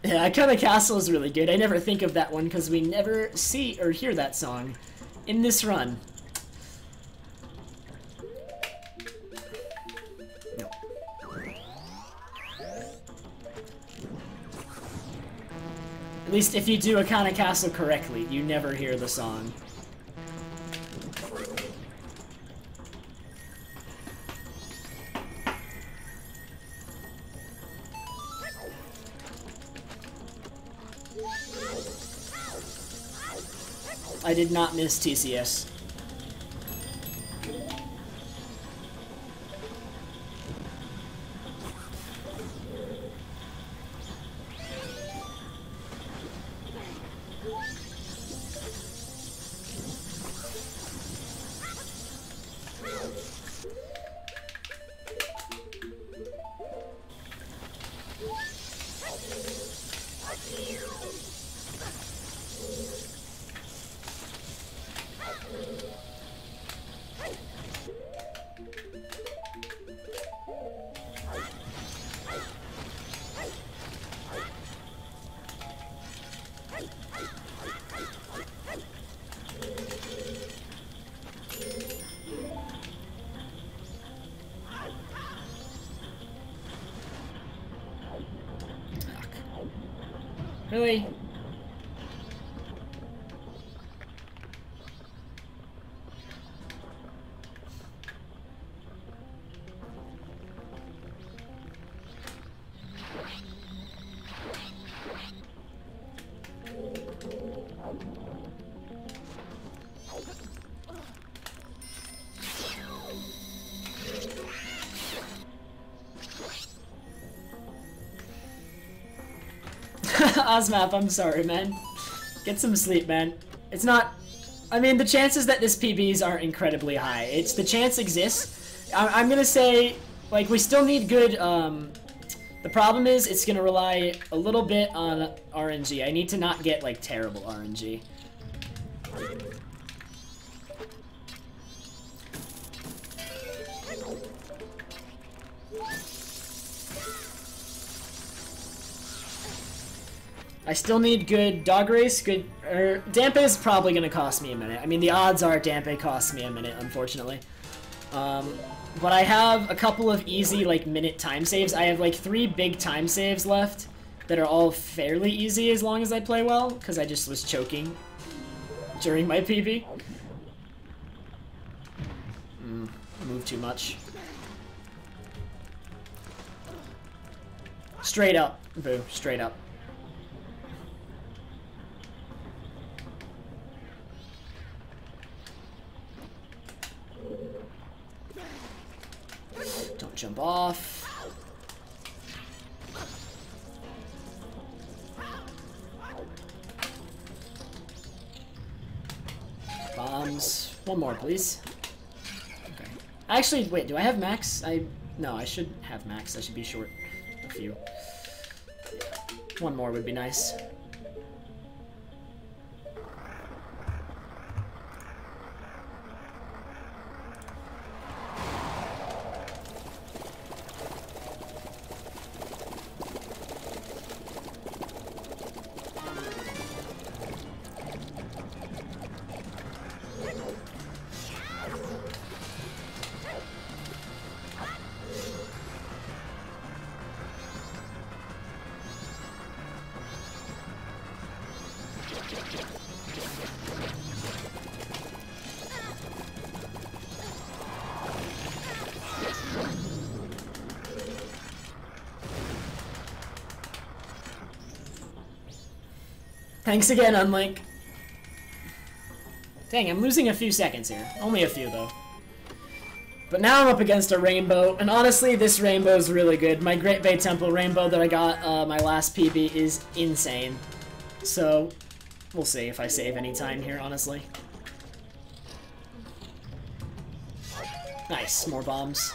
Yeah, Akana Castle is really good. I never think of that one because we never see or hear that song in this run. No. At least if you do Akana Castle correctly, you never hear the song. I did not miss TCS. Really? Ozmap, I'm sorry, man. Get some sleep, man. It's not... I mean, the chances that this PBs aren't incredibly high. It's... The chance exists. I'm gonna say, like, we still need good, The problem is, it's gonna rely a little bit on RNG. I need to not get, like, terrible RNG. I still need good dog race, good... Dampe is probably going to cost me a minute. I mean, the odds are Dampe costs me a minute, unfortunately. But I have a couple of easy, like, minute time saves. I have, like, 3 big time saves left that are all fairly easy as long as I play well, because I just was choking during my PB. Move too much. Straight up. Boo. Straight up. Don't jump off. Bombs. One more, please. Okay. Actually, wait, do I have max? No, I should have max. I should be short a few. One more would be nice. Thanks again, Unlink. Dang, I'm losing a few seconds here. Only a few, though. But now I'm up against a rainbow, and honestly, this rainbow is really good. My Great Bay Temple rainbow that I got my last PB is insane. So, we'll see if I save any time here, honestly. Nice, more bombs.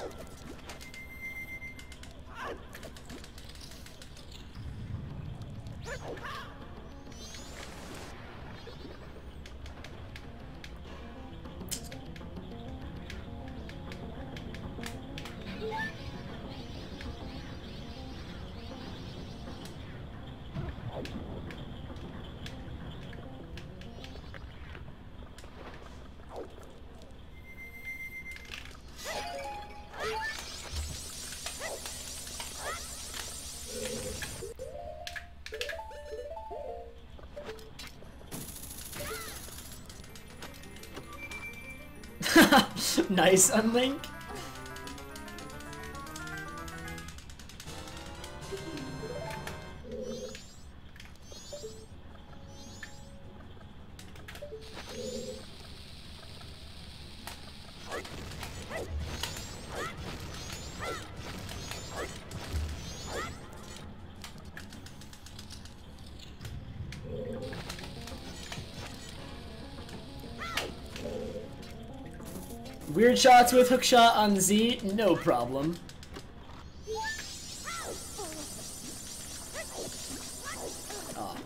Nice, Unlink. Weird shots with hook shot on Z, no problem. Oh.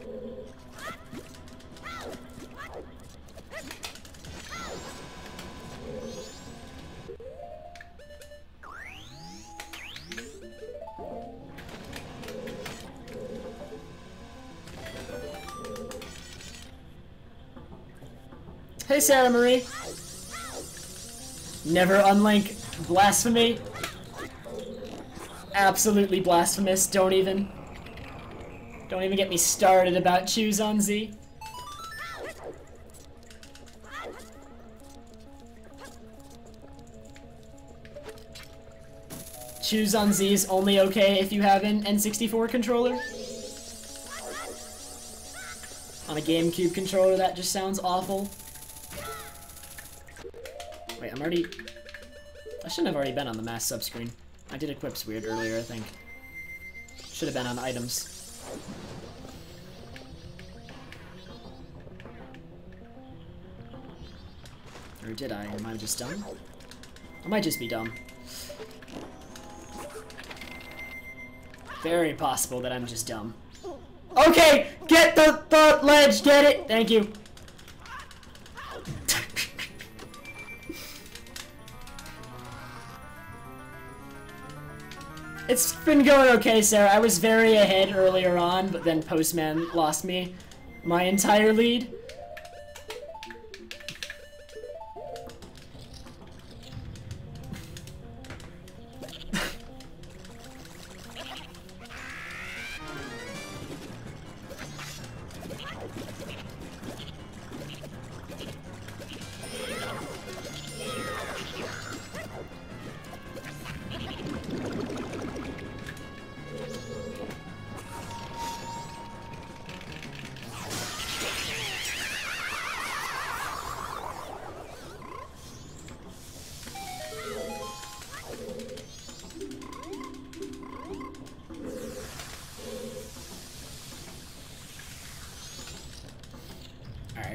Hey, Sarah Marie. Never unlink. Blasphemy. Absolutely blasphemous. Don't even get me started about choose on Z. Choose on Z is only okay if you have an N64 controller. On a GameCube controller, that just sounds awful. Wait, I shouldn't have already been on the mass subscreen. I did equips weird earlier, I think. Should have been on items. Or did I? Am I just dumb? I might just be dumb. Very possible that I'm just dumb. Okay! Get the ledge! Get it! Thank you. It's been going okay, Sarah. I was very ahead earlier on, but then Postman lost me my entire lead.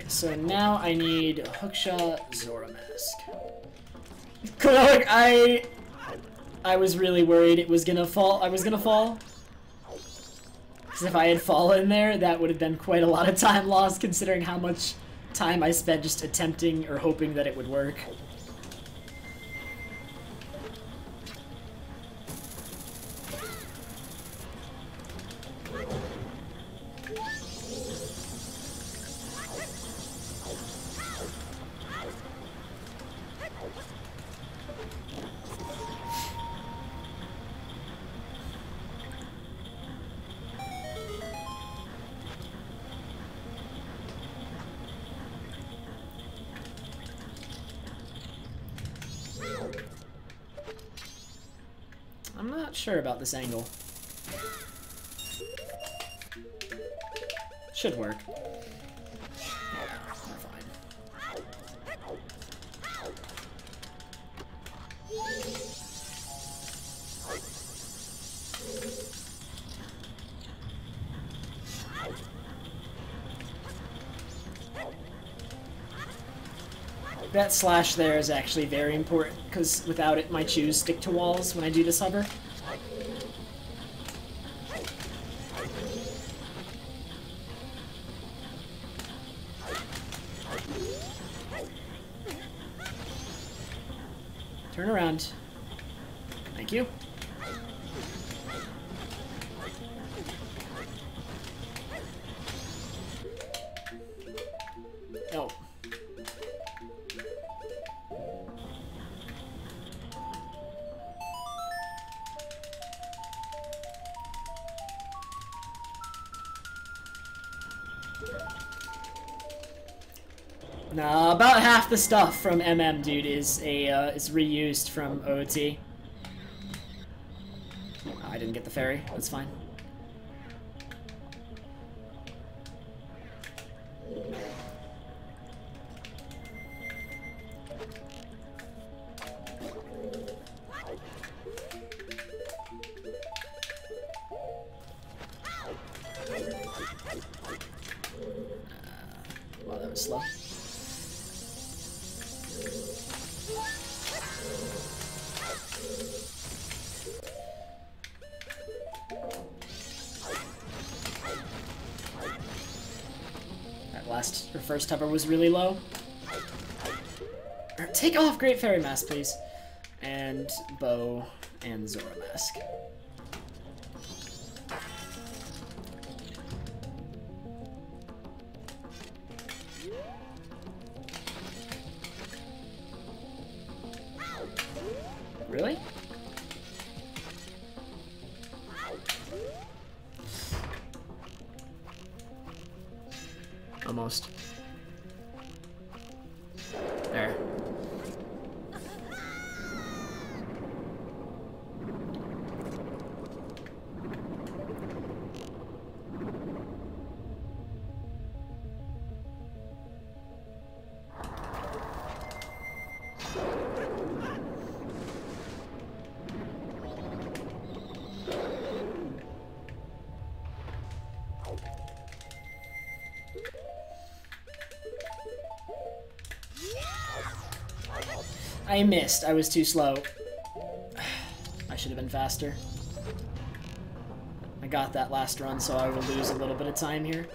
So now I need hookshot Majora Mask. Look, I was really worried it was gonna fall. I was gonna fall. Because if I had fallen there, that would have been quite a lot of time lost, considering how much time I spent just attempting or hoping that it would work. I'm not sure about this angle. Should work. Yeah, we're fine. That slash there is actually very important, because without it, my chews stick to walls when I do this hover. Turn around. Thank you. Oh. Nah, about half the stuff from MM, dude, is reused from OT. Oh, I didn't get the ferry. That's fine. Wow, that was slow. That first tupper was really low. Take off Great Fairy Mask, please. And bow and Zora Mask. Really? Almost. There. I missed. I was too slow. I should have been faster. I got that last run, so I will lose a little bit of time here.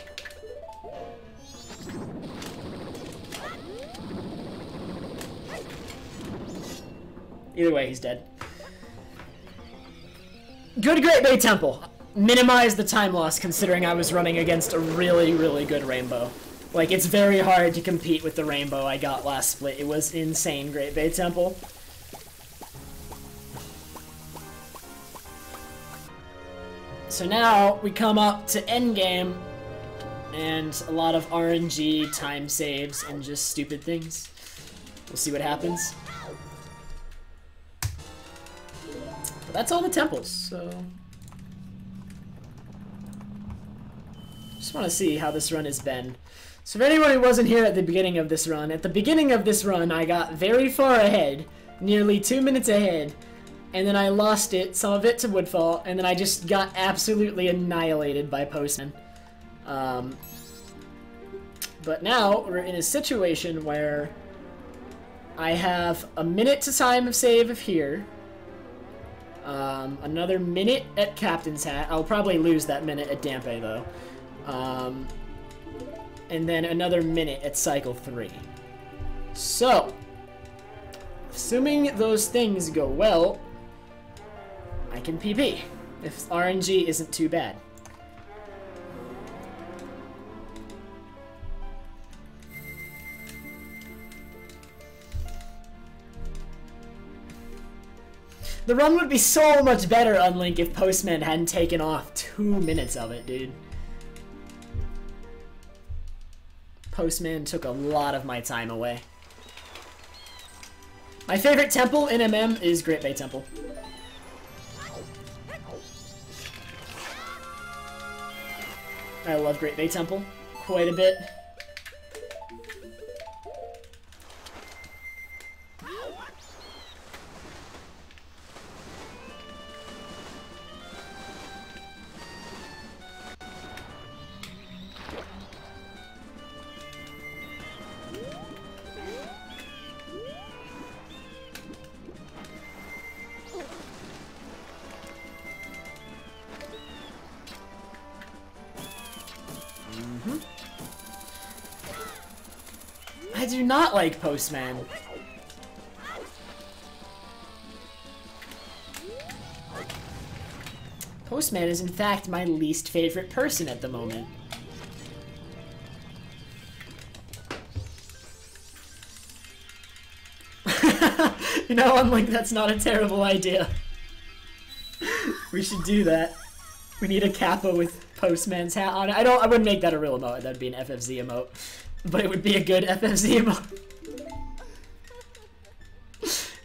Either way, he's dead. Good Great Bay Temple. Minimize the time loss considering I was running against a really, really good rainbow. Like, it's very hard to compete with the rainbow I got last split. It was insane, Great Bay Temple. So now we come up to endgame, and a lot of RNG, time saves, and just stupid things. We'll see what happens. But that's all the temples, so... just want to see how this run has been. So for anyone who wasn't here at the beginning of this run, I got very far ahead, nearly 2 minutes ahead, and then I lost it, some of it to Woodfall, and then I just got absolutely annihilated by Postman. But now we're in a situation where I have a minute to time of save of here, another minute at Captain's Hat. I'll probably lose that minute at Dampe though. And then another minute at Cycle 3. So, assuming those things go well, I can PP, if RNG isn't too bad. The run would be so much better, Unlink, if Postman hadn't taken off 2 minutes of it, dude. Postman took a lot of my time away. My favorite temple in MM is Great Bay Temple. I love Great Bay Temple quite a bit. I do not like Postman. Postman is in fact my least favorite person at the moment. You know, I'm like, that's not a terrible idea. We should do that. We need a kappa with postman's hat on it. I wouldn't make that a real emote. That'd be an FFZ emote. But it would be a good FFZ emote.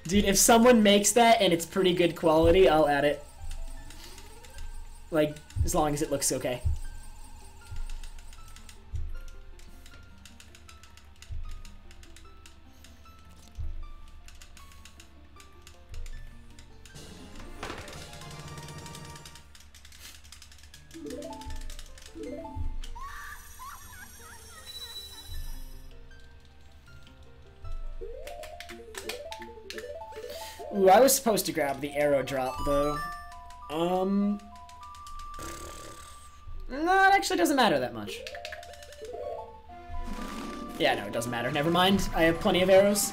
Dude, if someone makes that and it's pretty good quality, I'll add it. Like, as long as it looks okay. Ooh, I was supposed to grab the arrow drop, though. No, it actually doesn't matter that much. Yeah, no, it doesn't matter. Never mind. I have plenty of arrows.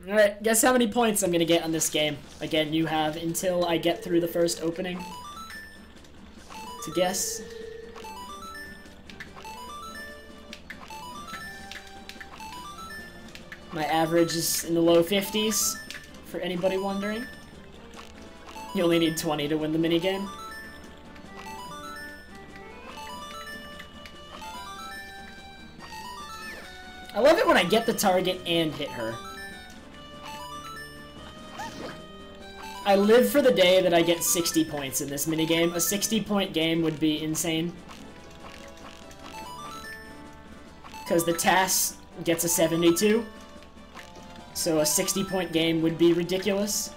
Alright, guess how many points I'm gonna get on this game. Again, you have until I get through the first opening to guess. My average is in the low 50s, for anybody wondering. You only need 20 to win the minigame. I love it when I get the target and hit her. I live for the day that I get 60 points in this minigame. A 60-point game would be insane. Because the TAS gets a 72. So a 60-point game would be ridiculous.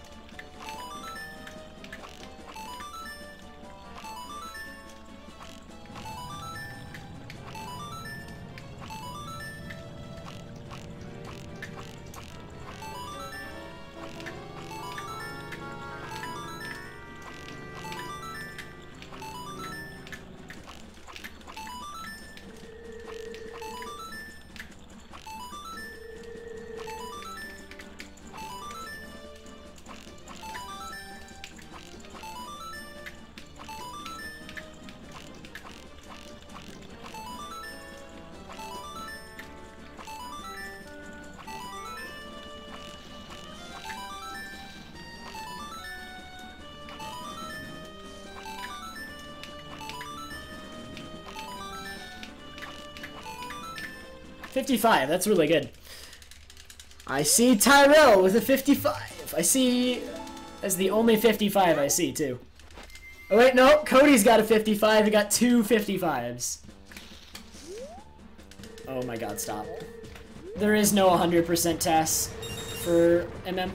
$55, that's really good. I see Tyrell with a 55. I see as the only 55 I see, too. Oh wait, no, Cody's got a 55. He got two 55s. Oh my god, stop. There is no 100% TAS for MM.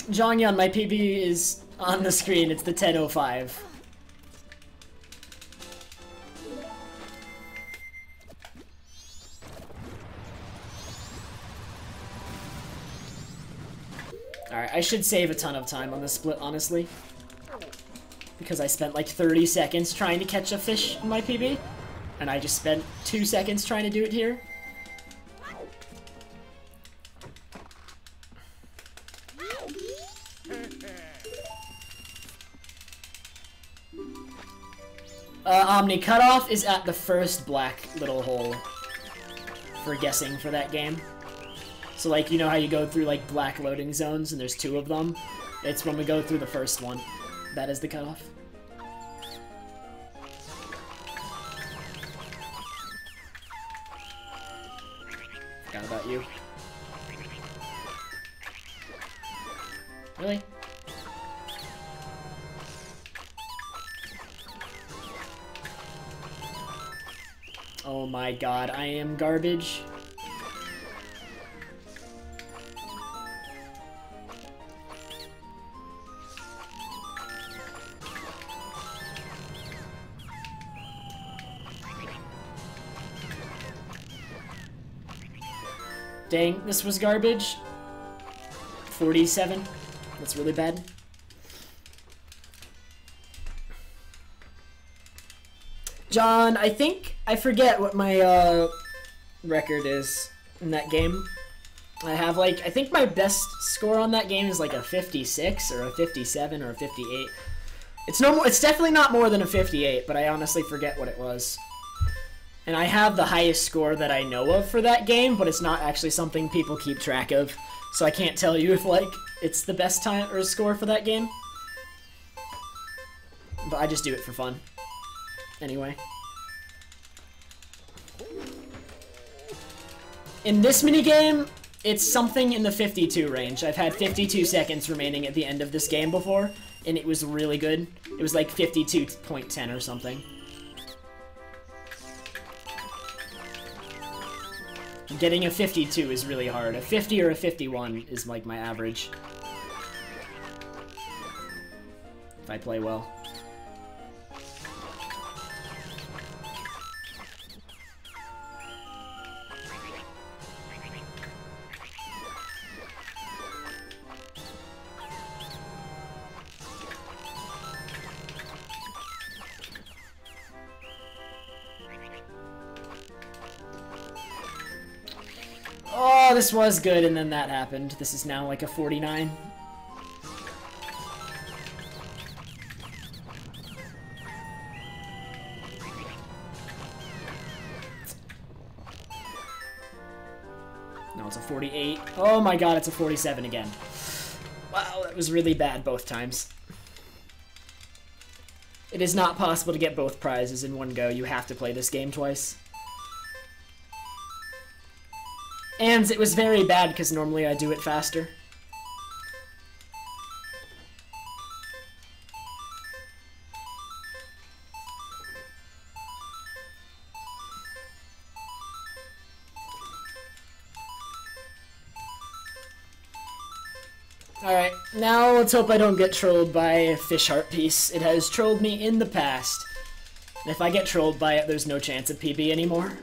Jonghyun, my PB is on the screen. It's the 10:05. Alright, I should save a ton of time on this split, honestly. Because I spent like 30 seconds trying to catch a fish in my PB. And I just spent 2 seconds trying to do it here. Omni Cutoff is at the first black little hole for guessing for that game. So like, you know how you go through like black loading zones and there's 2 of them? It's when we go through the first one. That is the cutoff. Forgot about you. Really? Oh my god, I am garbage. Dang, this was garbage. 47. That's really bad. John, I forget what my record is in that game. I have like, I think my best score on that game is like a 56 or a 57 or a 58. It's definitely not more than a 58, but I honestly forget what it was. And I have the highest score that I know of for that game, but it's not actually something people keep track of. So I can't tell you if like it's the best time or score for that game. But I just do it for fun. Anyway. In this minigame, it's something in the 52 range. I've had 52 seconds remaining at the end of this game before, and it was really good. It was like 52.10 or something. Getting a 52 is really hard. A 50 or a 51 is like my average. If I play well. Oh, this was good, and then that happened. This is now like a 49. No, it's a 48. Oh my god, it's a 47 again. Wow, that was really bad both times. It is not possible to get both prizes in one go. You have to play this game twice. And it was very bad because normally I do it faster. Alright, now let's hope I don't get trolled by a fish heart piece. It has trolled me in the past. And if I get trolled by it, there's no chance of PB anymore.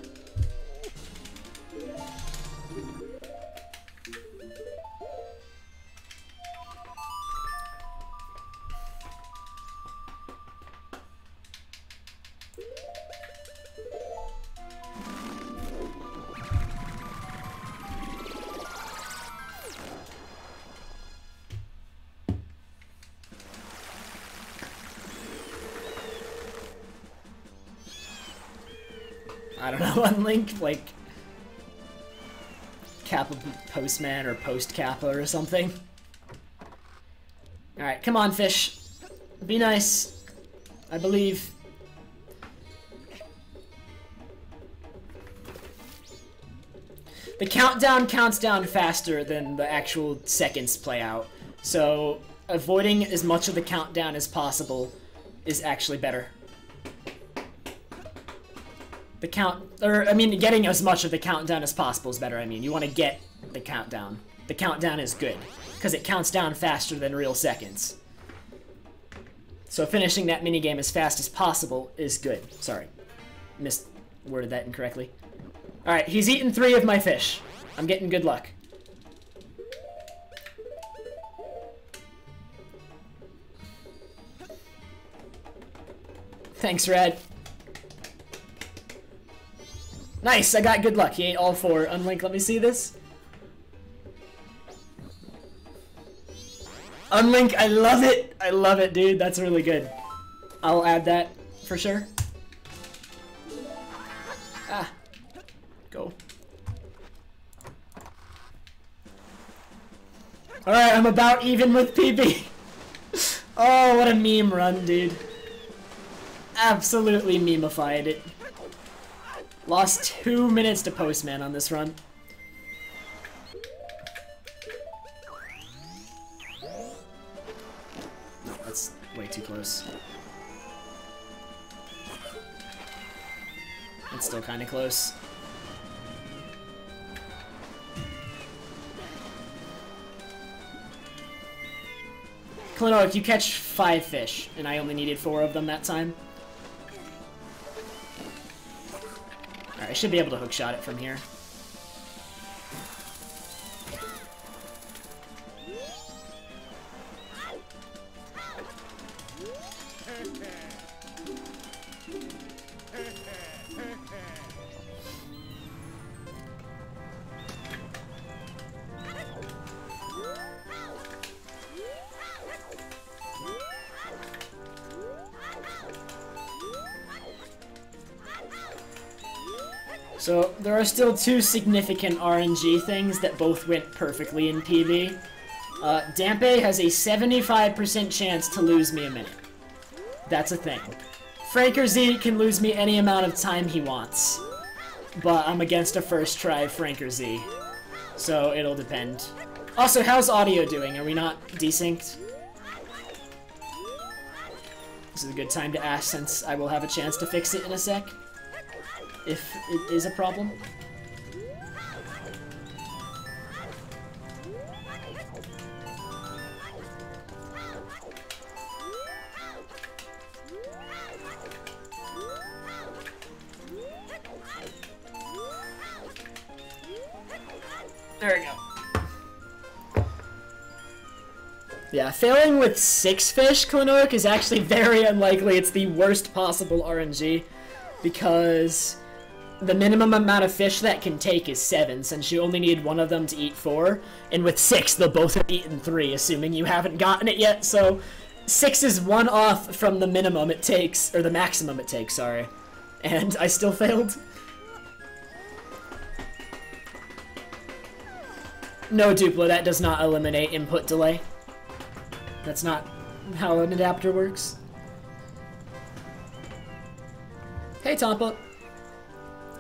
I don't know, unlink, like, Kappa Postman or Post Kappa or something. Alright, come on, fish. Be nice. I believe. The countdown counts down faster than the actual seconds play out. So, avoiding as much of the countdown as possible is actually better. Getting as much of the countdown as possible is better, you want to get the countdown. The countdown is good, because it counts down faster than real seconds. So finishing that minigame as fast as possible is good. Sorry, worded that incorrectly. Alright, he's eaten 3 of my fish. I'm getting good luck. Thanks, Rad. Nice, I got good luck. He ate all 4. Unlink, let me see this. Unlink, I love it! I love it, dude. That's really good. I'll add that for sure. Ah. Go. Alright, I'm about even with PB. Oh, what a meme run, dude. Absolutely memeified it. Lost 2 minutes to Postman on this run. No, that's way too close. It's still kind of close. Clinoic, you catch 5 fish, and I only needed 4 of them that time. Alright, I should be able to hookshot it from here. So, there are still two significant RNG things that both went perfectly in PB. Dampe has a 75% chance to lose me a minute. That's a thing. Franker Z can lose me any amount of time he wants. But I'm against a first try Franker Z. So, it'll depend. Also, how's audio doing? Are we not desynced? This is a good time to ask since I will have a chance to fix it in a sec. If it is a problem. There we go. Yeah, failing with 6 fish, Klanoic, is actually very unlikely. It's the worst possible RNG because the minimum amount of fish that can take is 7, since you only need one of them to eat 4, and with 6, they'll both have eaten 3, assuming you haven't gotten it yet, so 6 is 1 off from the minimum it takes, or the maximum it takes, sorry. And I still failed. No, Duplo, that does not eliminate input delay. That's not how an adapter works. Hey, Tompa.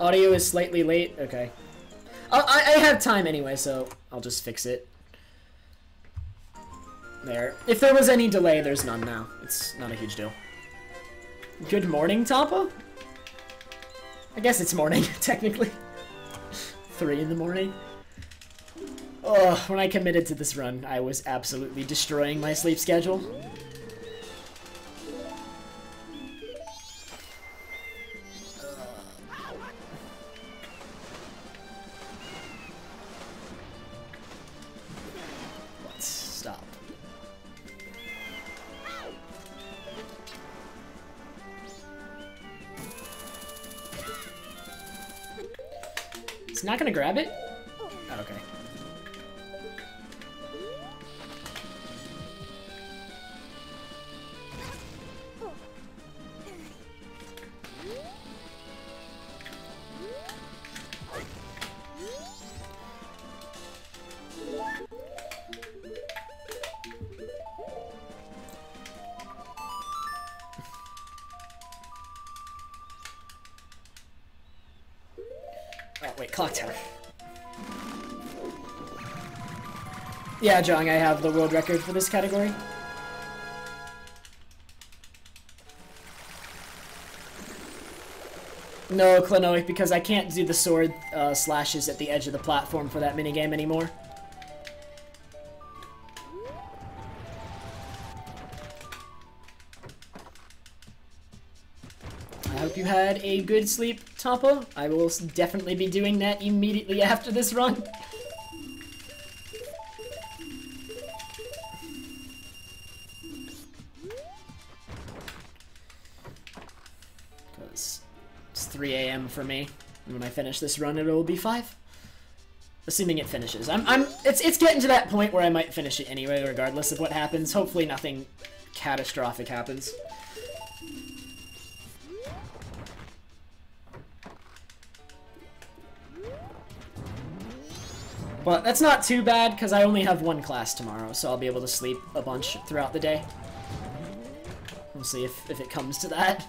Audio is slightly late? Okay. I have time anyway, so I'll just fix it. There. If there was any delay, there's none now. It's not a huge deal. Good morning, Tompa? I guess it's morning, technically. 3 in the morning. Oh, when I committed to this run, I was absolutely destroying my sleep schedule. Let's stop. It's not gonna grab it? Oh, okay. Oh, wait, clock tower. Yeah, Jong, I have the world record for this category. No, Klanoic, because I can't do the sword slashes at the edge of the platform for that minigame anymore. I hope you had a good sleep, Tompa. I will definitely be doing that immediately after this run. Because it's 3 a.m. for me. And when I finish this run, it'll be 5. Assuming it finishes. It's getting to that point where I might finish it anyway, regardless of what happens. Hopefully nothing catastrophic happens. But that's not too bad, because I only have 1 class tomorrow, so I'll be able to sleep a bunch throughout the day. We'll see if it comes to that.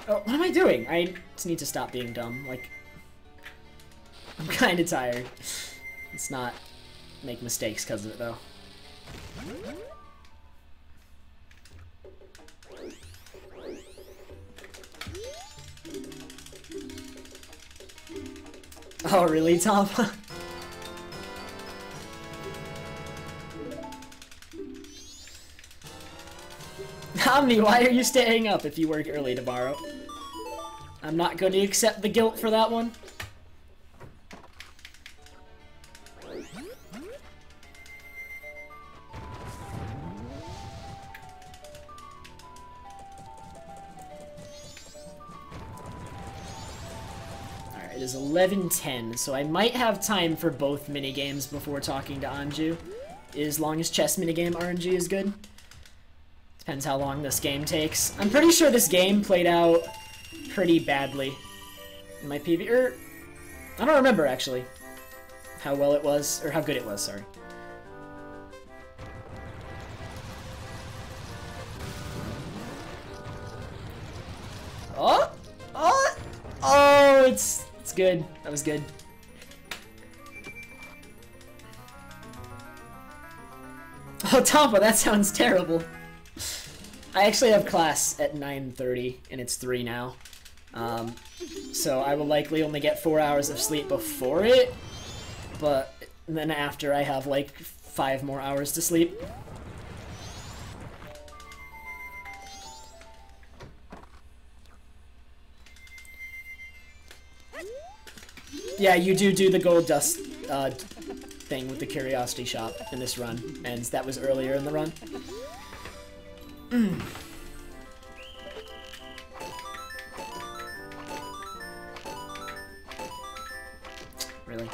Oh, what am I doing? I just need to stop being dumb. Like, I'm kind of tired. Let's not make mistakes because of it, though. Oh, really, Tom? Omni, why are you staying up if you work early tomorrow? I'm not going to accept the guilt for that one. Alright, it is 11:10, so I might have time for both minigames before talking to Anju. As long as chess minigame RNG is good. Depends how long this game takes. I'm pretty sure this game played out pretty badly in my PV. I don't remember, actually, how well it was, or how good it was, sorry. Oh! Oh! Oh, it's good. That was good. Oh, Tampa, that sounds terrible. I actually have class at 9:30, and it's 3 now. So I will likely only get 4 hours of sleep before it, but then after I have like 5 more hours to sleep. Yeah, you do the gold dust thing with the curiosity shop in this run, and that was earlier in the run. Really?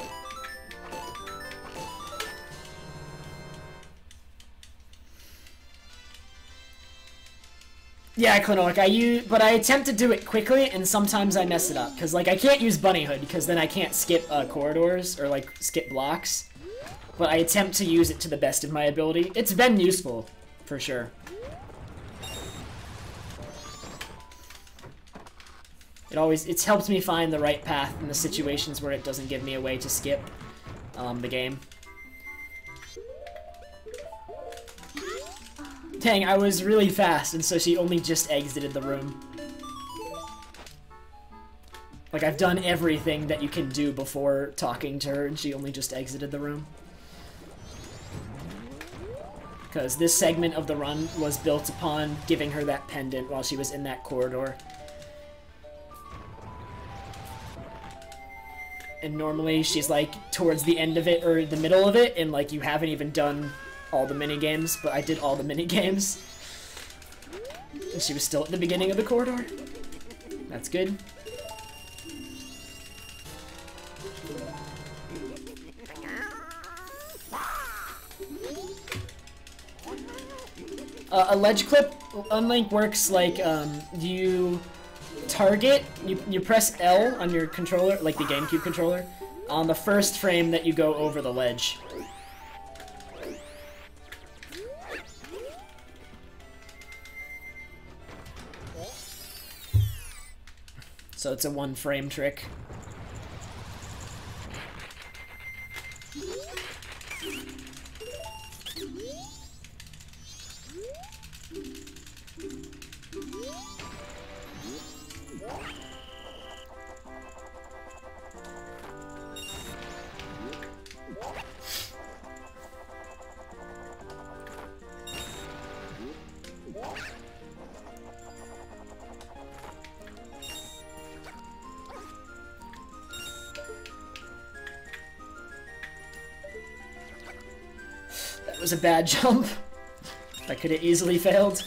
Yeah, Clinoic, but I attempt to do it quickly, and sometimes I mess it up. Because, like, I can't use Bunny Hood, because then I can't skip corridors, or, like, skip blocks. But I attempt to use it to the best of my ability. It's been useful, for sure. It's helped me find the right path in the situations where it doesn't give me a way to skip the game. Dang, I was really fast, and so she only just exited the room. Like, I've done everything that you can do before talking to her, and she only just exited the room. Because this segment of the run was built upon giving her that pendant while she was in that corridor. And normally she's, like, towards the end of it, or the middle of it, and, like, you haven't even done all the mini-games, but I did all the mini-games. And she was still at the beginning of the corridor. That's good. A ledge clip unlink works like, you target, you press L on your controller, like the GameCube controller, on the first frame that you go over the ledge. So it's a one-frame trick. That was a bad jump. I could have easily failed.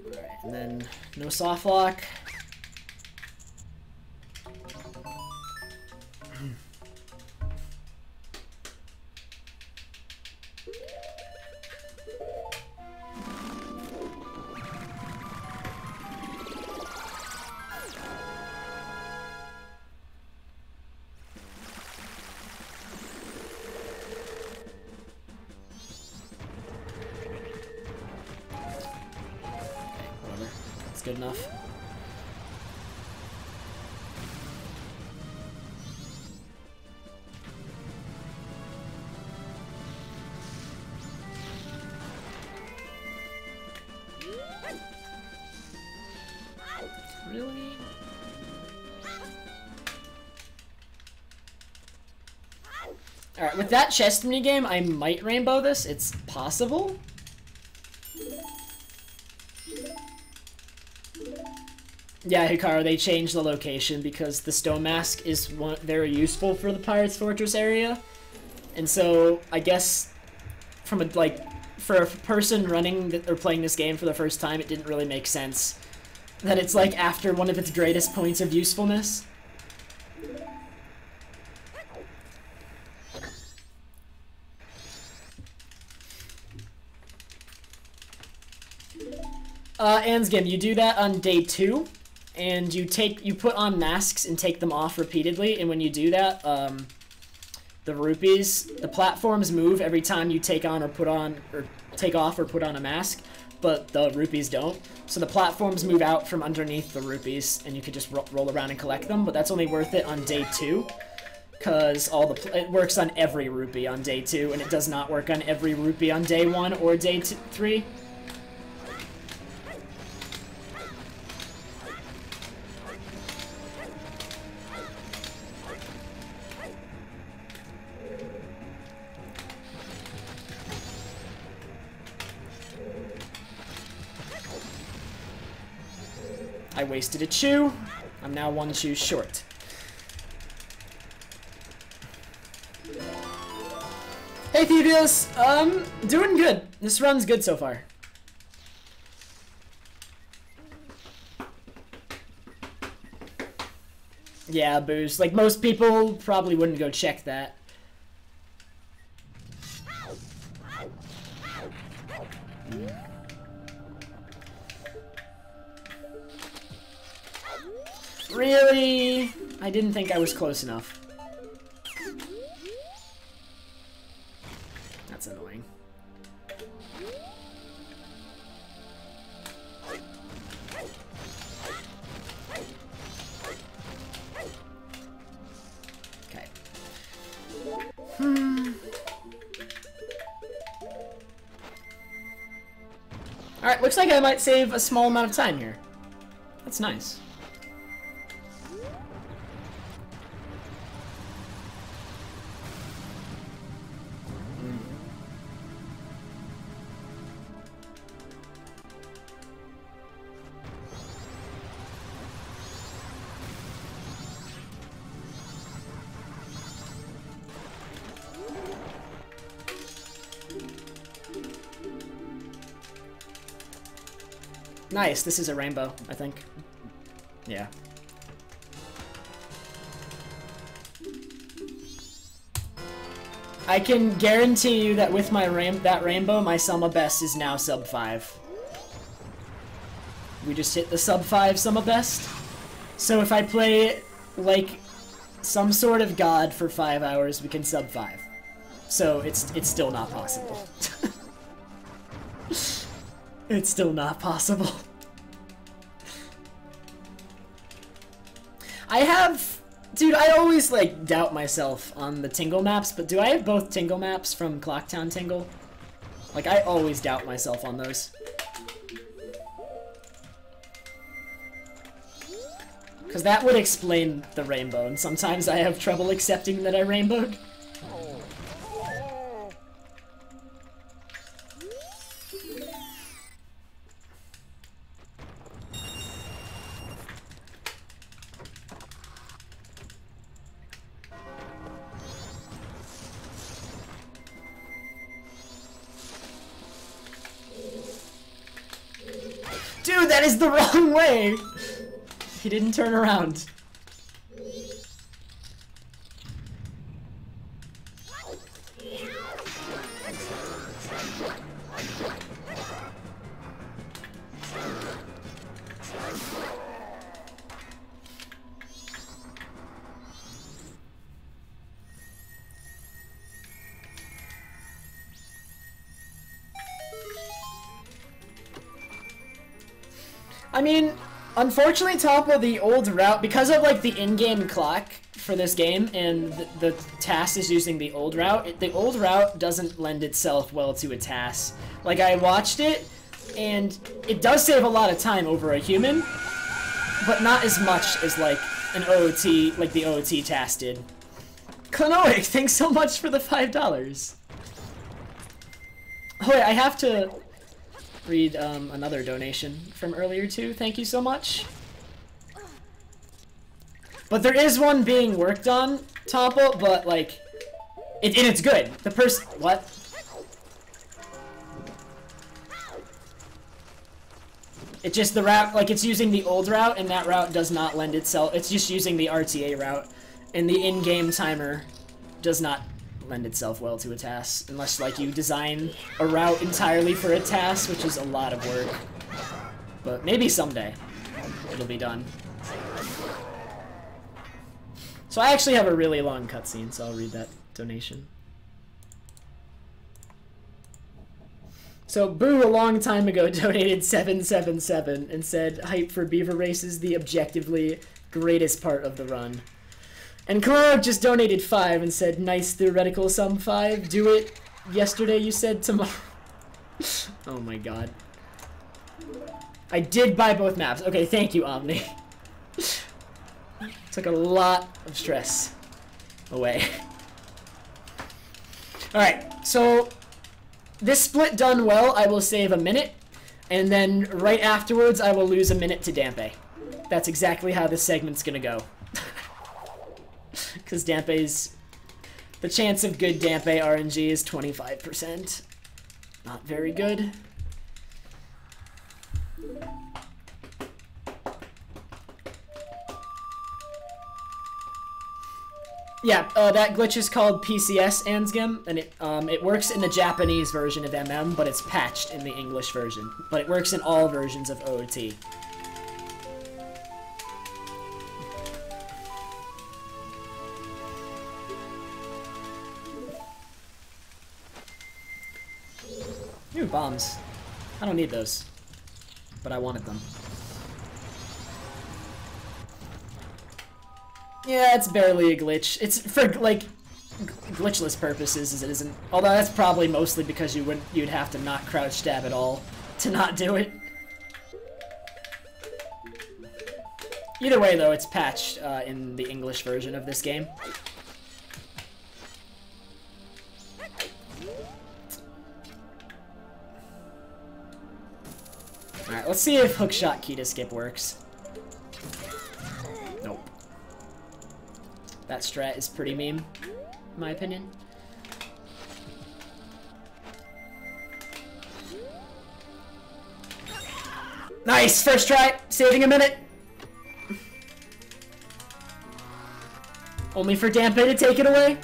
Alright, and then no soft lock. Good enough. Really? Alright, with that chest minigame, I might rainbow this. It's possible. Yeah, Hikaru, they changed the location because the stone mask is very useful for the Pirate's Fortress area. And so, I guess, from a, for a person running or playing this game for the first time, it didn't really make sense that it's, like, after one of its greatest points of usefulness. Ansgim, you do that on day 2, and you put on masks and take them off repeatedly, and when you do that, the platforms move every time you take off or put on a mask, but the rupees don't. So the platforms move out from underneath the rupees, and you can just roll around and collect them, but that's only worth it on day 2, because it works on every rupee on day 2, and it does not work on every rupee on day 1 or day 3. I wasted a chew. I'm now 1 chew short. Hey Thievius! Doing good. This run's good so far. Yeah, boost. Like, most people probably wouldn't go check that. Really? I didn't think I was close enough. That's annoying. Okay. Alright, looks like I might save a small amount of time here. That's nice. Nice, this is a rainbow, I think. Yeah. I can guarantee you that with my that rainbow, my Summa Best is now sub 5. We just hit the sub 5 Summa Best. So if I play, like, some sort of god for 5 hours, we can sub 5. So it's still not possible. It's still not possible. Dude, I always, like, doubt myself on the Tingle maps, but do I have both Tingle maps from Clocktown Tingle? Like, I always doubt myself on those. Because that would explain the rainbow, and sometimes I have trouble accepting that I rainbowed. Dude, that is the wrong way! He didn't turn around. I mean, unfortunately, Topple, the old route, because of, like, the in-game clock for this game, and the TAS is using the old route, the old route doesn't lend itself well to a TAS. Like, I watched it, and it does save a lot of time over a human, but not as much as, like, an OOT, like the OOT TAS did. Klonoic, thanks so much for the $5. Oh wait, I have to read another donation from earlier too. Thank you so much. But there is one being worked on, Topple, but like, and it's good. The person, what? It just, the route, like it's using the old route, and that route does not lend itself, it's just using the RTA route, and the in-game timer does not lend itself well to a task, unless like you design a route entirely for a task, which is a lot of work. But maybe someday it'll be done. So I actually have a really long cutscene, so I'll read that donation. So Boo a long time ago donated 777 and said, "Hype for Beaver Race is the objectively greatest part of the run." And Kalorok just donated 5 and said, "Nice theoretical sum 5. Do it. Yesterday you said tomorrow." Oh my god. I did buy both maps. Okay, thank you, Omni. Took a lot of stress away. Alright, so this split done well, I will save a minute, and then right afterwards I will lose a minute to Dampe. That's exactly how this segment's gonna go. Because Dampe's... the chance of good Dampe RNG is 25%. Not very good. Yeah, that glitch is called PCS Ansgam, and it works in the Japanese version of MM, but it's patched in the English version. But it works in all versions of OOT. Ooh, bombs. I don't need those, but I wanted them. Yeah, it's barely a glitch. It's for, like, glitchless purposes, it isn't. Although that's probably mostly because you'd have to not crouch stab at all to not do it. Either way, though, it's patched in the English version of this game. Alright, let's see if hookshot key to skip works. Nope. That strat is pretty meme, in my opinion. Nice! First try! Saving a minute! Only for Dampe to take it away?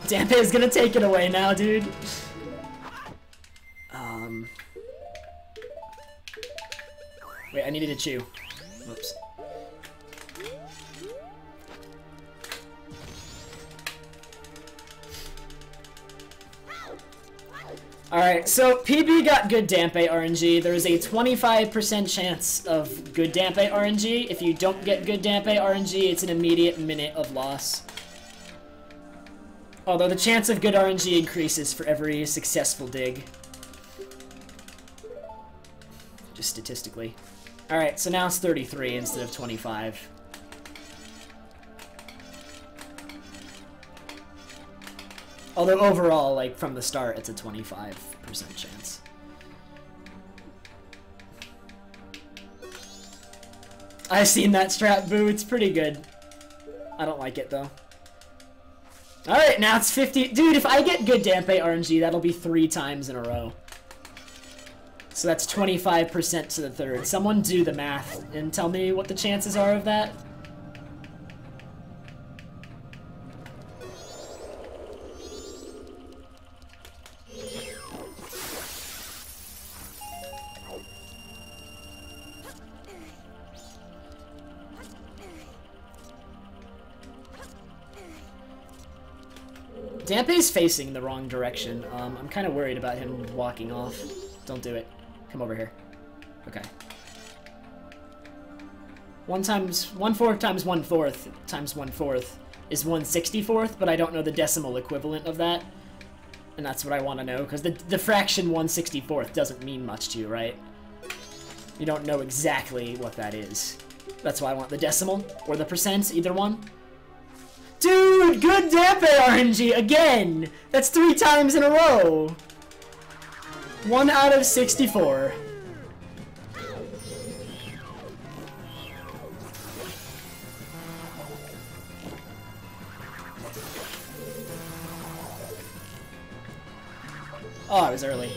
Dampe is gonna take it away now, dude. Wait, I needed to chew. Whoops. Alright, so PB got good Dampe RNG. There is a 25% chance of good Dampe RNG. If you don't get good Dampe RNG, it's an immediate minute of loss. Although the chance of good RNG increases for every successful dig. Just statistically. Alright, so now it's 33 instead of 25. Although overall, like, from the start, it's a 25% chance. I've seen that strat, Boo. It's pretty good. I don't like it, though. Alright, now it's 50. Dude, if I get good Dampe RNG, that'll be 3 times in a row. So that's 25% to the third. Someone do the math and tell me what the chances are of that. Dampe's facing the wrong direction. I'm kind of worried about him walking off. Don't do it. Come over here. Okay. 1/4 times 1/4 times 1/4 is 1/64th, but I don't know the decimal equivalent of that. And that's what I want to know, because the fraction 1/64th doesn't mean much to you, right? You don't know exactly what that is. That's why I want the decimal, or the percent, either one. Dude, good Dampe RNG again! That's 3 times in a row! 1 out of 64. Oh, I was early.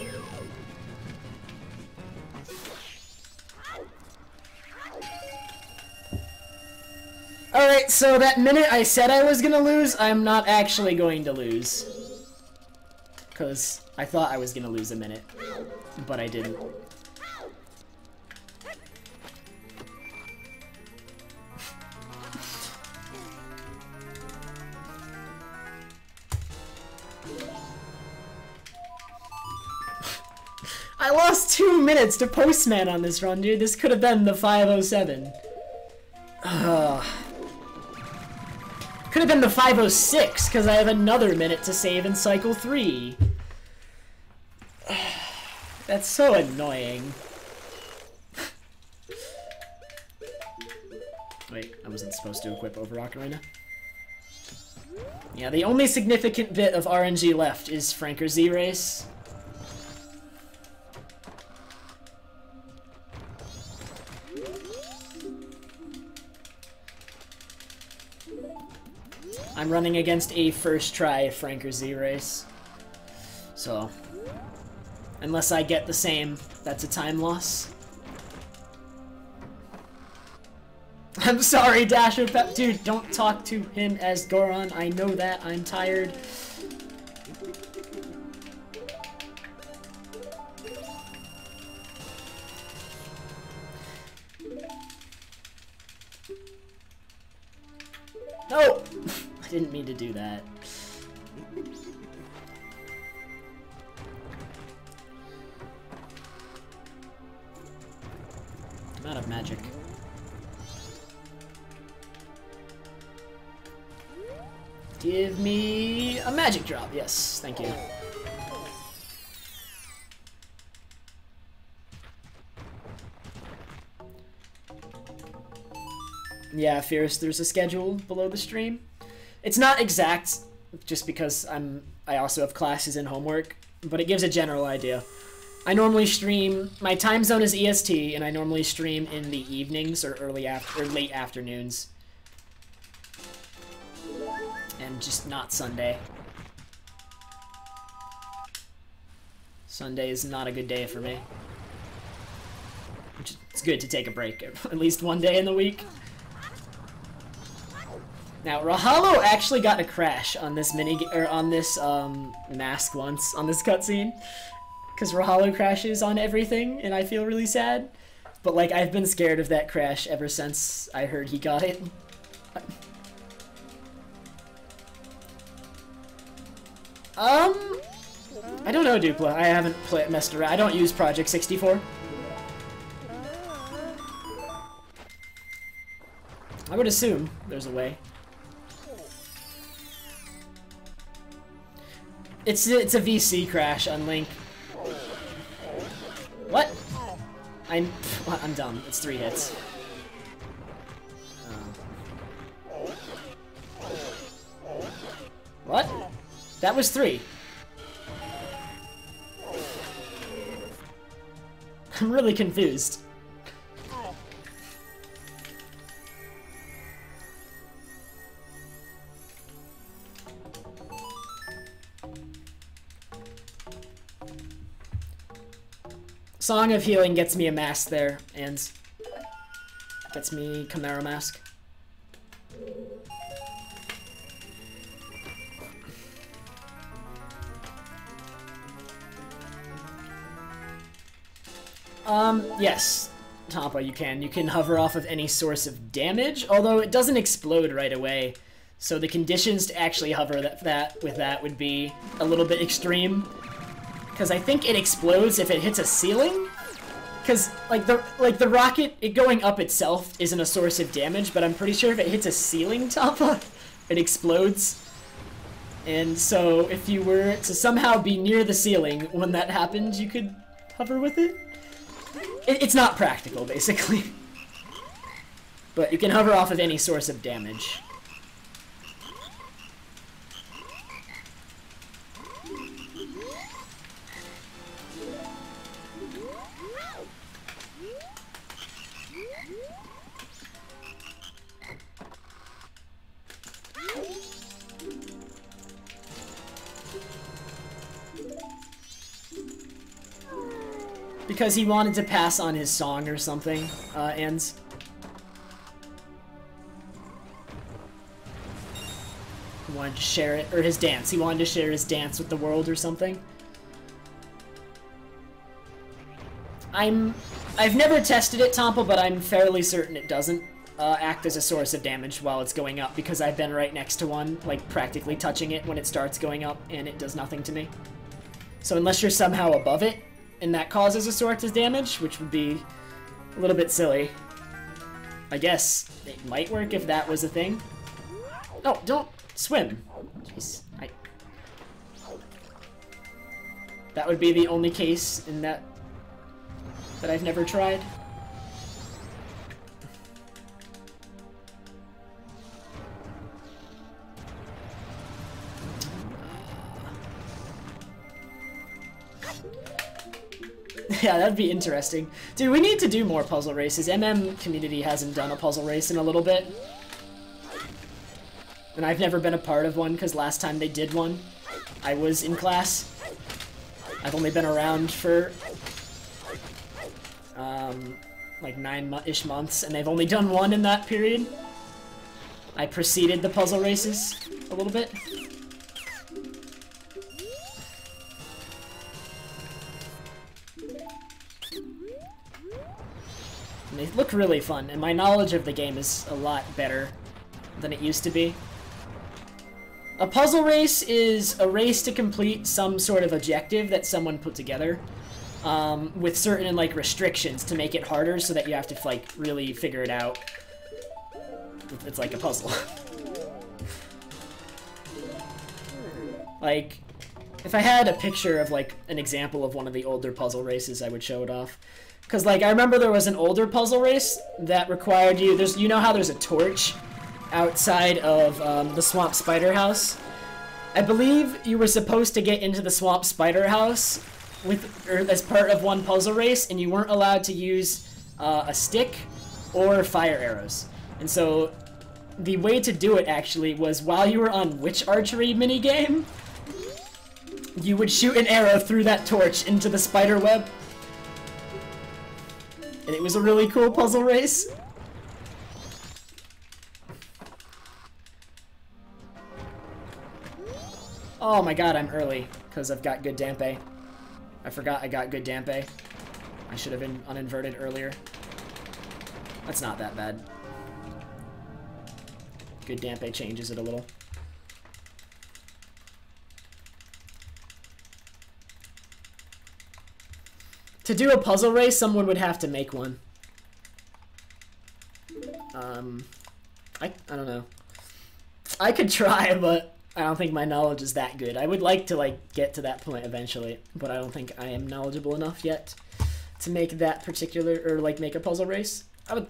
Alright, so that minute I said I was gonna lose, I'm not actually going to lose. Because I thought I was gonna lose a minute, but I didn't. I lost 2 minutes to postman on this run, dude. This could have been the 507. Could have been the 506, because I have another minute to save in cycle 3. That's so annoying. Wait, I wasn't supposed to equip Overrock Arena. Yeah, the only significant bit of RNG left is Franker Z race. I'm running against a first try Franker Z race. So, unless I get the same, that's a time loss. I'm sorry, Dasher Pep. Dude, don't talk to him as Goron. I know that. I'm tired. No! I didn't mean to do that. I'm out of magic. Give me a magic drop. Yes, thank you. Yeah, Fierce, there's a schedule below the stream. It's not exact, just because I also have classes and homework, but it gives a general idea. I normally stream, my time zone is EST, and I normally stream in the evenings or late afternoons. And just not Sunday. Sunday is not a good day for me. It's good to take a break, at least one day in the week. Now, Rahalo actually got a crash on this mask once, on this cutscene. Because Rahalo crashes on everything, and I feel really sad. But, like, I've been scared of that crash ever since I heard he got it. I don't know, Dupla. I haven't messed around. I don't use Project 64. I would assume there's a way. It's a VC crash on Link. What? I'm dumb. It's 3 hits. What? That was 3. I'm really confused. Song of Healing gets me a mask there, and gets me Majora Mask. Yes, Tampa, you can. You can hover off of any source of damage, although it doesn't explode right away. So the conditions to actually hover with that would be a little bit extreme. Because I think it explodes if it hits a ceiling. Because like the rocket, it going up itself isn't a source of damage, but I'm pretty sure if it hits a ceiling, Tampa, it explodes. And so if you were to somehow be near the ceiling when that happened, you could hover with it. It's not practical, basically. But you can hover off of any source of damage. Because he wanted to pass on his song or something, and... He wanted to share it, or his dance. He wanted to share his dance with the world or something. I've never tested it, Tompa, but I'm fairly certain it doesn't act as a source of damage while it's going up, because I've been right next to one, like practically touching it when it starts going up, and it does nothing to me. So unless you're somehow above it, and that causes a source of damage, which would be a little bit silly. I guess it might work if that was a thing. Oh, don't swim. Jeez, that would be the only case in that I've never tried. Yeah, that'd be interesting. Dude, we need to do more puzzle races. MM community hasn't done a puzzle race in a little bit. And I've never been a part of one, because last time they did one, I was in class. I've only been around for, like 9-ish months, and they've only done one in that period. I preceded the puzzle races a little bit. And they look really fun, and my knowledge of the game is a lot better than it used to be. A puzzle race is a race to complete some sort of objective that someone put together, with certain, like, restrictions to make it harder so that you have to, like, really figure it out. It's like a puzzle. Like, if I had a picture of, like, an example of one of the older puzzle races, I would show it off. Because, like, I remember there was an older puzzle race that required you... you know how there's a torch outside of the Swamp Spider House? I believe you were supposed to get into the Swamp Spider House as part of one puzzle race, and you weren't allowed to use a stick or fire arrows. And so the way to do it, actually, was while you were on Witch Archery minigame, you would shoot an arrow through that torch into the spider web. And it was a really cool puzzle race. Oh my god, I'm early, because I've got good Dampe. I forgot I got good Dampe. I should have been uninverted earlier. That's not that bad. Good Dampe changes it a little. To do a puzzle race, someone would have to make one. I don't know. I could try, but I don't think my knowledge is that good. I would like to, like, get to that point eventually, but I don't think I am knowledgeable enough yet to make that particular, or, like, make a puzzle race. I would...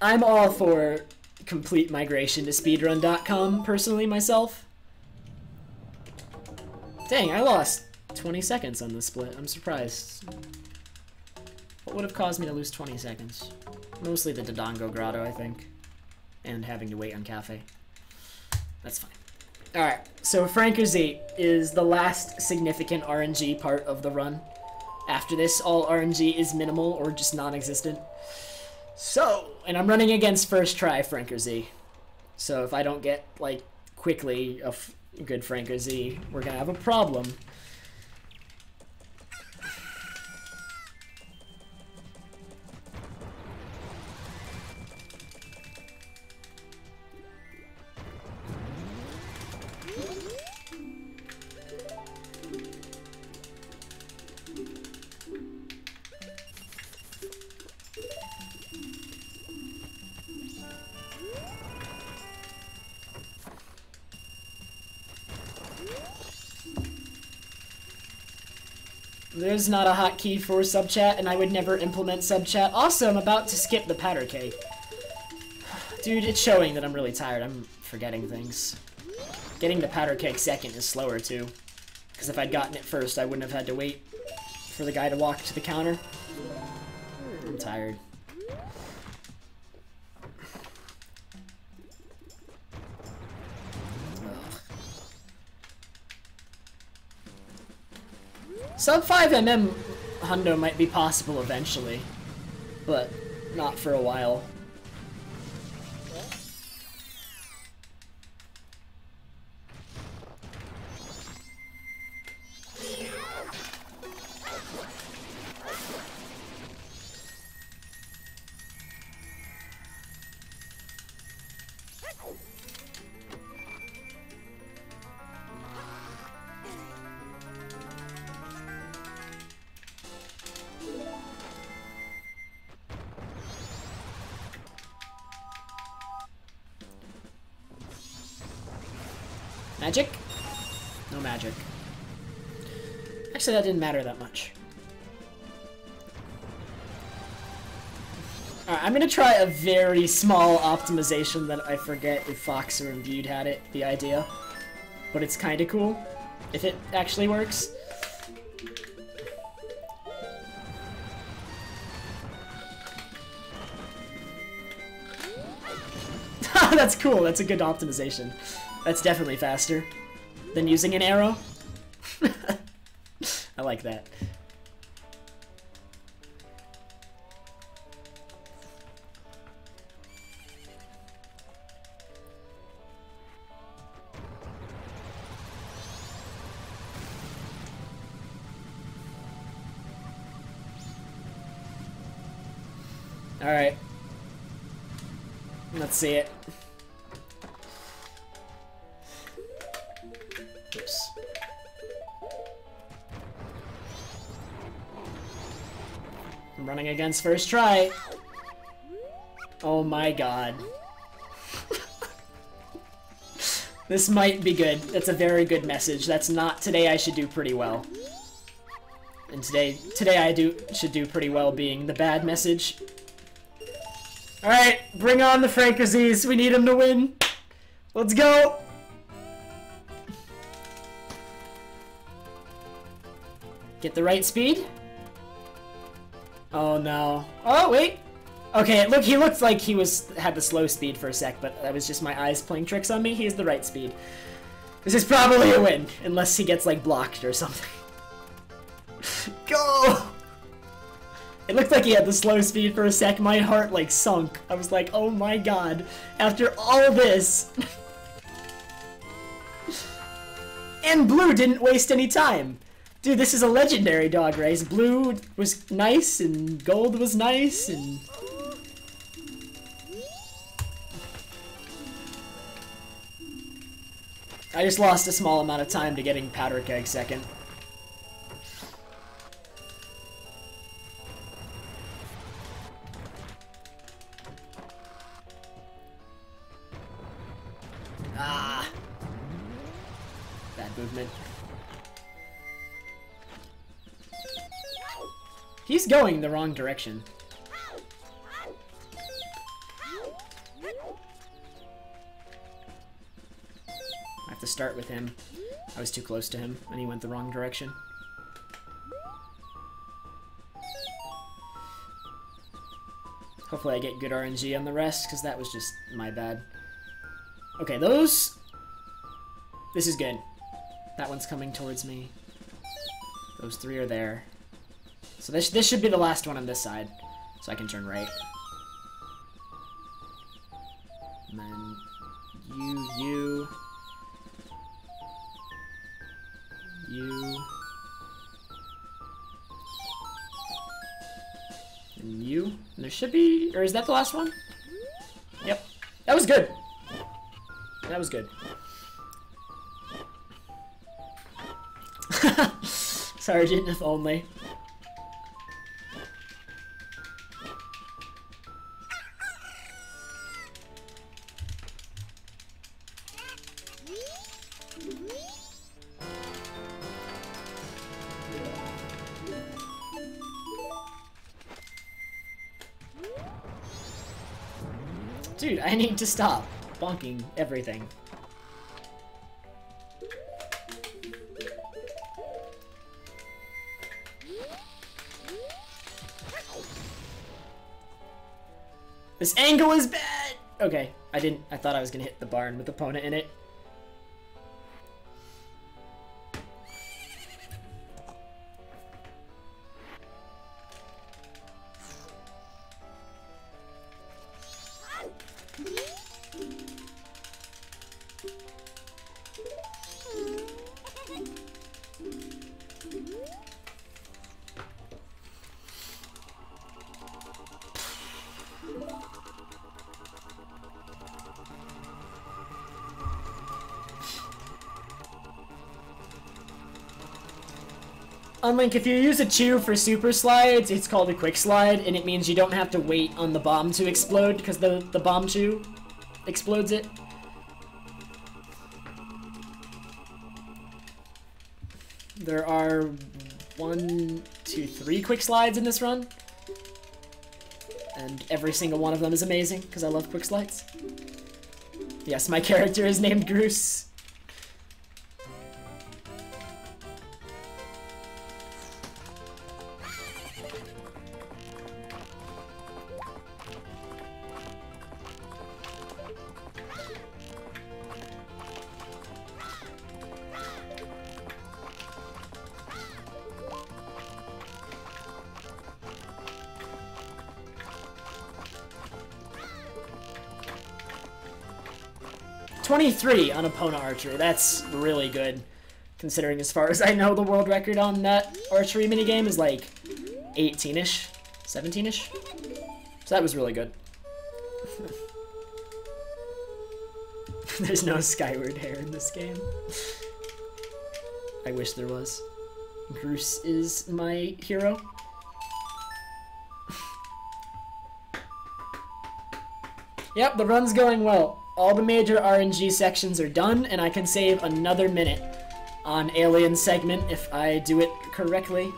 I'm all for complete migration to speedrun.com, personally, myself. Dang, I lost 20 seconds on this split. I'm surprised. What would have caused me to lose 20 seconds? Mostly the Dodongo Grotto, I think. And having to wait on Cafe. That's fine. Alright, so Franker Z is the last significant RNG part of the run. After this, all RNG is minimal or just non-existent. So, and I'm running against first try Franker Z. So if I don't get, like, quickly a good Franker Z, we're gonna have a problem. There's not a hotkey for subchat, and I would never implement subchat. Also, I'm about to skip the powder cake. Dude, it's showing that I'm really tired. I'm forgetting things. Getting the powder cake second is slower, too. Because if I'd gotten it first, I wouldn't have had to wait for the guy to walk to the counter. I'm tired. Sub 5mm hundo might be possible eventually, but not for a while. Magic? No magic. Actually, that didn't matter that much. Alright, I'm gonna try a very small optimization that I forget if Fox or Imbued had it, the idea. But it's kinda cool, if it actually works. That's cool, that's a good optimization. That's definitely faster than using an arrow. I like that. All right. Let's see it. Oops. I'm running against first try. Oh my god. This might be good. That's a very good message. That's not today I should do pretty well. And today I should do pretty well being the bad message. Alright, bring on the Frankazis. We need him to win. Let's go! Get the right speed? Oh no. Oh, wait! Okay, look, he looked like he had the slow speed for a sec, but that was just my eyes playing tricks on me. He has the right speed. This is probably a win, unless he gets, like, blocked or something. Go! It looked like he had the slow speed for a sec. My heart, like, sunk. I was like, oh my god. After all this... And Blue didn't waste any time. Dude, this is a legendary dog race. Blue was nice, and Gold was nice, and... I just lost a small amount of time to getting Powder Keg second. Ah! Bad movement. He's going the wrong direction. I have to start with him. I was too close to him, and he went the wrong direction. Hopefully I get good RNG on the rest, because that was just my bad. Okay, those... This is good. That one's coming towards me. Those three are there. So this should be the last one on this side, so I can turn right. And then you... And you. And there should be... Or is that the last one? Yep. That was good. That was good. Sergeant, if only. Dude, I need to stop bonking everything. This angle is bad! Okay, I thought I was gonna hit the barn with the opponent in it. Unlike if you use a chew for super slides, it's called a quick slide, and it means you don't have to wait on the bomb to explode, because the bomb chew explodes it. There are 1, 2, 3 quick slides in this run. And every single one of them is amazing, because I love quick slides. Yes, my character is named Groose. .23 on opponent archery. That's really good, considering as far as I know the world record on that archery minigame is like 18-ish, 17-ish. So that was really good. There's no skyward hair in this game. I wish there was. Groose is my hero. Yep, the run's going well. All the major RNG sections are done, and I can save another minute on Alien segment if I do it correctly.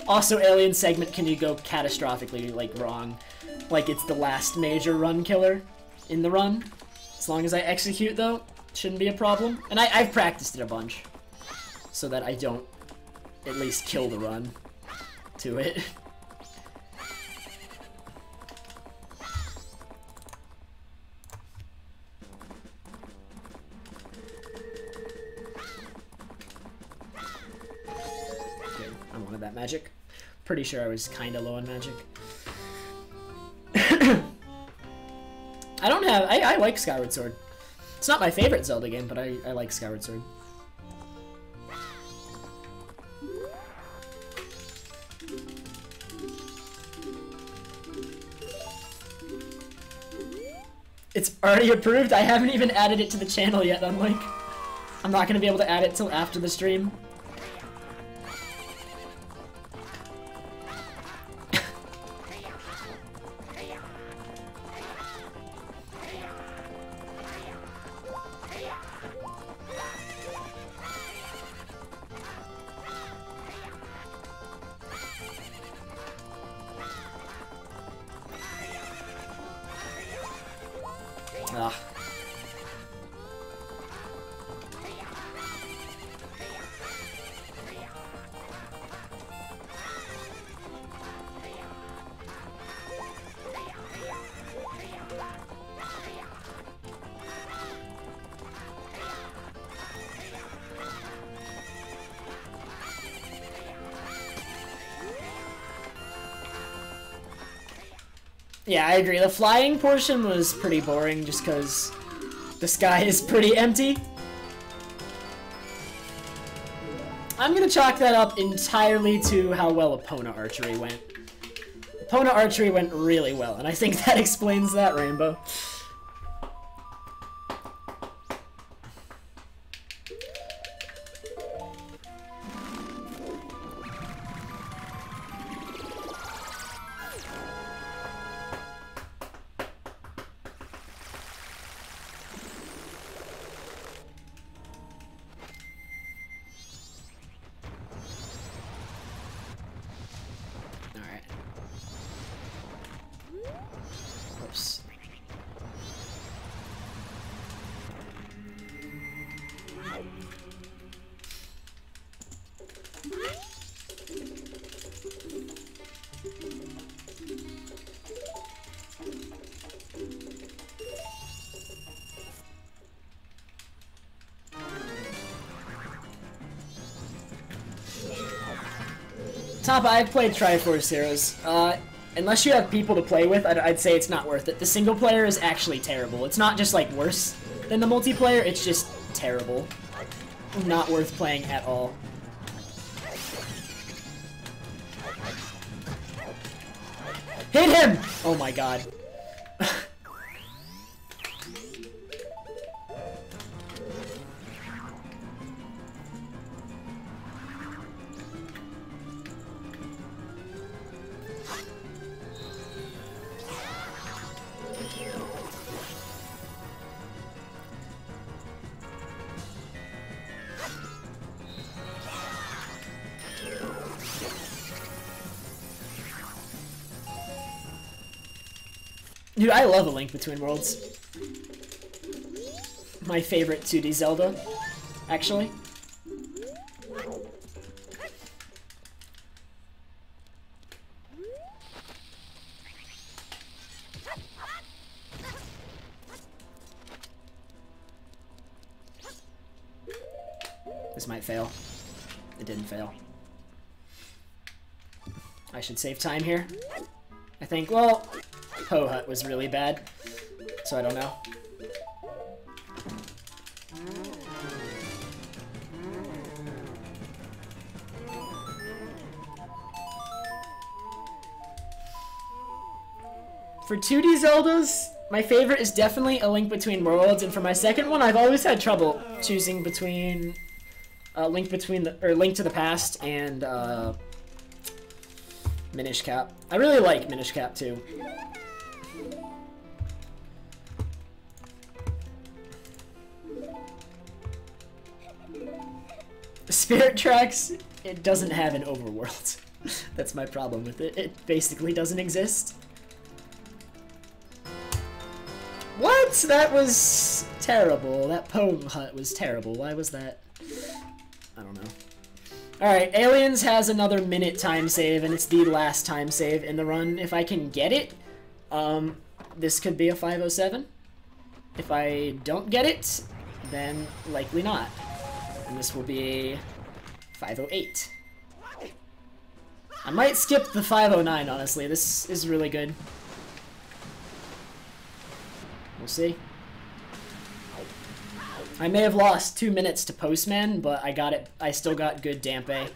Also, Alien segment, can you go catastrophically, like, wrong? Like, it's the last major run killer in the run. As long as I execute, though, shouldn't be a problem. And I've practiced it a bunch, so that I don't at least kill the run to it. That magic. Pretty sure I was kinda low on magic. I like Skyward Sword. It's not my favorite Zelda game, but I like Skyward Sword. It's already approved? I haven't even added it to the channel yet, unlike. I'm not gonna be able to add it till after the stream. Ah. Yeah, I agree. The flying portion was pretty boring just because the sky is pretty empty. I'm gonna chalk that up entirely to how well opponent archery went. Opponent archery went really well, and I think that explains that, Rainbow. Top, I've played Triforce Heroes. Unless you have people to play with, I'd say it's not worth it. The single player is actually terrible. It's not just like worse than the multiplayer, it's just terrible. Not worth playing at all. Hit him! Oh my god. Dude, I love A Link Between Worlds. My favorite 2D Zelda, actually. This might fail. It didn't fail. I should save time here. I think, well, Ho Hut was really bad, so I don't know. For 2D Zeldas, my favorite is definitely A Link Between Worlds, and for my second one, I've always had trouble choosing between Link to the Past and Minish Cap. I really like Minish Cap too. Spirit Tracks, it doesn't have an overworld. That's my problem with it. It basically doesn't exist. What? That was terrible. That Poem Hut was terrible. Why was that? I don't know. Alright, Aliens has another minute time save, and it's the last time save in the run. If I can get it, this could be a 507. If I don't get it, then likely not. And this will be 508. I might skip the 509, honestly. This is really good. We'll see. I may have lost 2 minutes to Postman, but I got it. I still got good Dampe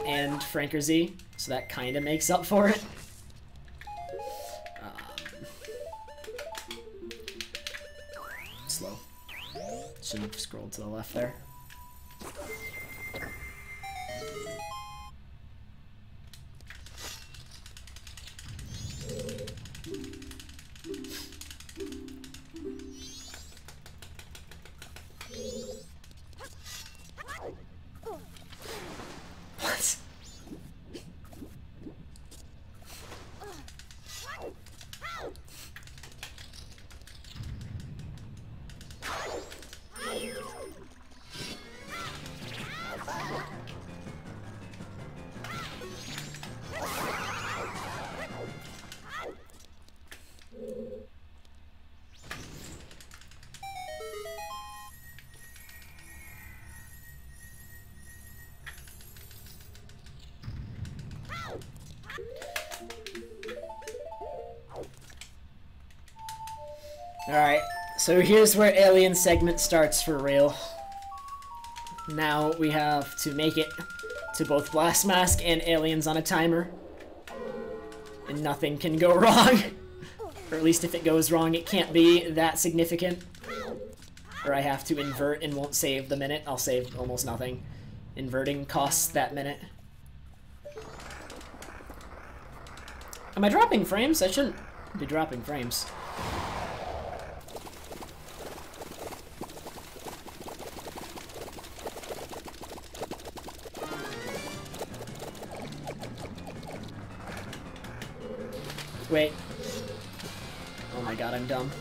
and Franker Z, so that kind of makes up for it. Slow. Should have scrolled to the left there. What? Alright, so here's where Alien segment starts for real. Now we have to make it to both Blast Mask and Aliens on a timer. And nothing can go wrong. Or at least if it goes wrong, it can't be that significant. Or I have to invert and won't save the minute. I'll save almost nothing. Inverting costs that minute. Am I dropping frames? I shouldn't be dropping frames. Wait. Oh my god, I'm dumb.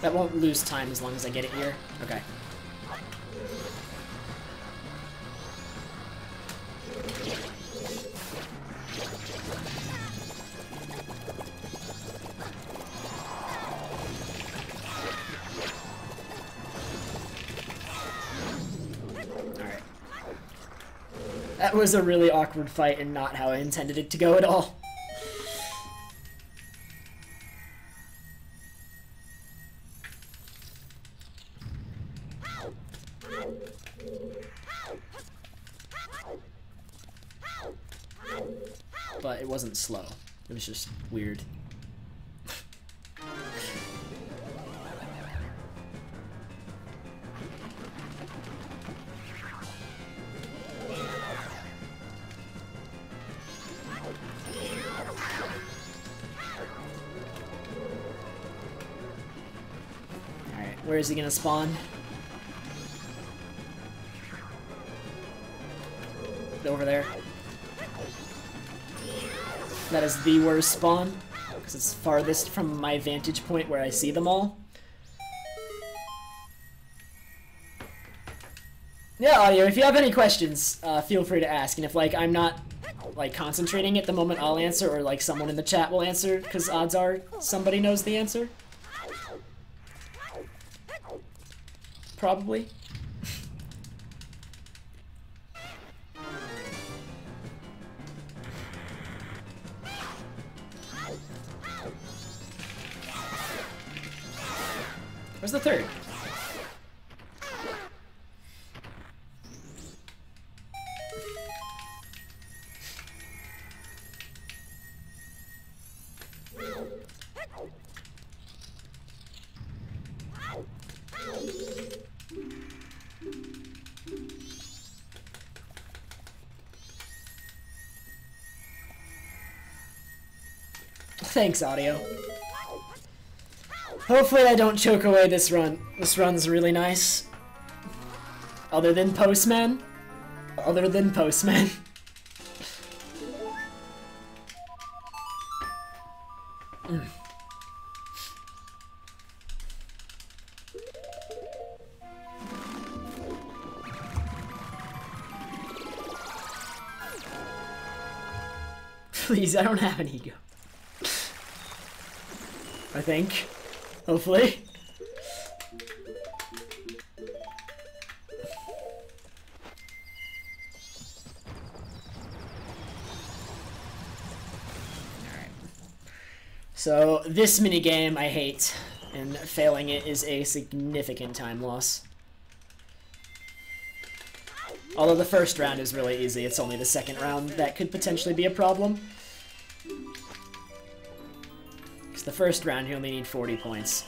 That won't lose time as long as I get it here. Okay. That was a really awkward fight and not how I intended it to go at all. But it wasn't slow. It was just weird. Alright, where is he gonna spawn? Over there. That is the worst spawn, because it's farthest from my vantage point where I see them all. Yeah, Audio, if you have any questions, feel free to ask, and if, like, I'm not, like, concentrating at the moment, I'll answer, or, like, someone in the chat will answer, because odds are somebody knows the answer. Probably. Where's the third? Thanks, Audio. Hopefully I don't choke away this run. This run's really nice. Other than postman. Other than postman. Please, I don't have an ego. I think. Hopefully. Alright. So, this minigame I hate, and failing it is a significant time loss. Although the first round is really easy, it's only the second round that could potentially be a problem. The first round, you only need 40 points.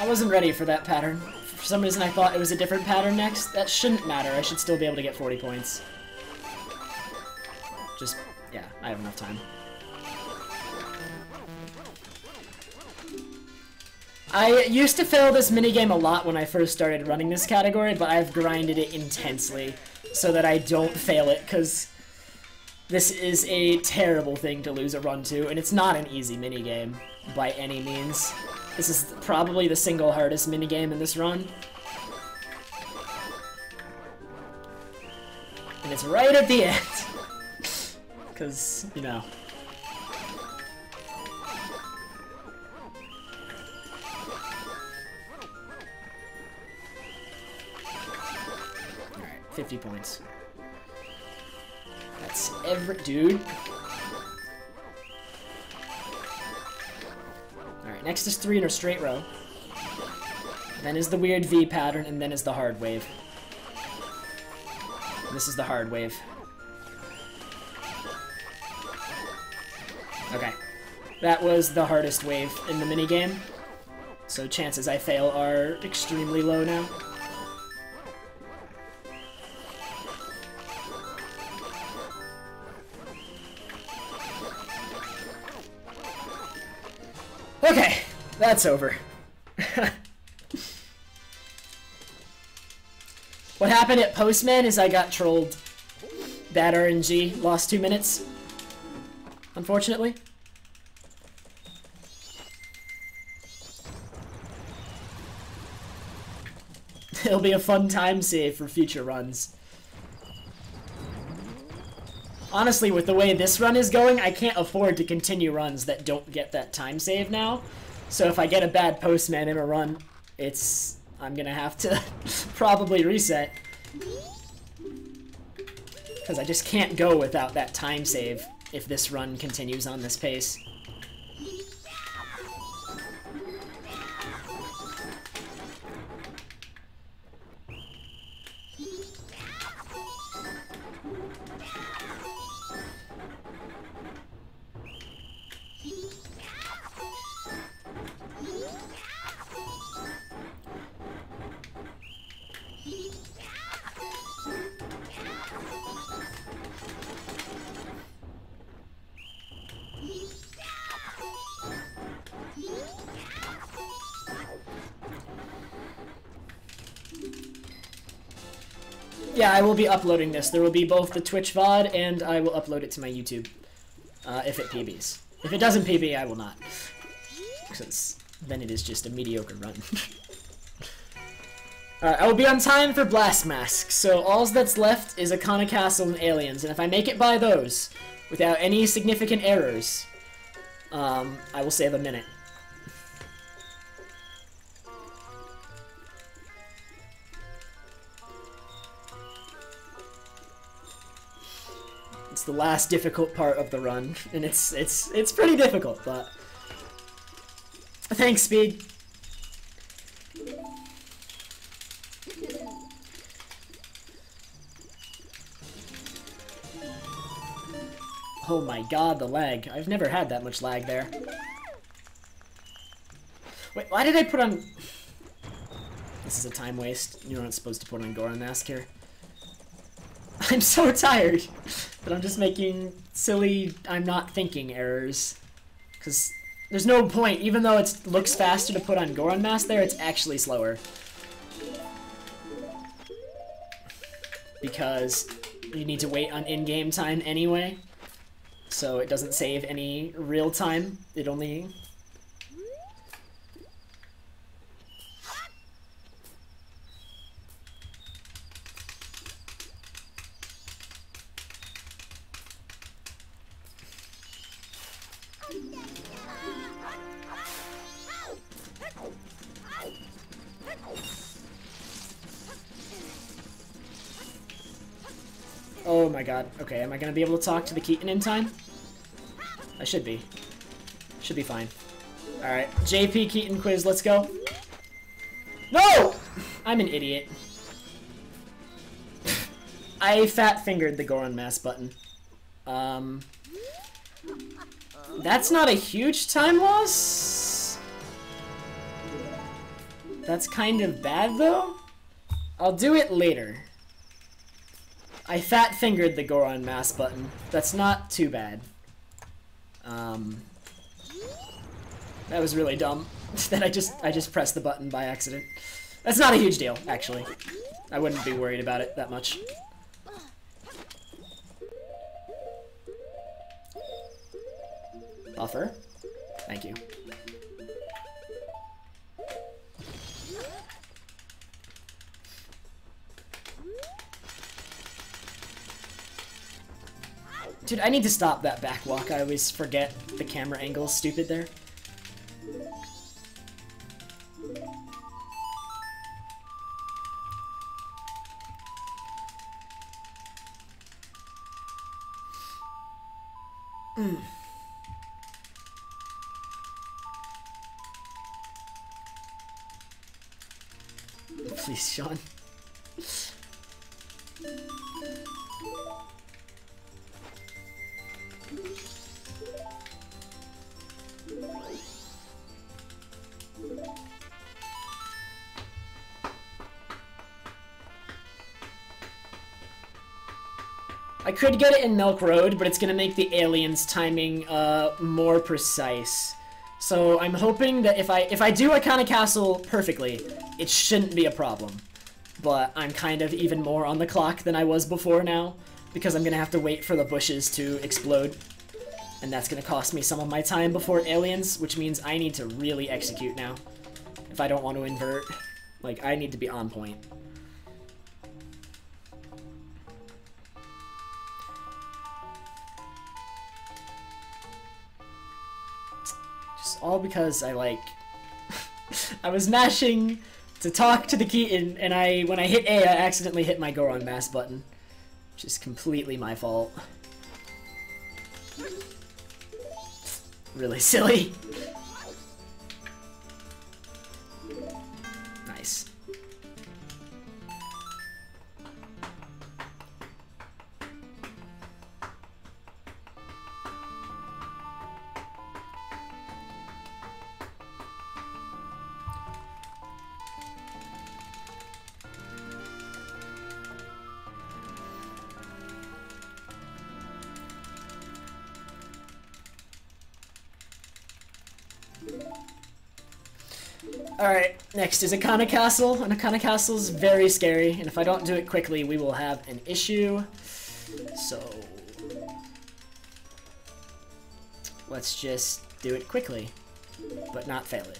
I wasn't ready for that pattern. For some reason I thought it was a different pattern next. That shouldn't matter. I should still be able to get 40 points. Just, yeah, I have enough time. I used to fail this minigame a lot when I first started running this category, but I've grinded it intensely so that I don't fail it, because this is a terrible thing to lose a run to, and it's not an easy minigame by any means. This is probably the single hardest minigame in this run. And it's right at the end. Because, you know. Alright, 50 points. That's every... Dude. Alright, next is 3 in a straight row. Then is the weird V pattern, and then is the hard wave. And this is the hard wave. Okay. That was the hardest wave in the minigame. So chances I fail are extremely low now. Okay, that's over. What happened at Postman is I got trolled. Bad RNG. Lost 2 minutes. Unfortunately. It'll be a fun time save for future runs. Honestly, with the way this run is going, I can't afford to continue runs that don't get that time save now. So if I get a bad Postman in a run, I'm gonna have to probably reset. Because I just can't go without that time save if this run continues on this pace. Yeah, I will be uploading this. There will be both the Twitch VOD, and I will upload it to my YouTube, if it PBs. If it doesn't PB, I will not. Because then it is just a mediocre run. Alright, I will be on time for Blast Mask, so all that's left is Akana Castle and Aliens, and if I make it by those, without any significant errors, I will save a minute. It's the last difficult part of the run, and it's pretty difficult, but thanks, Speed. Oh my god, the lag. I've never had that much lag there. Wait, why did I put on... This is a time waste. You're not supposed to put on Goron Mask here. I'm so tired that I'm just making silly I'm not thinking errors. Because there's no point, even though it looks faster to put on Goron Mask there, it's actually slower. Because you need to wait on in-game time anyway. So it doesn't save any real time. It only... Oh my god. Okay, am I gonna be able to talk to the Keaton in time? I should be. Should be fine. Alright, JP Keaton quiz, let's go. No! I'm an idiot. I fat-fingered the Goron Mask button. That's not a huge time loss? That's kind of bad, though? I'll do it later. I fat-fingered the Goron Mask button. That's not too bad. That was really dumb. That I just pressed the button by accident. That's not a huge deal, actually. I wouldn't be worried about it that much. Buffer. Thank you. Dude, I need to stop that backwalk. I always forget the camera angle is stupid there. Please, Sean. I could get it in Milk Road, but it's gonna make the aliens timing more precise. So I'm hoping that if I do Akana Castle perfectly, it shouldn't be a problem. but I'm kind of even more on the clock than I was before now, because I'm gonna have to wait for the bushes to explode, and that's gonna cost me some of my time before aliens, which means I need to really execute now if I don't want to invert. Like, I need to be on point. Just all because I, like... I was mashing to talk to the Keaton, and when I hit A, I accidentally hit my Majora Mask button. Which is completely my fault. Really silly. Nice. Alright, next is Akana Castle, and Akana Castle is very scary, and if I don't do it quickly, we will have an issue. So... let's just do it quickly, but not fail it.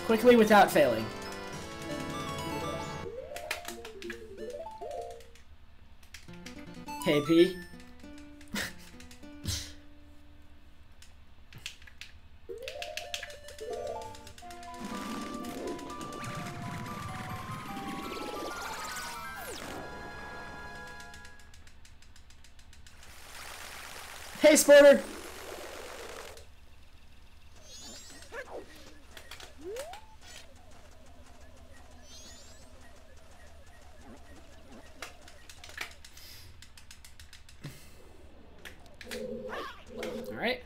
Quickly without failing. Hey, P. Hey, Sporter! Alright.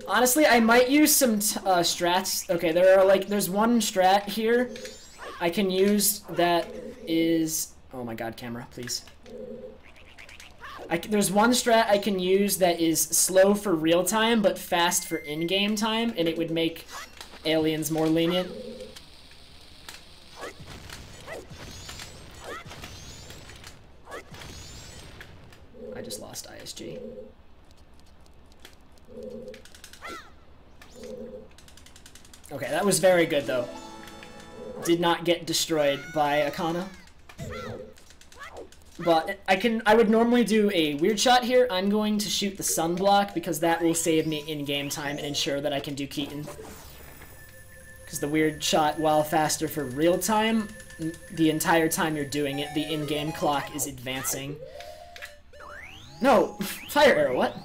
Honestly, I might use some strats. Okay, there's one strat here I can use that is... oh my god, camera, please. There's one strat I can use that is slow for real time, but fast for in-game time, and it would make aliens more lenient. I just lost ISG. Okay, that was very good, though. Did not get destroyed by Akana. But I would normally do a weird shot here. I'm going to shoot the sunblock because that will save me in-game time and ensure that I can do Keaton. Because the weird shot, while faster for real time, the entire time you're doing it, the in-game clock is advancing. No! Fire arrow, what?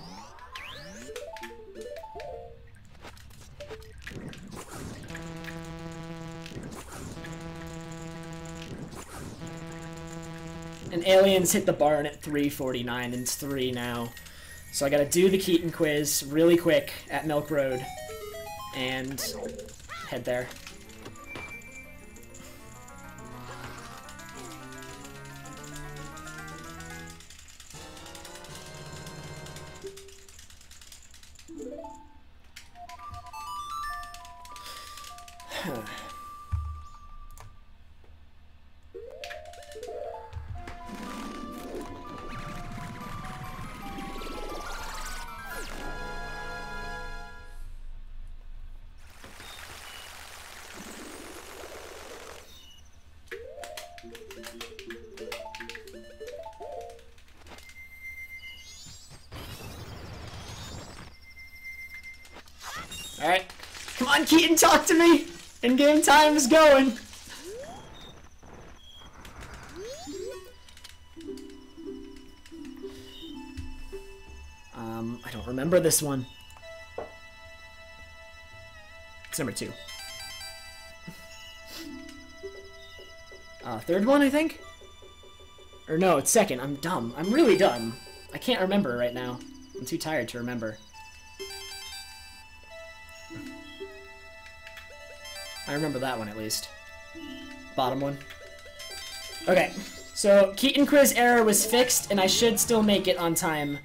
And aliens hit the barn at 3:49, and it's 3 now. So I gotta do the Keaton quiz really quick at Milk Road, and head there. Alright. Come on, Keaton, talk to me! In-game time is going! I don't remember this one. It's number 2. Third one, I think? Or no, it's second. I'm dumb. I'm really dumb. I can't remember right now. I'm too tired to remember. I remember that one at least. Bottom one. Okay, so Keaton quiz error was fixed, and I should still make it on time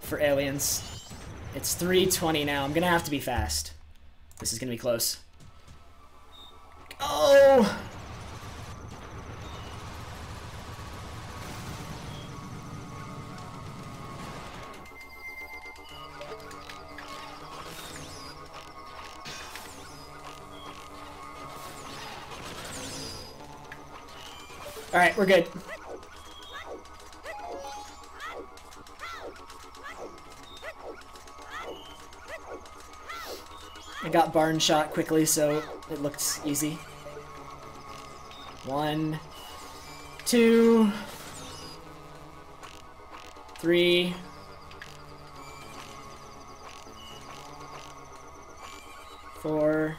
for aliens. It's 3:20 now. I'm gonna have to be fast. This is gonna be close. Oh! Alright, we're good. I got barn shot quickly, so it looks easy. 1, 2, 3. 4,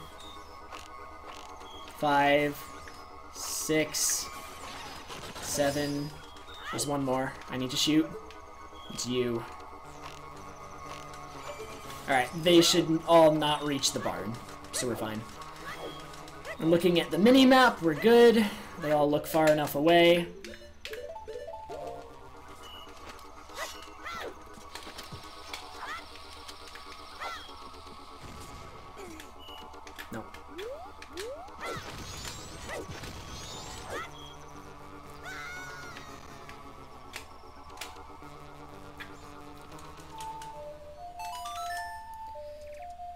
5, 6, 7. There's one more I need to shoot. It's you. Alright, they should all not reach the barn, so we're fine. I'm looking at the mini-map, we're good. They all look far enough away. No.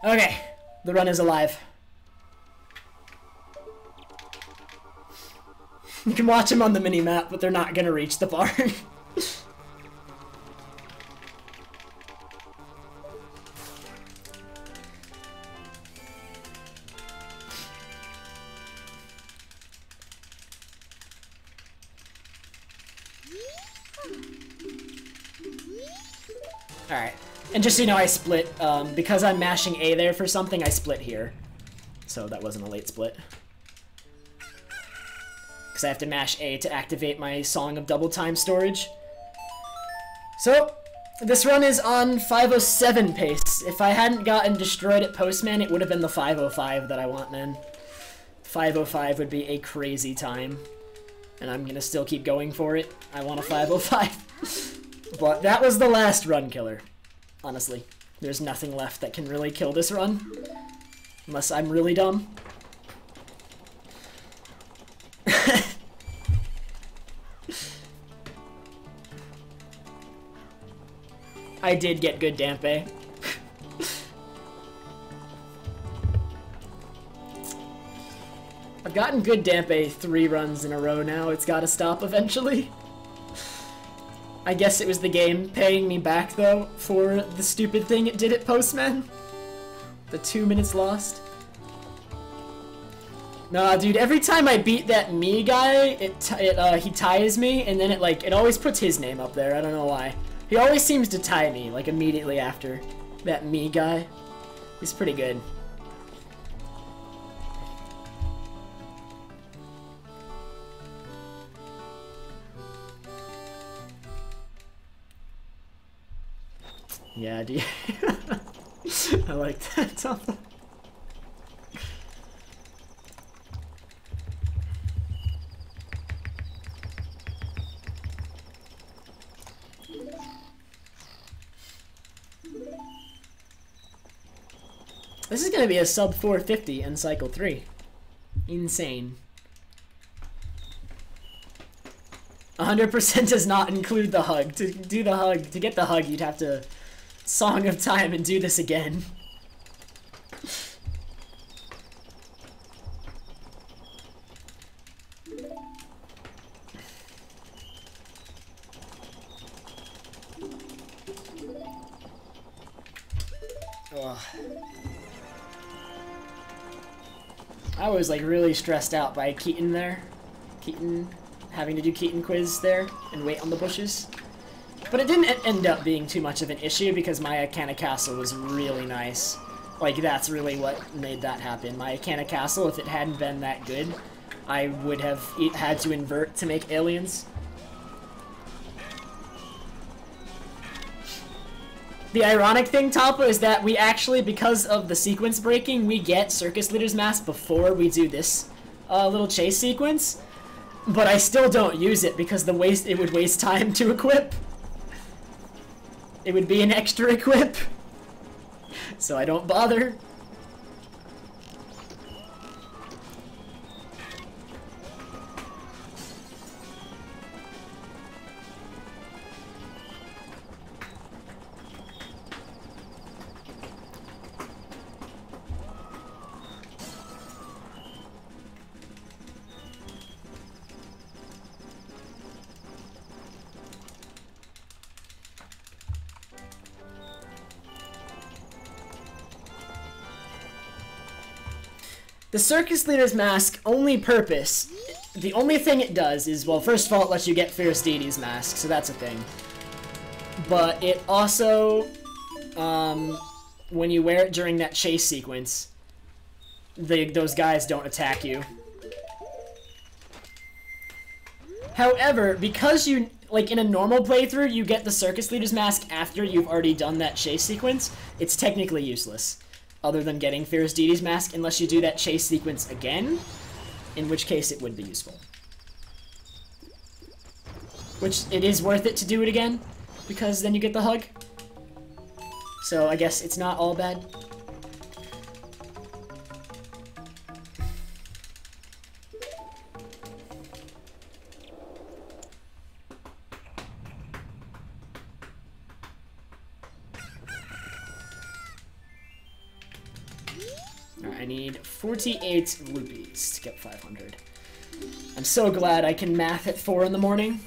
Okay, the run is alive. You can watch them on the mini-map, but they're not gonna reach the barn. Alright. And just so you know, I split, because I'm mashing A there for something, I split here. So that wasn't a late split. Because I have to mash A to activate my Song of Double Time storage. So, this run is on 507 pace. If I hadn't gotten destroyed at Postman, it would have been the 505 that I want, man. 505 would be a crazy time. And I'm gonna still keep going for it. I want a 505. But that was the last run killer. Honestly, there's nothing left that can really kill this run. Unless I'm really dumb. I did get good Dampe. I've gotten good Dampe 3 runs in a row now. It's gotta stop eventually. I guess it was the game paying me back, though, for the stupid thing it did at Postman. The 2 minutes lost. Nah, dude, every time I beat that me guy, he ties me, and then it always puts his name up there. I don't know why. He always seems to tie me, like, immediately after that me guy. He's pretty good. Yeah, dude. I like that. This is gonna be a sub 450 in cycle 3. Insane. 100% does not include the hug. To do the hug, to get the hug, you'd have to Song of Time and do this again. Ugh. I was like really stressed out by Keaton there. Keaton, having to do Keaton quiz there and wait on the bushes. But it didn't end up being too much of an issue because my Icana Castle was really nice. Like, that's really what made that happen. My Icana Castle, if it hadn't been that good, I would have had to invert to make aliens. The ironic thing, Talpa, is that we actually, because of the sequence breaking, we get Circus Leader's Mask before we do this little chase sequence. But I still don't use it because it would waste time to equip. It would be an extra equip. So I don't bother. The Circus Leader's Mask only purpose, the only thing it does is, well, first of all, it lets you get Fierce Deity's Mask, so that's a thing. But it also, when you wear it during that chase sequence, those guys don't attack you. However, because you, like in a normal playthrough, you get the Circus Leader's Mask after you've already done that chase sequence, it's technically useless. Other than getting Fierce Deity's Mask, unless you do that chase sequence again, in which case it would be useful. Which, it is worth it to do it again, because then you get the hug. So I guess it's not all bad. I need 48 rupees to get 500. I'm so glad I can math at 4 in the morning.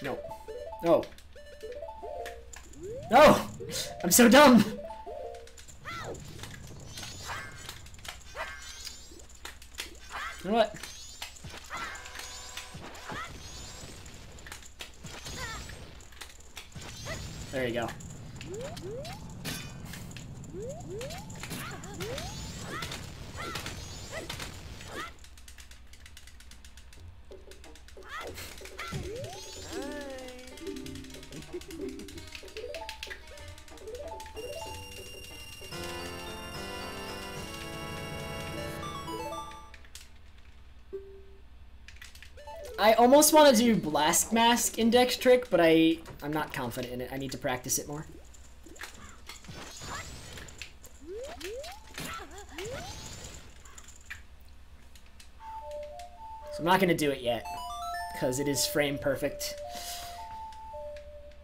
No. No. No! I'm so dumb! You know what? There you go. I almost want to do Blast Mask Index Trick, but I'm not confident in it. I need to practice it more. So I'm not going to do it yet, because it is frame perfect.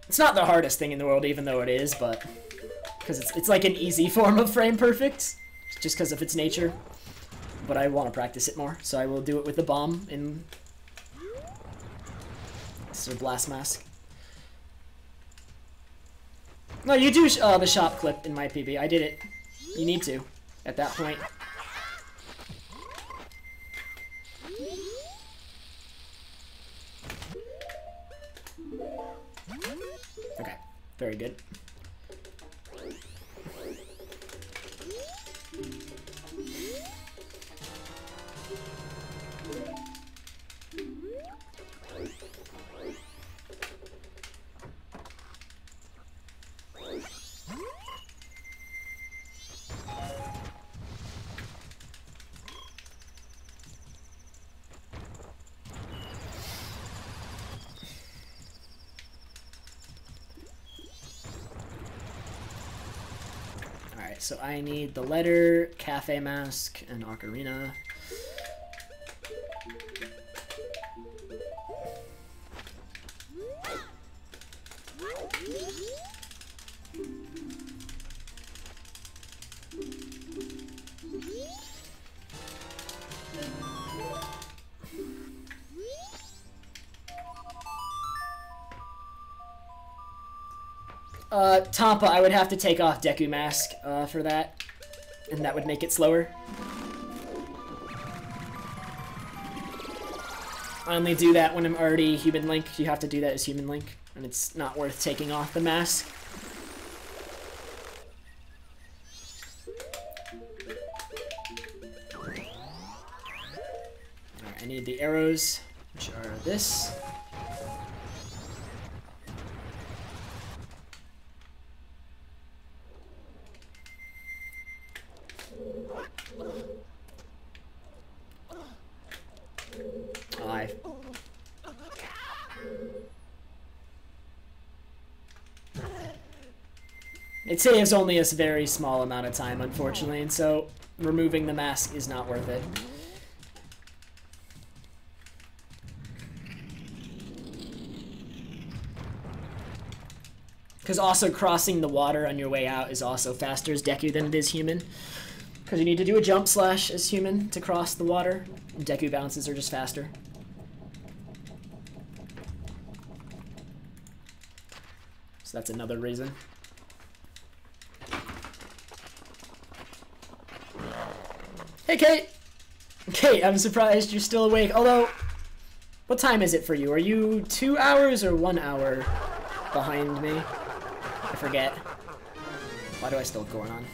It's not the hardest thing in the world, even though it is, but because it's like an easy form of frame perfect, just because of its nature. But I want to practice it more, so I will do it with the bomb in... So Blast Mask. No, you do the shop clip in my PB. I did it. You need to, at that point. Okay, very good. So I need the letter, Cafe Mask, and Ocarina. Tampa, I would have to take off Deku Mask for that, and that would make it slower. I only do that when I'm already Human Link. You have to do that as Human Link, and it's not worth taking off the mask. Alright, I need the arrows, which are this. It saves only a very small amount of time, unfortunately, and so removing the mask is not worth it. Because also crossing the water on your way out is also faster as Deku than it is human. Because you need to do a jump slash as human to cross the water, and Deku bounces are just faster. So that's another reason. Hey, Kate! Kate, I'm surprised you're still awake. Although, what time is it for you? Are you 2 hours or 1 hour behind me? I forget. Why do I still have going on?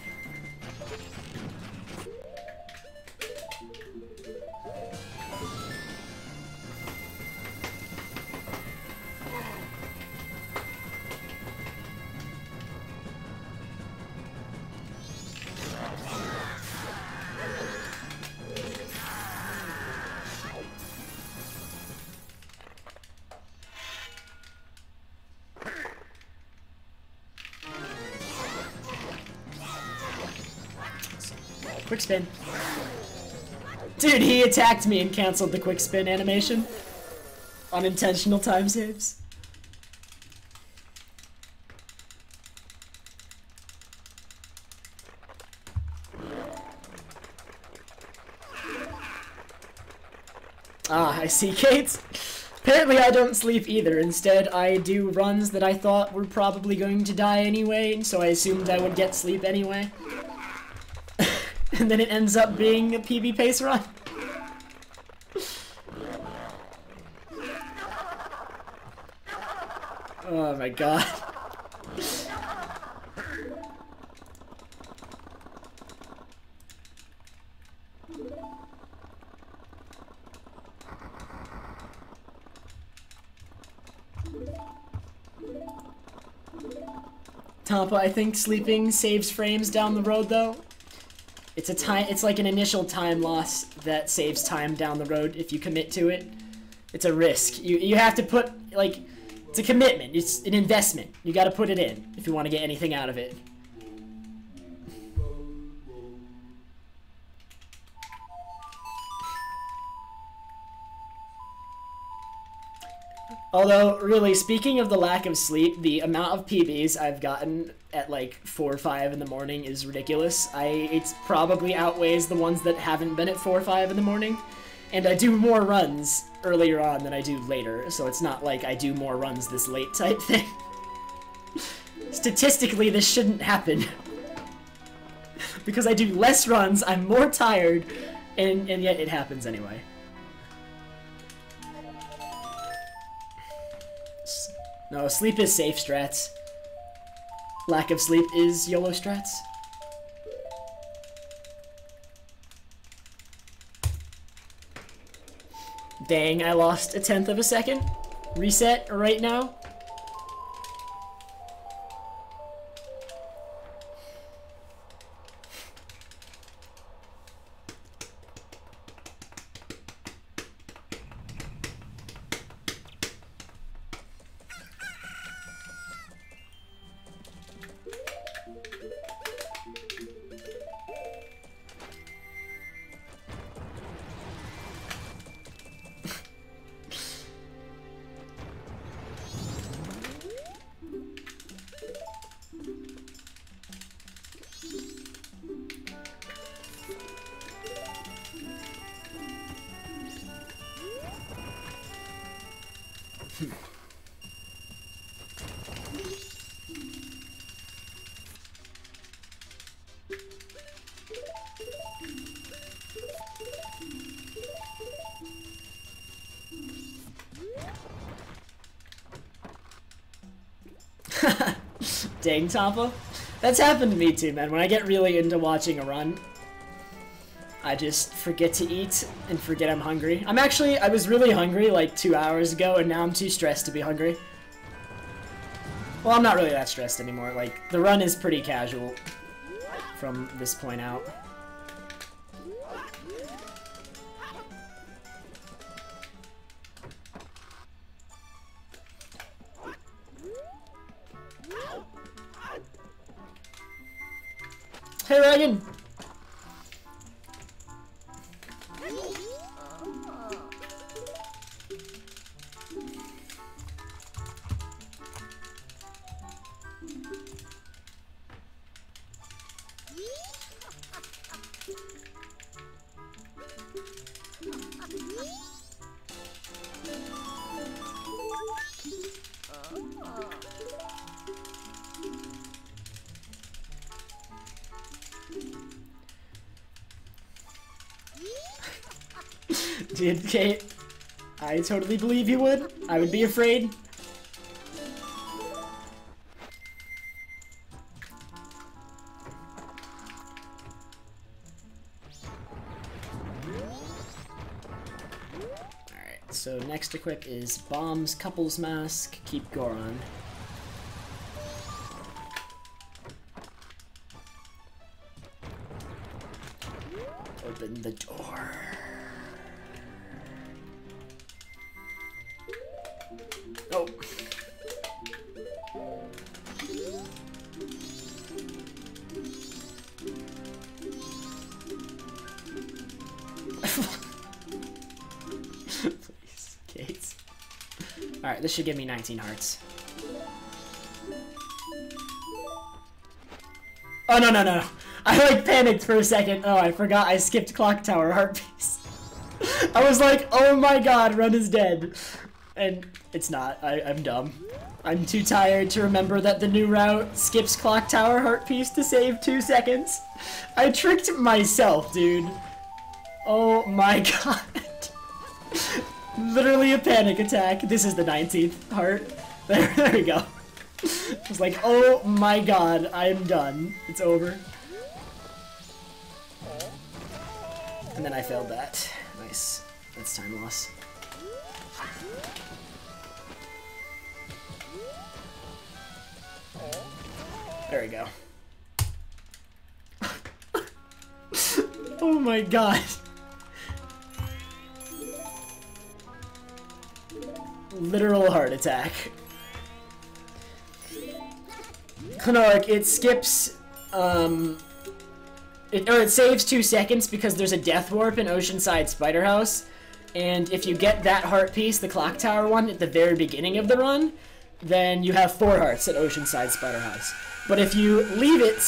Quick spin. Dude, he attacked me and canceled the quick spin animation. Unintentional time saves. Ah, I see, Kate. Apparently I don't sleep either. Instead, I do runs that I thought were probably going to die anyway, and so I assumed I would get sleep anyway. And then it ends up being a PB pace run. Oh my god. Tampa, I think sleeping saves frames down the road though. It's like an initial time loss that saves time down the road if you commit to it. It's a risk. You have to put, like, it's a commitment. It's an investment. You gotta put it in if you want to get anything out of it. Although, really, speaking of the lack of sleep, the amount of PBs I've gotten at like 4 or 5 in the morning is ridiculous. It probably outweighs the ones that haven't been at 4 or 5 in the morning. And I do more runs earlier on than I do later, so it's not like I do more runs this late type thing. Statistically, this shouldn't happen. Because I do less runs, I'm more tired, and yet it happens anyway. No, sleep is safe strats. Lack of sleep is YOLO strats. Dang, I lost 1/10 of a second. Reset right now. Dang, Tampa. That's happened to me too, man. When I get really into watching a run, I just forget to eat and forget I'm hungry. I was really hungry like 2 hours ago, and now I'm too stressed to be hungry. Well, I'm not really that stressed anymore. Like, the run is pretty casual from this point out. Hey, Reagan! Dude, Kate, I totally believe you would. I would be afraid. Alright, so next equip is Bombs, Couples Mask, keep Goron. Open the door. Oh. Please, Kate. Alright, this should give me 19 hearts. Oh, no, no, no. I, like, panicked for a second. Oh, I forgot I skipped Clock Tower heart piece. I was like, oh my god, Run is dead. And it's not. I'm dumb. I'm too tired to remember that the new route skips Clock Tower heart piece to save 2 seconds. I tricked myself, dude. Oh my god. Literally a panic attack. This is the 19th heart. There we go. I was like, oh my god, I'm done. It's over. And then I failed that. Nice. That's time loss. There we go. Oh my god. Literal heart attack. Clonarch, it skips, it saves 2 seconds because there's a death warp in Oceanside Spider House, and if you get that heart piece, the Clock Tower one, at the very beginning of the run, then you have 4 hearts at Oceanside Spider House. But if you leave it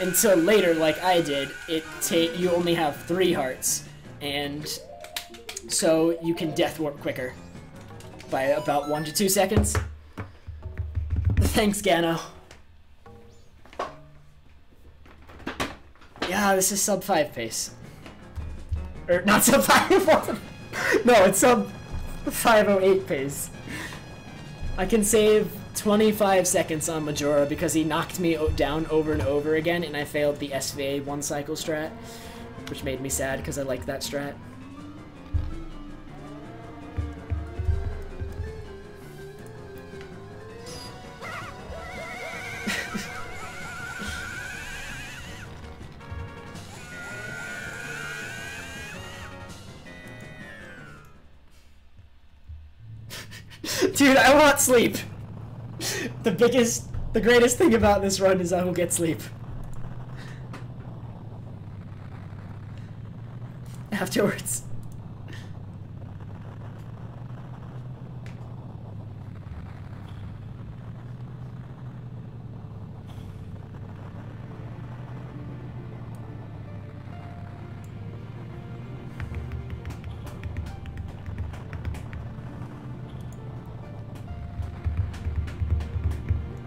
until later, like I did, you only have 3 hearts, and so you can death warp quicker by about 1 to 2 seconds. Thanks, Gano. Yeah, this is sub 5 pace. Or not sub 5. No, it's sub 508 pace. I can save 25 seconds on Majora because he knocked me down over and over again, and I failed the SVA 1 cycle strat, which made me sad because I liked that strat. Dude, I want sleep. The greatest thing about this run is I will get sleep. Afterwards.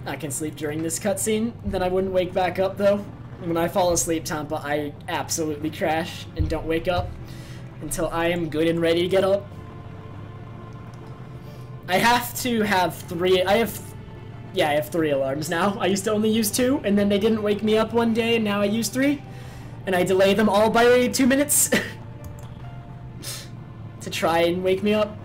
I can sleep during this cutscene, then I wouldn't wake back up though. When I fall asleep, Tampa, I absolutely crash and don't wake up until I am good and ready to get up. I have to have 3, Yeah, I have 3 alarms now. I used to only use 2, and then they didn't wake me up one day, and now I use 3. And I delay them all by 2 minutes to try and wake me up.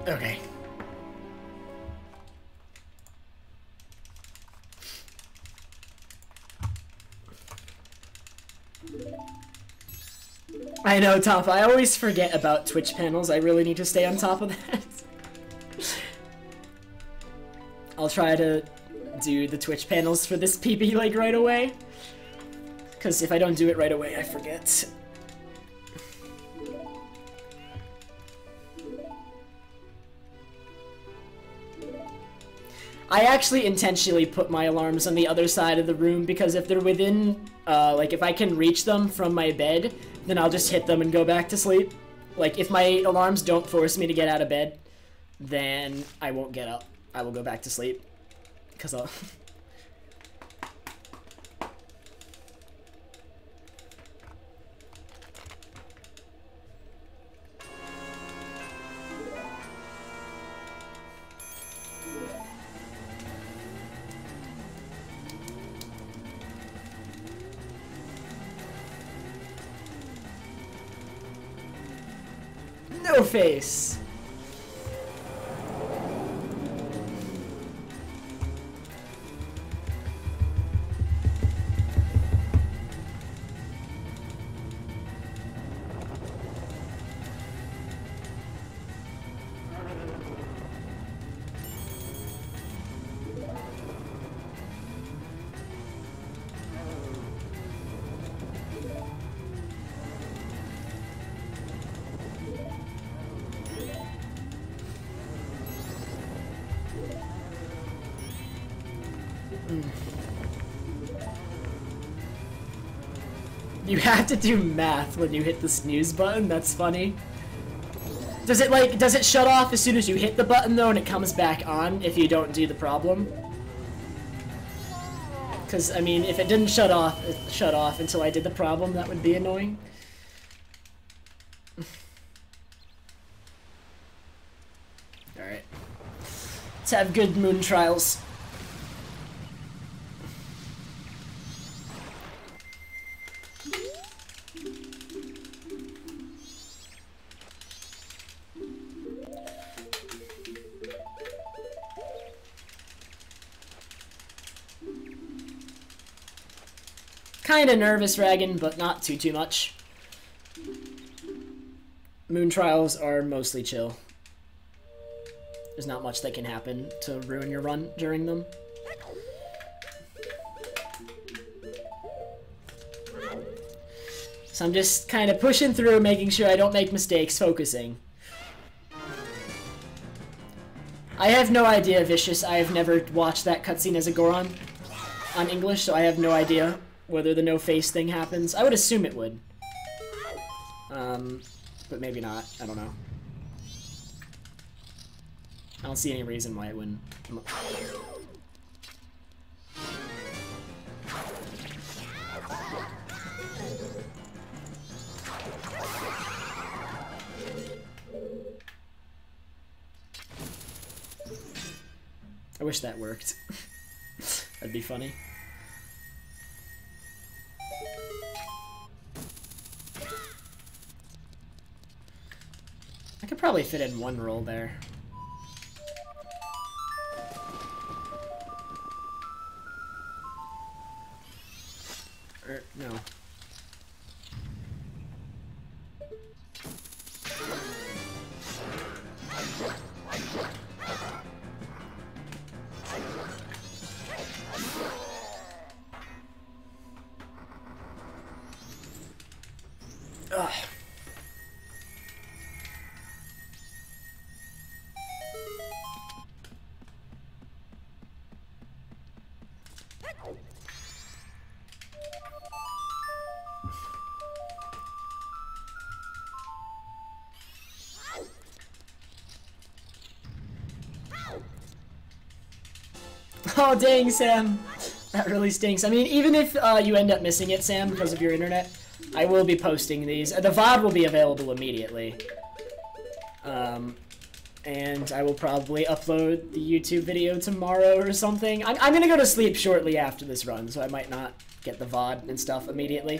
Okay. I know, Top. I always forget about Twitch panels. I really need to stay on top of that. I'll try to do the Twitch panels for this PB like right away. Because if I don't do it right away, I forget. I actually intentionally put my alarms on the other side of the room because if they're within, like if I can reach them from my bed, then I'll just hit them and go back to sleep. Like if my alarms don't force me to get out of bed, then I won't get up. I will go back to sleep. Because I'll... No face. You have to do math when you hit the snooze button. That's funny. Does it shut off as soon as you hit the button though, and it comes back on if you don't do the problem? Because I mean, if it didn't shut off until I did the problem, that would be annoying. All right. Let's have good moon trials. Kinda nervous, Dragon, but not too much. Moon trials are mostly chill. There's not much that can happen to ruin your run during them. So I'm just kind of pushing through, making sure I don't make mistakes, focusing. I have no idea, Vicious. I have never watched that cutscene as a Goron on English, so I have no idea whether the no-face thing happens. I would assume it would. But maybe not. I don't know. I don't see any reason why it wouldn't. I wish that worked. That'd be funny. I could probably fit in one roll there. Or, no. Oh, dang, Sam. That really stinks. I mean, even if you end up missing it, Sam, because of your internet, I will be posting these. The VOD will be available immediately. And I will probably upload the YouTube video tomorrow or something. I'm gonna go to sleep shortly after this run, so I might not get the VOD and stuff immediately.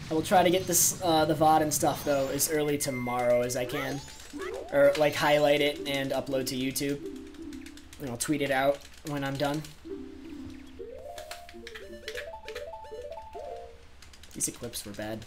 I will try to get this, the VOD and stuff, though, as early tomorrow as I can. Or, like, highlight it and upload to YouTube. And I'll tweet it out when I'm done. These Eclipse were bad.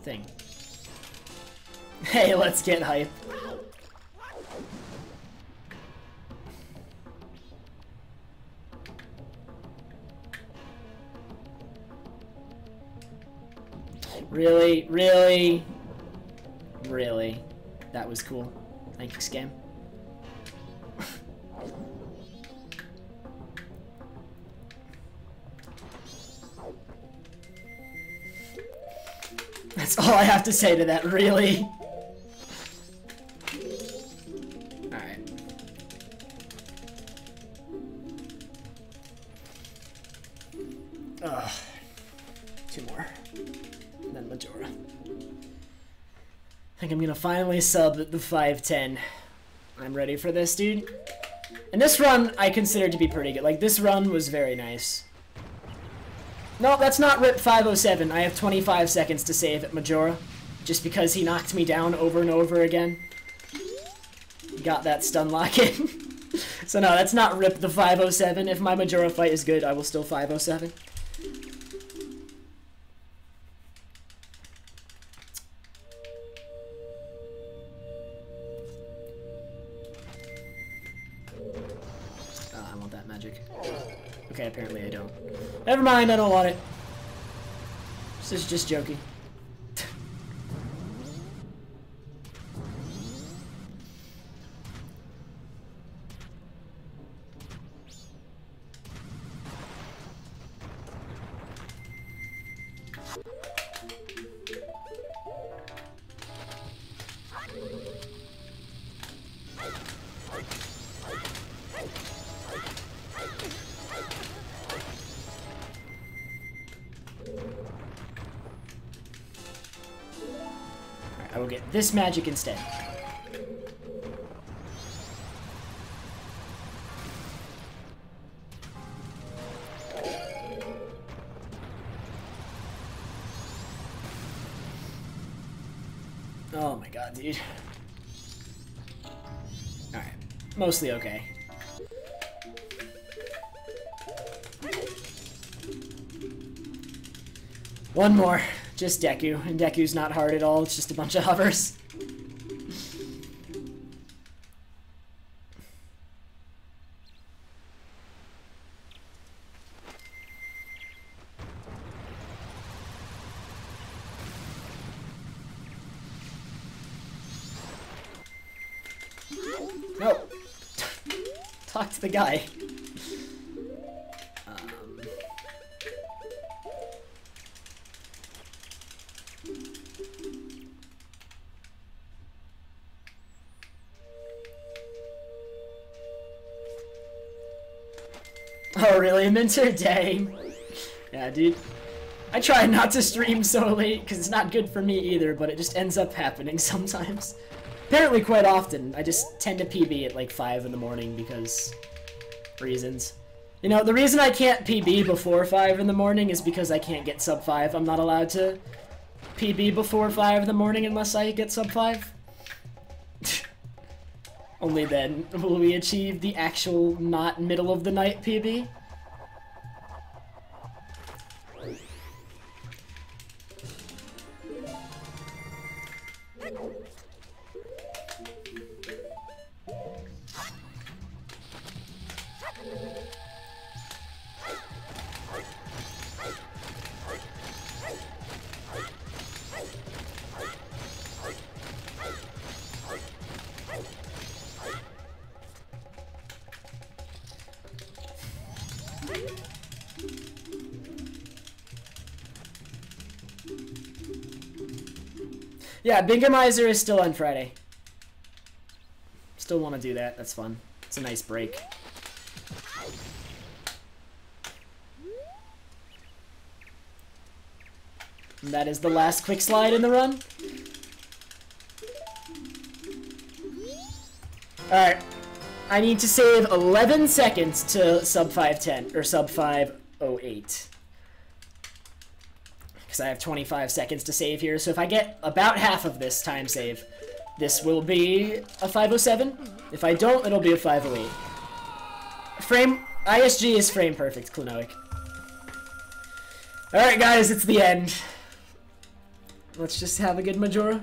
Thing. Hey, let's get hype. Really? Really? Really? That was cool. Thanks, Scam. That's all I have to say to that, really. Alright. Ugh. Two more. And then Majora. I think I'm gonna finally sub the 510. I'm ready for this, dude. And this run, I consider to be pretty good. Like, this run was very nice. No, that's not RIP 507. I have 25 seconds to save at Majora, just because he knocked me down over and over again. Got that stun lock in. So no, that's not RIP the 507. If my Majora fight is good, I will still 507. I want that magic. Okay, apparently I don't. Never mind, I don't want it. This is just joking. I will get this magic instead. Oh my god, dude. Alright. Mostly okay. One more. Just Deku, and Deku's not hard at all, it's just a bunch of hovers. No! Talk to the guy. Oh, really, Minter? Dang. Yeah, dude. I try not to stream so late, because it's not good for me either, but it just ends up happening sometimes. Apparently quite often. I just tend to PB at like 5 in the morning because... reasons. You know, the reason I can't PB before 5 in the morning is because I can't get sub 5. I'm not allowed to PB before 5 in the morning unless I get sub 5. Only then will we achieve the actual not middle of the night PB. Yeah, Bingamizer is still on Friday. Still want to do that. That's fun. It's a nice break. And that is the last quick slide in the run. Alright. I need to save 11 seconds to sub 510, or sub 508. Because I have 25 seconds to save here, so if I get about half of this time save, this will be a 507. If I don't, it'll be a 508. ISG is frame perfect, Klonoic. Alright guys, it's the end. Let's just have a good Majora.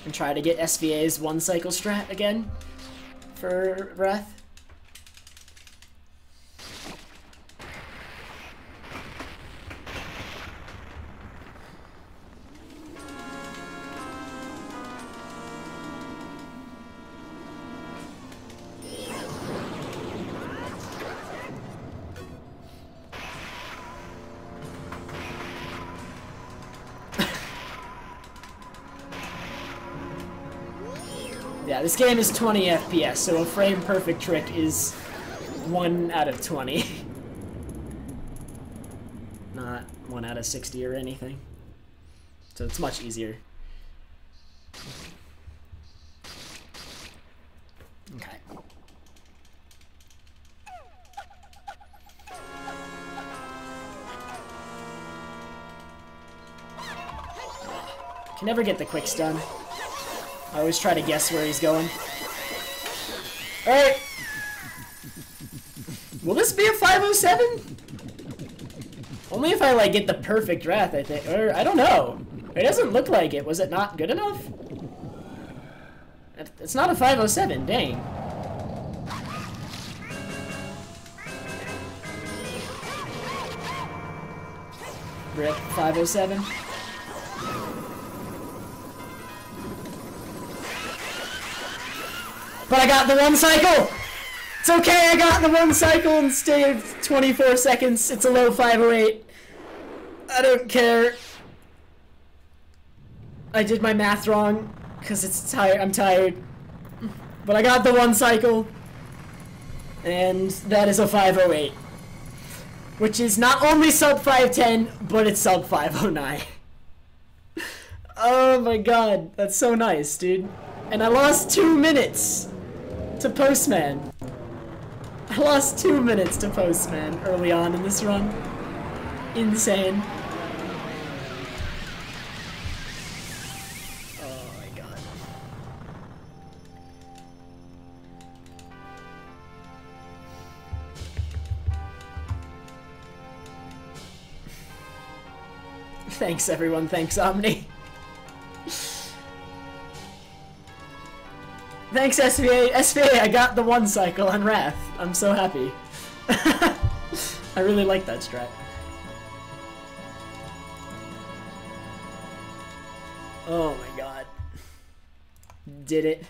And try to get SVA's one cycle strat again for Wrath. Yeah, this game is 20 FPS, so a frame perfect trick is 1 out of 20. Not 1 out of 60 or anything. So it's much easier. Okay. Can never get the quick stun. I always try to guess where he's going. Alright! Will this be a 507? Only if I, like, get the perfect Wrath, I think. Or, I don't know. It doesn't look like it. Was it not good enough? It's not a 507, dang. Rip, 507. But I got the one cycle! It's okay, I got the one cycle and stayed 24 seconds. It's a low 508. I don't care. I did my math wrong, because it's tired. I'm tired. But I got the one cycle. And that is a 508. Which is not only sub 510, but it's sub 509. Oh my god, that's so nice, dude. And I lost 2 minutes to postman. I lost 2 minutes to postman early on in this run. Insane. Oh my god. Thanks everyone, thanks Omni. Thanks, SVA. SVA, I got the one cycle on Wrath. I'm so happy. I really like that strat. Oh my god. Did it.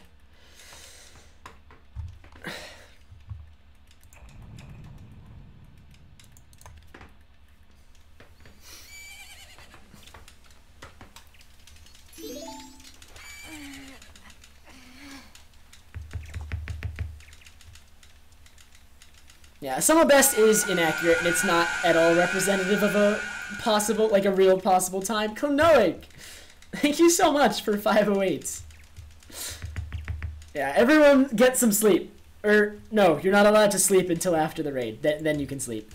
Yeah, Summer Best is inaccurate, and it's not at all representative of a possible, like a real possible time. Klonoic! Thank you so much for 508s. Yeah, everyone get some sleep. Or, no, you're not allowed to sleep until after the raid. Then you can sleep.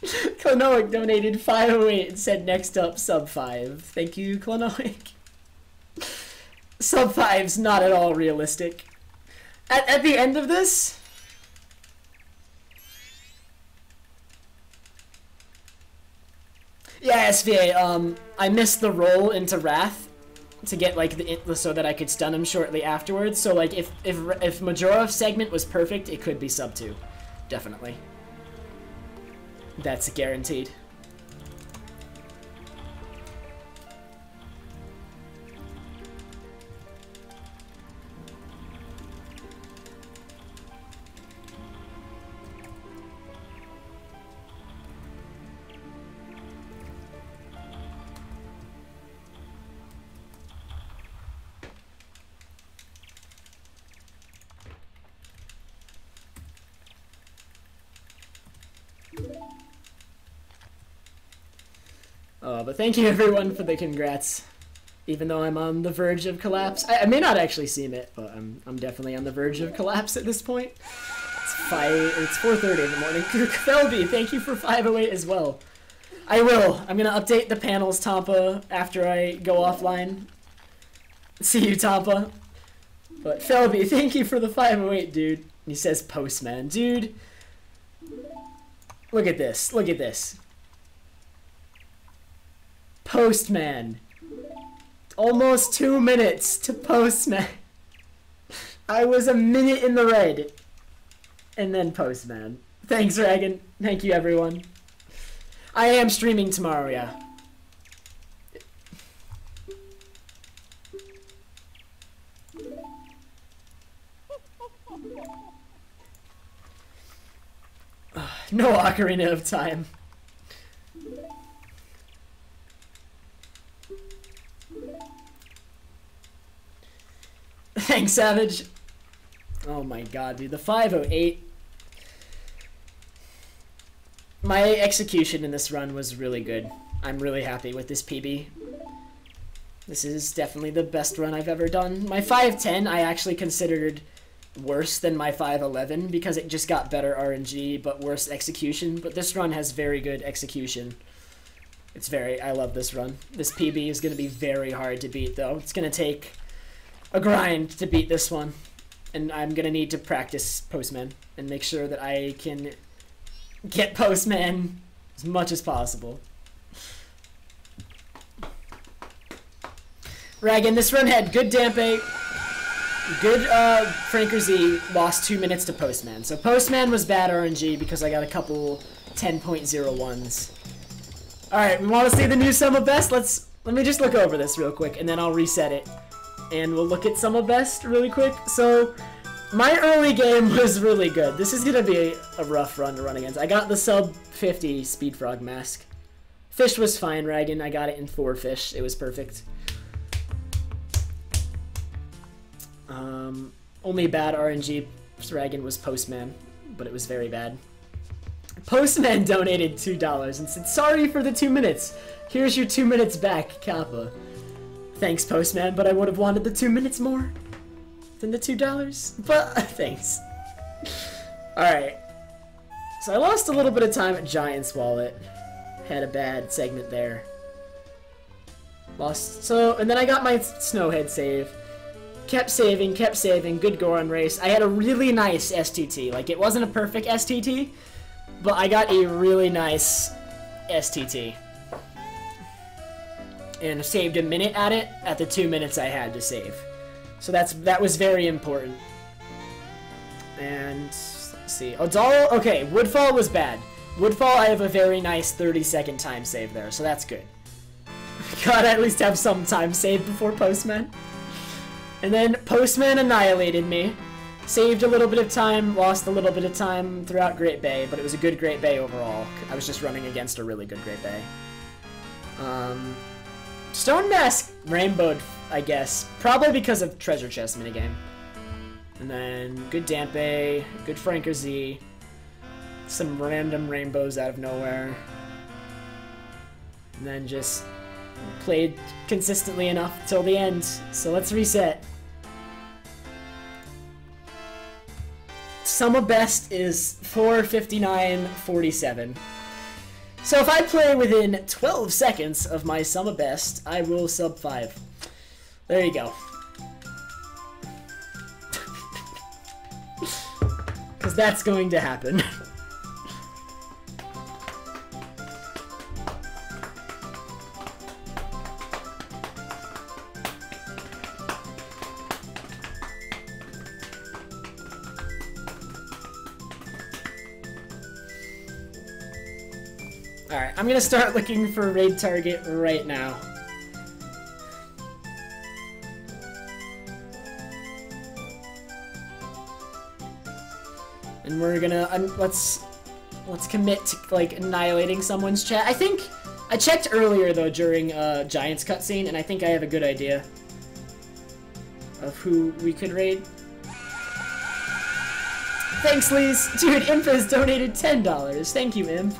Klonoic donated 508 and said next up sub 5. Thank you, Klonoic. Sub 5's not at all realistic. At the end of this... Yeah, SVA, I missed the roll into Wrath to get, like, so that I could stun him shortly afterwards. So, like, if Majora segment was perfect, it could be sub 2. Definitely. That's guaranteed. But thank you everyone for the congrats. Even though I'm on the verge of collapse. I may not actually seem it, but I'm definitely on the verge of collapse at this point. It's 4:30 in the morning. Felby, thank you for 508 as well. I will. I'm gonna update the panels, Tampa, after I go offline. See you, Tampa. But Felby, thank you for the 508, dude. He says postman. Dude. Look at this. Look at this. Postman. Almost 2 minutes to postman. I was a minute in the red. And then postman. Thanks, Reagan. Thank you, everyone. I am streaming tomorrow, yeah. No Ocarina of Time. Thanks, Savage. Oh my god, dude. The 508. My execution in this run was really good. I'm really happy with this PB. This is definitely the best run I've ever done. My 510 I actually considered worse than my 511 because it just got better RNG but worse execution. But this run has very good execution. I love this run. This PB is going to be very hard to beat though. It's going to take a grind to beat this one. And I'm going to need to practice Postman and make sure that I can get Postman as much as possible. Ragan, this run had good Dampe, good Franker Z, lost 2 minutes to Postman. So Postman was bad RNG because I got a couple 10.01s. Alright, we want to see the new Sum of Best? Let me just look over this real quick and then I'll reset it. And we'll look at Sum of Best really quick. So, my early game was really good. This is going to be a rough run to run against. I got the sub 50 Speed Frog Mask. Fish was fine, Ragan. I got it in 4 fish. It was perfect. Only bad RNG Ragan was Postman, but it was very bad. Postman donated $2 and said, sorry for the 2 minutes. Here's your 2 minutes back, Kappa. Thanks, Postman, but I would have wanted the 2 minutes more than the $2. But, thanks. Alright. So I lost a little bit of time at Giant's Wallet. Had a bad segment there. Lost, and then I got my Snowhead save. Kept saving, good Goron race. I had a really nice STT. Like, it wasn't a perfect STT, but I got a really nice STT. And saved a minute at it at the 2 minutes I had to save. So that was very important. And let's see. Odal, okay, Woodfall was bad. Woodfall, I have a very nice 30-second time save there, so that's good. Gotta at least have some time saved before Postman. And then Postman annihilated me. Saved a little bit of time, lost a little bit of time throughout Great Bay, but it was a good Great Bay overall. I was just running against a really good Great Bay. Stone Mask rainbowed, I guess. Probably because of Treasure Chest minigame. And then good Dampe, good Franker Z. Some random rainbows out of nowhere. And then just played consistently enough till the end. So let's reset. Sum of Best is 459.47. So if I play within 12 seconds of my summer best, I will sub 5. There you go. Because that's going to happen. Alright, I'm gonna start looking for a raid target right now. And we're gonna, let's commit to, like, annihilating someone's chat. I think, I checked earlier, though, during Giants cutscene, and I think I have a good idea of who we could raid. Thanks, Lise. Dude, Imp has donated $10. Thank you, Imp.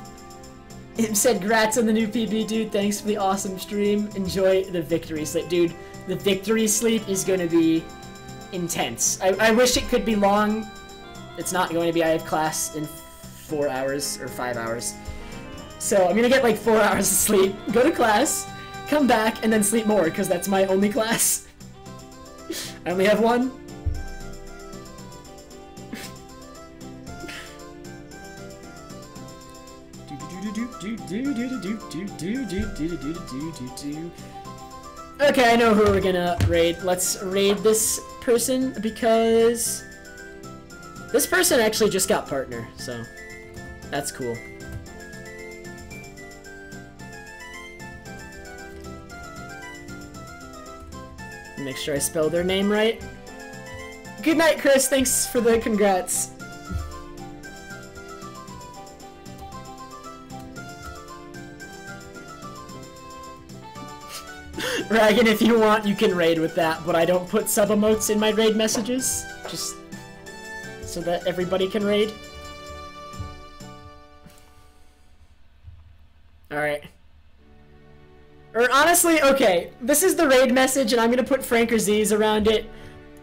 Imp said, "Grats on the new PB, dude. Thanks for the awesome stream. Enjoy the victory sleep." Dude, the victory sleep is going to be intense. I wish it could be long. It's not going to be. I have class in 4 hours or 5 hours. So I'm going to get like 4 hours of sleep, go to class, come back, and then sleep more, because that's my only class. I only have one. Okay, I know who we're gonna raid. Let's raid this person because this person actually just got partner, so that's cool. Make sure I spell their name right. Good night, Chris. Thanks for the congrats. Ragan, if you want, you can raid with that, but I don't put sub-emotes in my raid messages, just so that everybody can raid. Alright. Or honestly, okay, this is the raid message, and I'm gonna put Frank or Z's around it.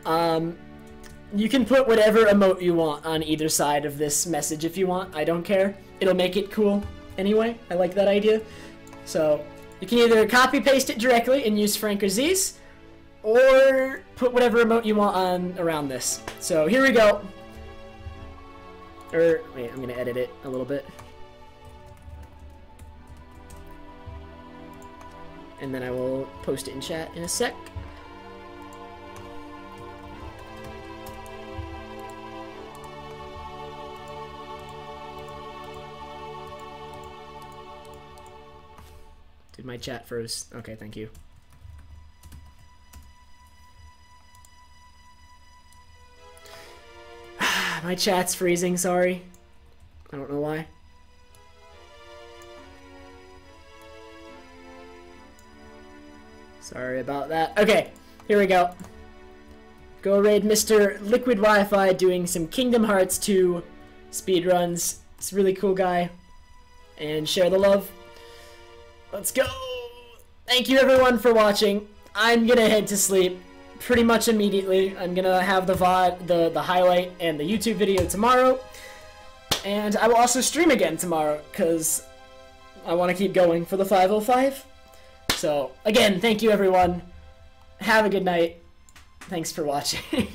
You can put whatever emote you want on either side of this message if you want, I don't care. It'll make it cool anyway, I like that idea. So, you can either copy-paste it directly and use Frank or Z's, or put whatever emote you want on around this. So here we go. Wait, I'm gonna edit it a little bit. And then I will post it in chat in a sec. Did my chat froze? Okay, thank you. My chat's freezing, sorry. I don't know why. Sorry about that. Okay, here we go. Go raid Mr. Liquid Wi-Fi doing some Kingdom Hearts 2 speedruns. It's a really cool guy. And share the love. Let's go! Thank you everyone for watching. I'm gonna head to sleep pretty much immediately. I'm gonna have the VOD, the highlight, and the YouTube video tomorrow. And I will also stream again tomorrow, because I want to keep going for the 505. So, again, thank you everyone. Have a good night. Thanks for watching.